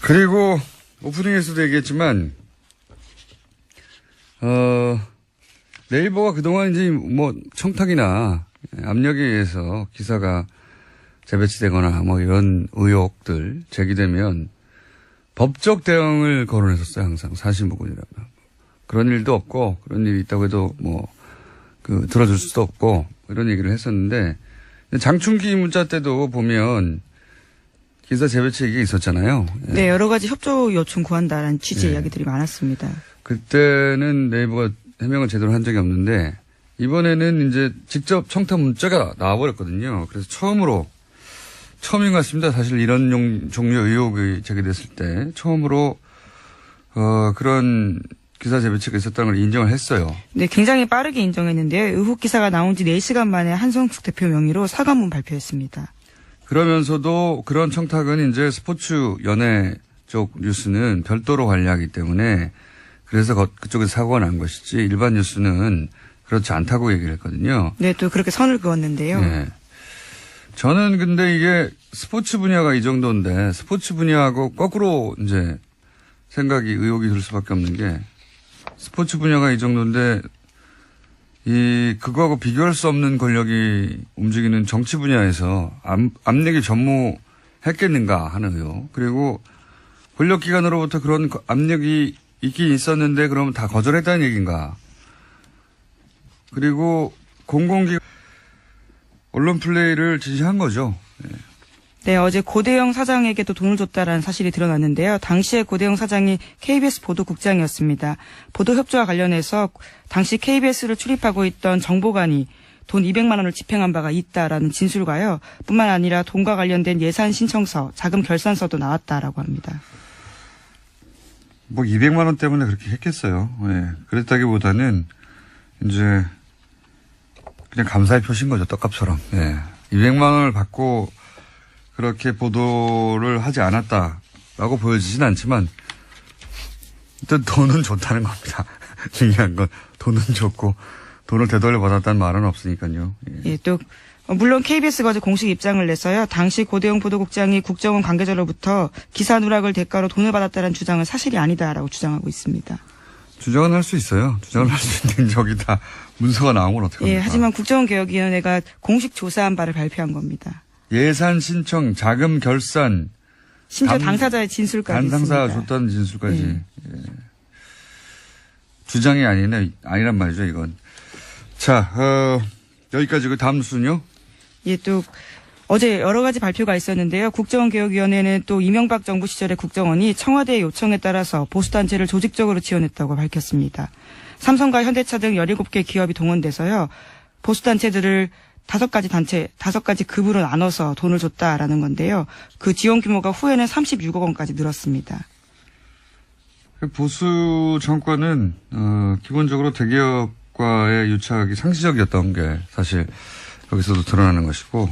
그리고 오프닝에서도 얘기했지만 네이버가 그동안 이제 뭐 청탁이나 압력에 의해서 기사가 재배치되거나 뭐 이런 의혹들 제기되면 법적 대응을 거론했었어요. 항상 사실무근이라고. 그런 일도 없고 그런 일이 있다고 해도 들어줄 수도 없고 이런 얘기를 했었는데 장충기 문자 때도 보면 기사 재배치 얘기가 있었잖아요. 네, 여러 가지 협조 요청 구한다라는 취지의 이야기들이 많았습니다. 그때는 네이버가 해명을 제대로 한 적이 없는데 이번에는 이제 직접 청탁 문자가 나와버렸거든요. 그래서 처음인 것 같습니다. 사실 이런 종류의 의혹이 제기됐을 때 처음으로 그런 기사 재배치가 있었다는 걸 인정을 했어요. 네, 굉장히 빠르게 인정했는데요. 의혹 기사가 나온 지 4시간 만에 한성숙 대표 명의로 사과문 발표했습니다. 그러면서도 그런 청탁은 이제 스포츠 연예 쪽 뉴스는 별도로 관리하기 때문에 그래서 그쪽에서 사고가 난 것이지 일반 뉴스는 그렇지 않다고 얘기를 했거든요. 네, 또 그렇게 선을 그었는데요. 네. 저는 근데 이게 스포츠 분야가 이 정도인데 스포츠 분야하고 거꾸로 이제 의혹이 들 수밖에 없는 게 스포츠 분야가 이 정도인데 그거하고 비교할 수 없는 권력이 움직이는 정치 분야에서 압력이 전무했겠는가 하는 의혹. 그리고 권력기관으로부터 그런 압력이 있긴 있었는데 그러면 다 거절했다는 얘기인가. 그리고 공공기관 언론 플레이를 지시한 거죠. 네, 어제 고대영 사장에게도 돈을 줬다라는 사실이 드러났는데요. 당시에 고대영 사장이 KBS 보도국장이었습니다. 보도 협조와 관련해서 당시 KBS를 출입하고 있던 정보관이 돈 200만 원을 집행한 바가 있다라는 진술과요. 뿐만 아니라 돈과 관련된 예산 신청서, 자금 결산서도 나왔다라고 합니다. 뭐 200만 원 때문에 그렇게 했겠어요. 네. 그랬다기보다는 이제 그냥 감사의 표시인 거죠. 떡값처럼. 네. 200만 원을 받고 그렇게 보도를 하지 않았다라고 보여지진 않지만 일단 돈은 줬다는 겁니다. 중요한 건 돈은 줬고 돈을 되돌려 받았다는 말은 없으니까요. 예, 또 물론 KBS가 어제 공식 입장을 냈어요. 당시 고대영 보도국장이 국정원 관계자로부터 기사 누락을 대가로 돈을 받았다는 주장은 사실이 아니다라고 주장하고 있습니다. 주장은 할 수 있어요. 주장을 할 수 있는 저기 다 문서가 나오면 어떡합니까? 예, 하지만 국정원개혁위원회가 공식 조사한 바를 발표한 겁니다. 예산 신청, 자금 결산. 심지어 당사자의 진술까지 당사자 있습니다. 줬다는 진술까지. 네. 예. 주장이 아니란 말이죠, 이건. 자, 여기까지 그 다음 뉴스는요? 예, 또 어제 여러 가지 발표가 있었는데요. 국정원개혁위원회는 또 이명박 정부 시절의 국정원이 청와대의 요청에 따라서 보수단체를 조직적으로 지원했다고 밝혔습니다. 삼성과 현대차 등 17개 기업이 동원돼서요. 보수단체들을 5가지 급으로 나눠서 돈을 줬다라는 건데요. 그 지원 규모가 후에는 36억 원까지 늘었습니다. 보수 정권은 기본적으로 대기업과의 유착이 상시적이었던 게 사실 여기서도 드러나는 것이고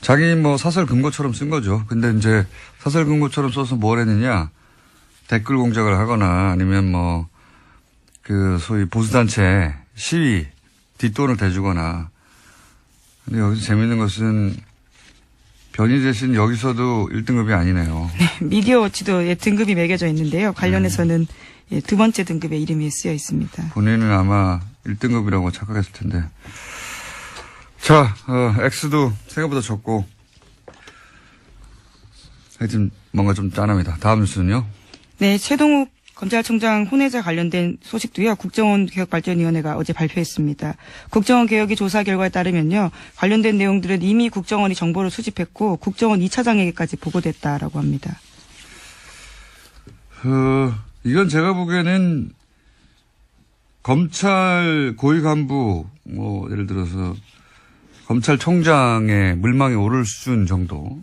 자기 사설 금고처럼 쓴 거죠. 근데 이제 사설 금고처럼 써서 뭘 했느냐 댓글 공작을 하거나 아니면 그 소위 보수단체 시위 뒷돈을 대주거나. 근데 여기서 재밌는 것은 변희재 씨는 여기서도 1등급이 아니네요. 네, 미디어워치도 등급이 매겨져 있는데요. 관련해서는 두 번째 등급에 이름이 쓰여 있습니다. 본인은 아마 1등급이라고 착각했을 텐데. 자, X도 생각보다 적고 하여튼 뭔가 좀 짠합니다. 다음 뉴스는요? 네, 최동욱 검찰총장 혼외자 관련된 소식도요. 국정원 개혁발전위원회가 어제 발표했습니다. 국정원 개혁의 조사 결과에 따르면요. 관련된 내용들은 이미 국정원이 정보를 수집했고 국정원 2차장에게까지 보고됐다라고 합니다. 이건 제가 보기에는 검찰 고위 간부 예를 들어서 검찰총장의 물망에 오를 수준 정도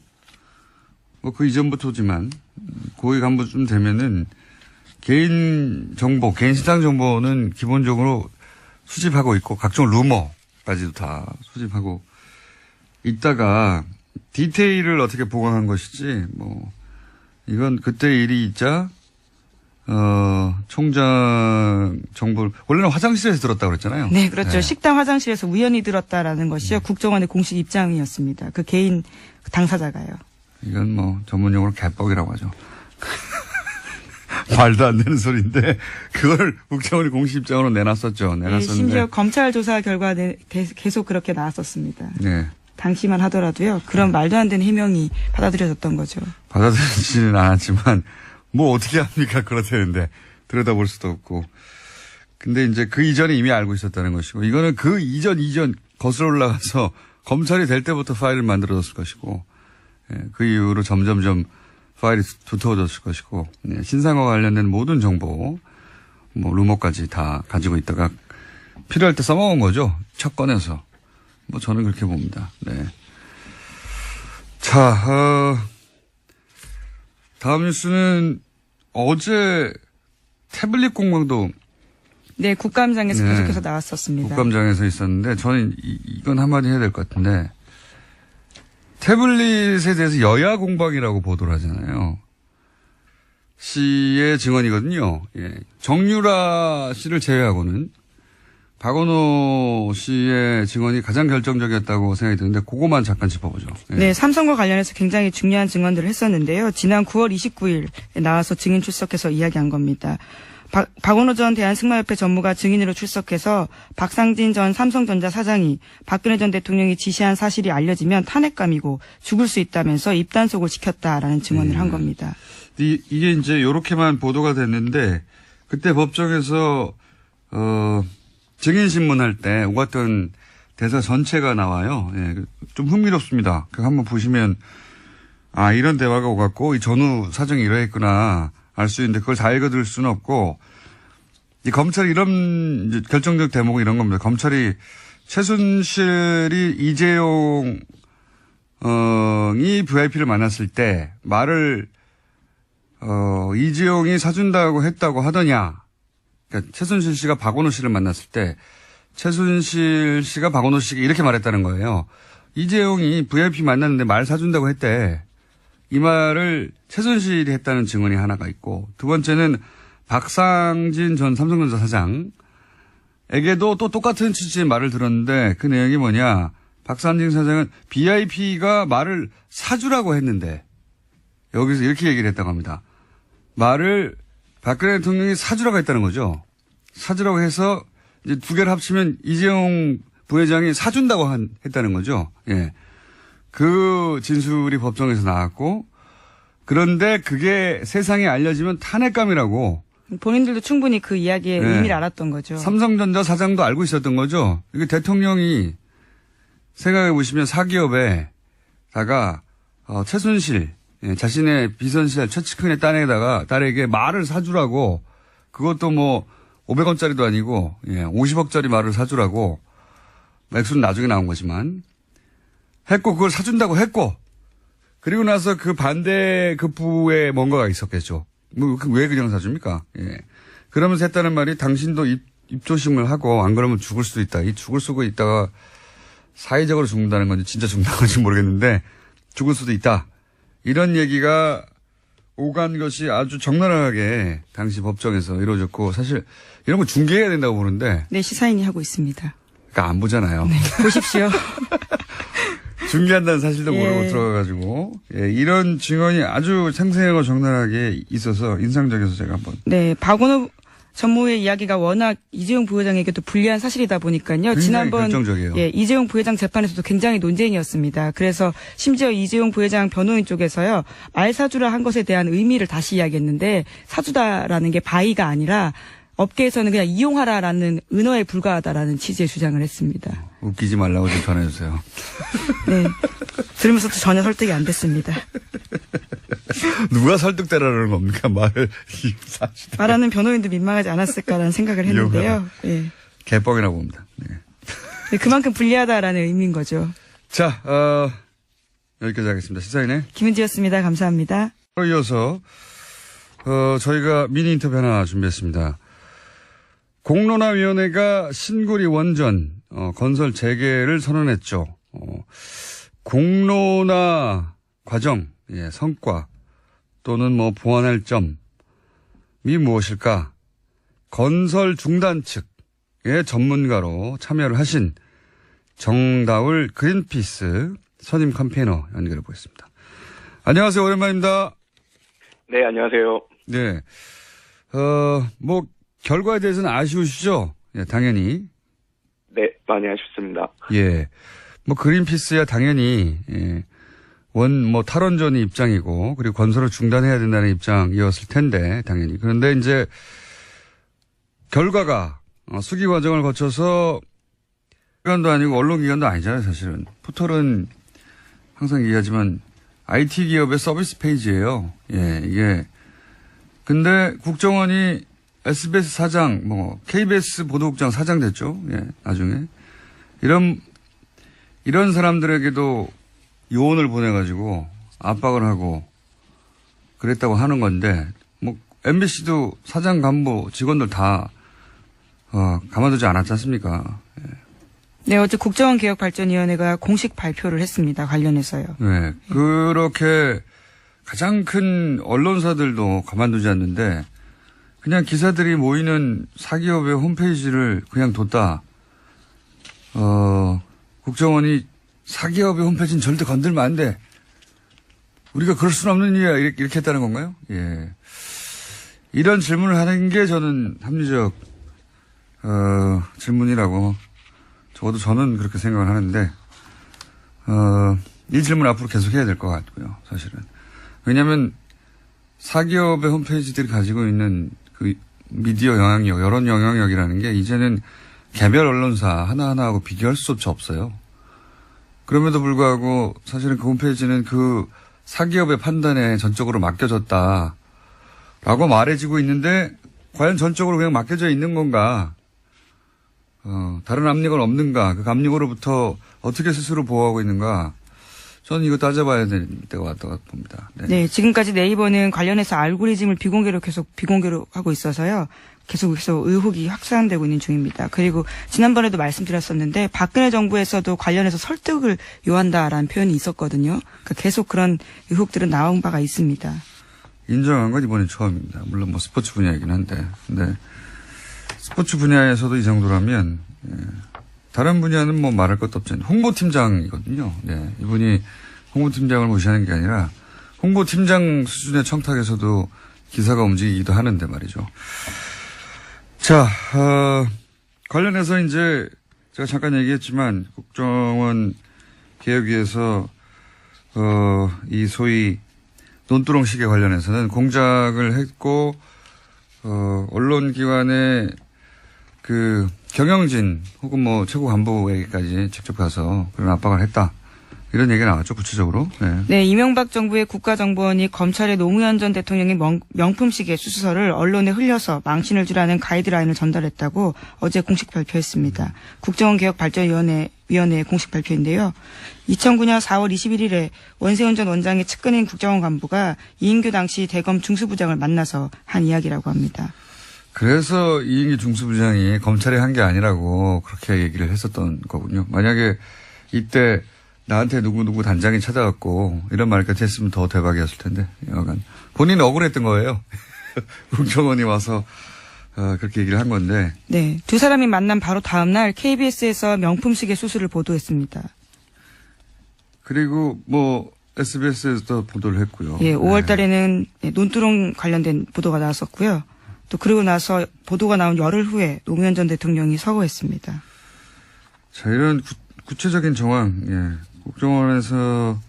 그 이전부터지만 고위 간부쯤 되면은 개인 정보, 개인 신상 정보는 기본적으로 수집하고 있고 각종 루머까지도 다 수집하고 있다가 디테일을 어떻게 보강한 것이지 이건 그때 일이 있자 총장 정보를 원래는 화장실에서 들었다고 그랬잖아요. 네, 그렇죠. 네. 식당 화장실에서 우연히 들었다라는 것이요. 국정원의 공식 입장이었습니다. 그 개인 당사자가요. 이건 전문용어로 개뻑이라고 하죠. 말도 안 되는 소리인데 그걸 국정원이 공식 입장으로 내놨었죠. 네, 심지어 검찰 조사 결과는 계속 그렇게 나왔었습니다. 네. 당시만 하더라도요. 그런 말도 안 되는 해명이 받아들여졌던 거죠. 받아들이지는 않았지만 어떻게 합니까? 그렇다는데 들여다볼 수도 없고. 근데 이제 그 이전에 이미 알고 있었다는 것이고 이거는 그 이전 거슬러 올라가서 검찰이 될 때부터 파일을 만들어뒀을 것이고 그 이후로 점점점 파일이 두터워졌을 것이고 신상과 관련된 모든 정보 루머까지 다 가지고 있다가 필요할 때 써먹은 거죠. 첫 꺼내서. 저는 그렇게 봅니다. 네. 자, 다음 뉴스는 어제 태블릿 공방도 네, 국감장에서 네. 계속해서 나왔었습니다. 국감장에서 있었는데 저는 이건 한마디 해야 될 것 같은데 태블릿에 대해서 여야 공방이라고 보도를 하잖아요. 씨의 증언이거든요. 예. 정유라 씨를 제외하고는 박원호 씨의 증언이 가장 결정적이었다고 생각이 드는데 그것만 잠깐 짚어보죠. 예. 네, 삼성과 관련해서 굉장히 중요한 증언들을 했었는데요. 지난 9월 29일에 나와서 증인 출석해서 이야기한 겁니다. 박원호 전 대한승마협회 전무가 증인으로 출석해서 박상진 전 삼성전자 사장이 박근혜 전 대통령이 지시한 사실이 알려지면 탄핵감이고 죽을 수 있다면서 입단속을 시켰다라는 증언을 한 겁니다. 이게 이제 요렇게만 보도가 됐는데 그때 법정에서 증인신문할 때 오갔던 대사 전체가 나와요. 예, 좀 흥미롭습니다. 그거 한번 보시면 이런 대화가 오갔고 이 전후 사정이 이러했구나 알 수 있는데 그걸 다 읽어들 수는 없고 이 검찰이 이런 이제 결정적 대목은 이런 겁니다. 검찰이 최순실이 이재용이 VIP를 만났을 때 말을 이재용이 사준다고 했다고 하더냐. 그러니까 최순실 씨가 박원호 씨를 만났을 때 최순실 씨가 박원호 씨에게 이렇게 말했다는 거예요. 이재용이 VIP 만났는데 말 사준다고 했대. 이 말을 최순실이 했다는 증언이 하나가 있고 두 번째는 박상진 전 삼성전자 사장에게도 또 똑같은 취지의 말을 들었는데 그 내용이 뭐냐. 박상진 사장은 VIP가 말을 사주라고 했는데 여기서 이렇게 얘기를 했다고 합니다. 말을 박근혜 대통령이 사주라고 했다는 거죠. 사주라고 해서 이제 두 개를 합치면 이재용 부회장이 사준다고 했다는 거죠. 예. 그 진술이 법정에서 나왔고 그런데 그게 세상에 알려지면 탄핵감이라고 본인들도 충분히 그 이야기의 네. 의미를 알았던 거죠. 삼성전자 사장도 알고 있었던 거죠. 이게 대통령이 생각해 보시면 사기업에다가 최순실 자신의 비선실 최측근의 딸에게 말을 사주라고 그것도 뭐 500원짜리도 아니고 50억짜리 말을 사주라고 액수는 나중에 나온 거지만 했고 그걸 사준다고 했고 그리고 나서 그 반대 급부에 뭔가가 있었겠죠. 뭐 왜 그냥 사줍니까? 예. 그러면서 했다는 말이 당신도 입조심을 하고 안 그러면 죽을 수도 있다. 이 죽을 수도 있다가 사회적으로 죽는다는 건지 진짜 죽는다는 건지 모르겠는데 죽을 수도 있다. 이런 얘기가 오간 것이 아주 적나라하게 당시 법정에서 이루어졌고 사실 이런 거 중계해야 된다고 보는데. 네, 시사인이 하고 있습니다. 그러니까 안 보잖아요. 네, 보십시오. 중계한다는 사실도 모르고 들어가가지고 이런 증언이 아주 생생하고 적나라하게 있어서 인상적이어서 제가 한번. 네, 박원호 전무의 이야기가 워낙 이재용 부회장에게도 불리한 사실이다 보니까요. 지난번 결정적이에요. 이재용 부회장 재판에서도 굉장히 논쟁이었습니다. 그래서 심지어 이재용 부회장 변호인 쪽에서요. 말 사주라 한 것에 대한 의미를 다시 이야기했는데 사주다라는 게 바이가 아니라 업계에서는 그냥 이용하라라는 은어에 불과하다라는 취지의 주장을 했습니다. 웃기지 말라고 좀 전해주세요. 네. 들으면서도 전혀 설득이 안 됐습니다. 누가 설득되라는 겁니까? 말하는 변호인도 민망하지 않았을까라는 생각을 했는데요. 네. 개뻥이라고 봅니다. 네. 네, 그만큼 불리하다라는 의미인 거죠. 자, 여기까지 하겠습니다. 시사인의 김은지였습니다. 감사합니다. 이어서 저희가 미니 인터뷰 하나 준비했습니다. 공론화위원회가 신구리 원전 건설 재개를 선언했죠. 공론화 과정, 성과 또는 뭐 보완할 점이 무엇일까? 건설 중단 측의 전문가로 참여를 하신 정다울 그린피스 선임 캠페이너 연결해 보겠습니다. 안녕하세요. 오랜만입니다. 네, 안녕하세요. 네. 뭐 결과에 대해서는 아쉬우시죠? 예, 당연히. 네, 많이 아쉽습니다. 예. 뭐 그린피스야 당연히 뭐 탈원전이 입장이고 그리고 건설을 중단해야 된다는 입장이었을 텐데 당연히. 그런데 이제 결과가 수기 과정을 거쳐서 기관도 아니고 언론 기관도 아니잖아요, 사실은. 포털은 항상 얘기하지만 IT 기업의 서비스 페이지예요. 예, 이게 근데 국정원이 SBS 사장, 뭐 KBS 보도국장 사장 됐죠. 예, 나중에 이런 사람들에게도 요원을 보내가지고 압박을 하고 그랬다고 하는 건데 뭐 MBC도 사장 간부 직원들 다 가만두지 않았지 않습니까? 예. 네, 어제 국정원 개혁발전위원회가 공식 발표를 했습니다. 관련해서요. 네, 그렇게 가장 큰 언론사들도 가만두지 않는데 그냥 기사들이 모이는 사기업의 홈페이지를 그냥 뒀다. 국정원이 사기업의 홈페이지는 절대 건들면 안 돼. 우리가 그럴 수는 없는 일이야. 이렇게 했다는 건가요? 예. 이런 질문을 하는 게 저는 합리적 질문이라고 적어도 저는 그렇게 생각을 하는데 이 질문 앞으로 계속 해야 될 것 같고요. 사실은. 왜냐하면 사기업의 홈페이지들이 가지고 있는 그 미디어 영향력, 여론 영향력이라는 게 이제는 개별 언론사 하나하나하고 비교할 수조차 없어요. 그럼에도 불구하고 사실은 그 홈페이지는 그 사기업의 판단에 전적으로 맡겨졌다라고 말해지고 있는데 과연 전적으로 그냥 맡겨져 있는 건가? 다른 압력은 없는가? 그 압력으로부터 어떻게 스스로 보호하고 있는가? 저는 이거 따져봐야 될 때가 왔다고 봅니다. 네. 네, 지금까지 네이버는 관련해서 알고리즘을 비공개로 하고 있어서요. 계속해서 의혹이 확산되고 있는 중입니다. 그리고 지난번에도 말씀드렸었는데 박근혜 정부에서도 관련해서 설득을 요한다라는 표현이 있었거든요. 그러니까 계속 그런 의혹들은 나온 바가 있습니다. 인정한 건 이번이 처음입니다. 물론 뭐 스포츠 분야이긴 한데. 근데 스포츠 분야에서도 이 정도라면 다른 분야는 뭐 말할 것도 없잖아요. 홍보팀장이거든요. 네, 이분이 홍보팀장을 무시하는 게 아니라 홍보팀장 수준의 청탁에서도 기사가 움직이기도 하는데 말이죠. 자, 관련해서 이제 제가 잠깐 얘기했지만 국정원 개혁위에서 이 소위 논두렁 시계 관련해서는 공작을 했고 언론기관의 그 경영진 혹은 뭐 최고 간부에게까지 직접 가서 그런 압박을 했다. 이런 얘기가 나왔죠, 구체적으로. 네. 네, 이명박 정부의 국가정보원이 검찰의 노무현 전 대통령의 명품시계 수수서를 언론에 흘려서 망신을 주라는 가이드라인을 전달했다고 어제 공식 발표했습니다. 국정원 개혁발전위원회의 공식 발표인데요. 2009년 4월 21일에 원세훈 전 원장의 측근인 국정원 간부가 이인규 당시 대검 중수부장을 만나서 한 이야기라고 합니다. 그래서 이인규 중수부장이 검찰이 한 게 아니라고 그렇게 얘기를 했었던 거군요. 만약에 이때 나한테 누구 단장이 찾아왔고 이런 말까지 했으면 더 대박이었을 텐데 여간 본인은 억울했던 거예요. 국정원이 와서 그렇게 얘기를 한 건데. 네, 두 사람이 만난 바로 다음 날 KBS에서 명품시계 수수를 보도했습니다. 그리고 뭐 SBS에서도 보도를 했고요. 예, 5월 달에는 논두렁 관련된 보도가 나왔었고요. 또 그리고 나서 보도가 나온 열흘 후에 노무현 전 대통령이 서거했습니다. 자, 이런 구체적인 정황, 예. 국정원에서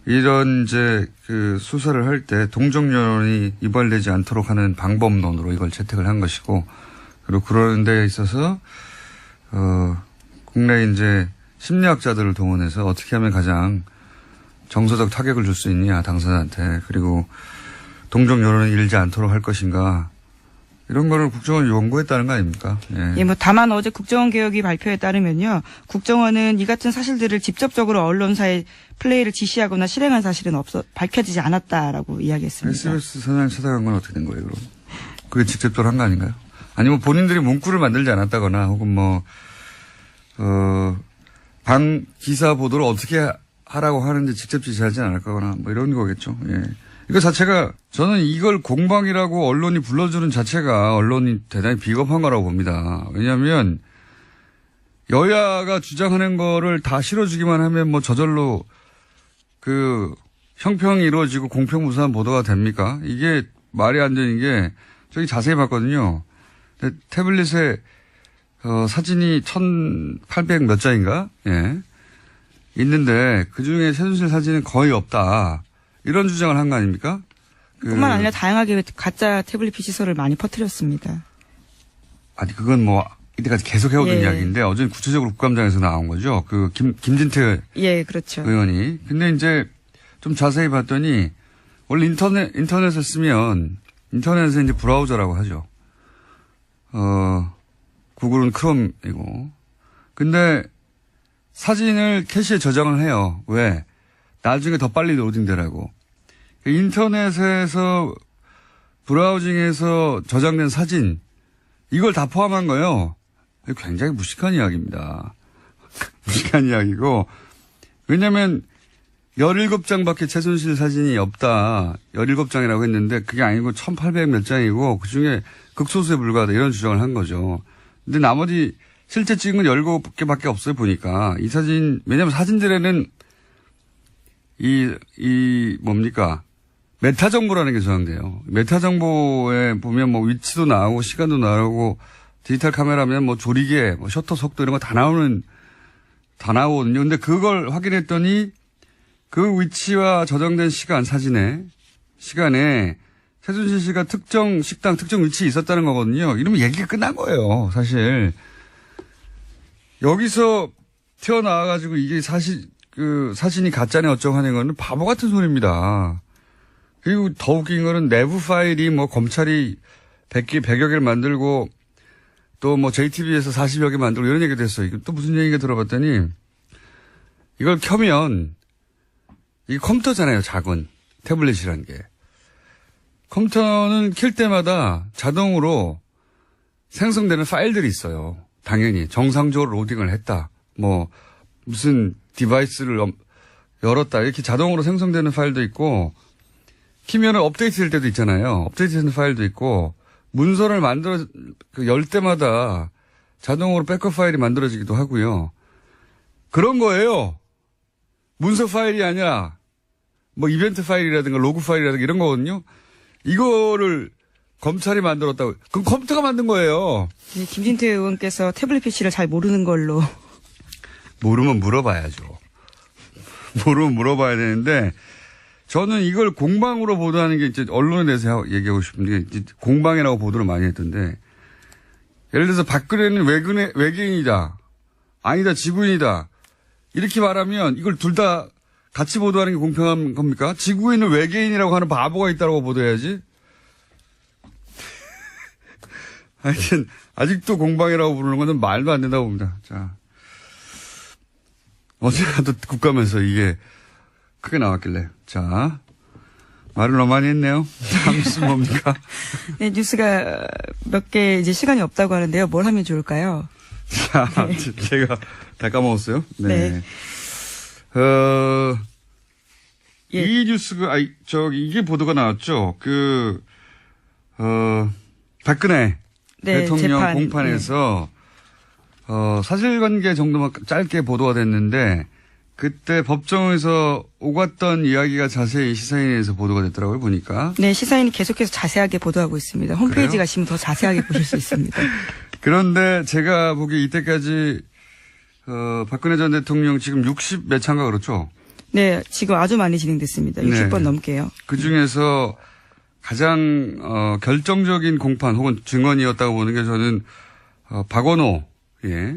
이런 이제 그 수사를 할 때 동정연이 유발되지 않도록 하는 방법론으로 이걸 채택을 한 것이고, 그리고 그러는 데 있어서 국내 이제 심리학자들을 동원해서 어떻게 하면 가장 정서적 타격을 줄 수 있냐 당사자한테, 그리고 동정 여론을 일지 않도록 할 것인가, 이런 거를 국정원이 연구했다는 거 아닙니까? 예. 예, 뭐 다만 어제 국정원 개혁위 발표에 따르면요, 국정원은 이 같은 사실들을 직접적으로 언론사의 플레이를 지시하거나 실행한 사실은 밝혀지지 않았다라고 이야기했습니다. SBS 사장 찾아간 건 어떻게 된 거예요, 그럼? 그게 직접적으로 한 거 아닌가요? 아니면 본인들이 문구를 만들지 않았다거나, 혹은 뭐 방 기사 보도를 어떻게 하라고 하는지 직접 지시하지 않았거나, 뭐 이런 거겠죠. 예. 이거 자체가, 저는 이걸 공방이라고 언론이 불러주는 자체가 언론이 대단히 비겁한 거라고 봅니다. 왜냐하면 여야가 주장하는 거를 다 실어주기만 하면 뭐 저절로 그 형평이 이루어지고 공평무사한 보도가 됩니까? 이게 말이 안 되는 게, 저기 자세히 봤거든요. 태블릿에 사진이 1800 몇 장인가? 예. 있는데 그 중에 최순실 사진은 거의 없다. 이런 주장을 한 거 아닙니까? 뿐만 아니라 다양하게 가짜 태블릿 PC서를 많이 퍼뜨렸습니다. 아니, 그건 뭐 이때까지 계속 해오던 예. 이야기인데 어제는 구체적으로 국감장에서 나온 거죠. 그 김진태 예, 그렇죠. 의원이. 근데 이제 좀 자세히 봤더니 원래 인터넷을 쓰면, 인터넷에 이제 브라우저라고 하죠. 구글은 크롬이고. 근데 사진을 캐시에 저장을 해요. 왜? 나중에 더 빨리 로딩되라고. 인터넷에서 브라우징에서 저장된 사진, 이걸 다 포함한 거예요. 굉장히 무식한 이야기입니다. 무식한 이야기고, 왜냐면 17장밖에 최순실 사진이 없다. 17장이라고 했는데 그게 아니고 1800 몇 장이고 그중에 극소수에 불과하다, 이런 주장을 한 거죠. 근데 나머지 실제 찍은 건 17개밖에 없어요, 보니까. 이 사진, 왜냐면 사진들에는 뭡니까? 메타 정보라는 게 저장돼요. 메타 정보에 보면 뭐 위치도 나오고 시간도 나오고, 디지털 카메라면 뭐 조리개, 뭐 셔터 속도 이런 거 다 나오거든요. 근데 그걸 확인했더니 그 위치와 저장된 시간에 최순실 씨가 특정 식당, 특정 위치에 있었다는 거거든요. 이러면 얘기가 끝난 거예요, 사실. 여기서 튀어나와가지고 이게 사진이 가짜네 어쩌고 하는 거는 바보 같은 소리입니다. 그리고 더 웃긴 거는 내부 파일이 뭐 검찰이 100여 개를 만들고 또 뭐 JTBC에서 40여 개 만들고 이런 얘기도 했어요. 이거 또 무슨 얘기가 들어봤더니 이걸 켜면 이게 컴퓨터잖아요, 작은 태블릿이라는 게. 컴퓨터는 킬 때마다 자동으로 생성되는 파일들이 있어요. 당연히 정상적으로 로딩을 했다. 뭐 무슨 디바이스를 열었다. 이렇게 자동으로 생성되는 파일도 있고, 키면 업데이트 될 때도 있잖아요. 업데이트 되는 파일도 있고, 문서를 열 때마다 자동으로 백업 파일이 만들어지기도 하고요. 그런 거예요. 문서 파일이 아니라 뭐 이벤트 파일이라든가 로그 파일이라든가 이런 거거든요. 이거를 검찰이 만들었다고. 그럼 컴퓨터가 만든 거예요. 네, 김진태 의원께서 태블릿 PC를 잘 모르는 걸로. 모르면 물어봐야죠. 모르면 물어봐야 되는데, 저는 이걸 공방으로 보도하는 게 이제 언론에 대해서 얘기하고 싶은 게 이제 공방이라고 보도를 많이 했던데 예를 들어서 박근혜는 외계인이다. 아니다. 지구인이다. 이렇게 말하면 이걸 둘 다 같이 보도하는 게 공평한 겁니까? 지구인을 외계인이라고 하는 바보가 있다고 보도해야지. 하여튼 아직도 공방이라고 부르는 건 말도 안 된다고 봅니다. 자, 어제가도 국감에서 이게 크게 나왔길래 자 말을 너무 많이 했네요. 다음 뉴스 뭡니까? 네, 뉴스가 몇 개 이제 시간이 없다고 하는데요. 뭘 하면 좋을까요? 자, 제가 다 까먹었어요. 네. 예. 이 뉴스가 이게 보도가 나왔죠. 박근혜 네, 대통령 재판. 공판에서 사실관계 정도만 짧게 보도가 됐는데 그때 법정에서 오갔던 이야기가 자세히 시사인에서 보도가 됐더라고요, 보니까. 네, 시사인이 계속해서 자세하게 보도하고 있습니다. 홈페이지 그래요? 가시면 더 자세하게 보실 수 있습니다. 그런데 제가 보기에 이때까지 박근혜 전 대통령 지금 60 몇 차인가 그렇죠? 네, 지금 아주 많이 진행됐습니다. 60번 네. 넘게요. 그중에서 가장 결정적인 공판 혹은 증언이었다고 보는 게 저는 박원호 예.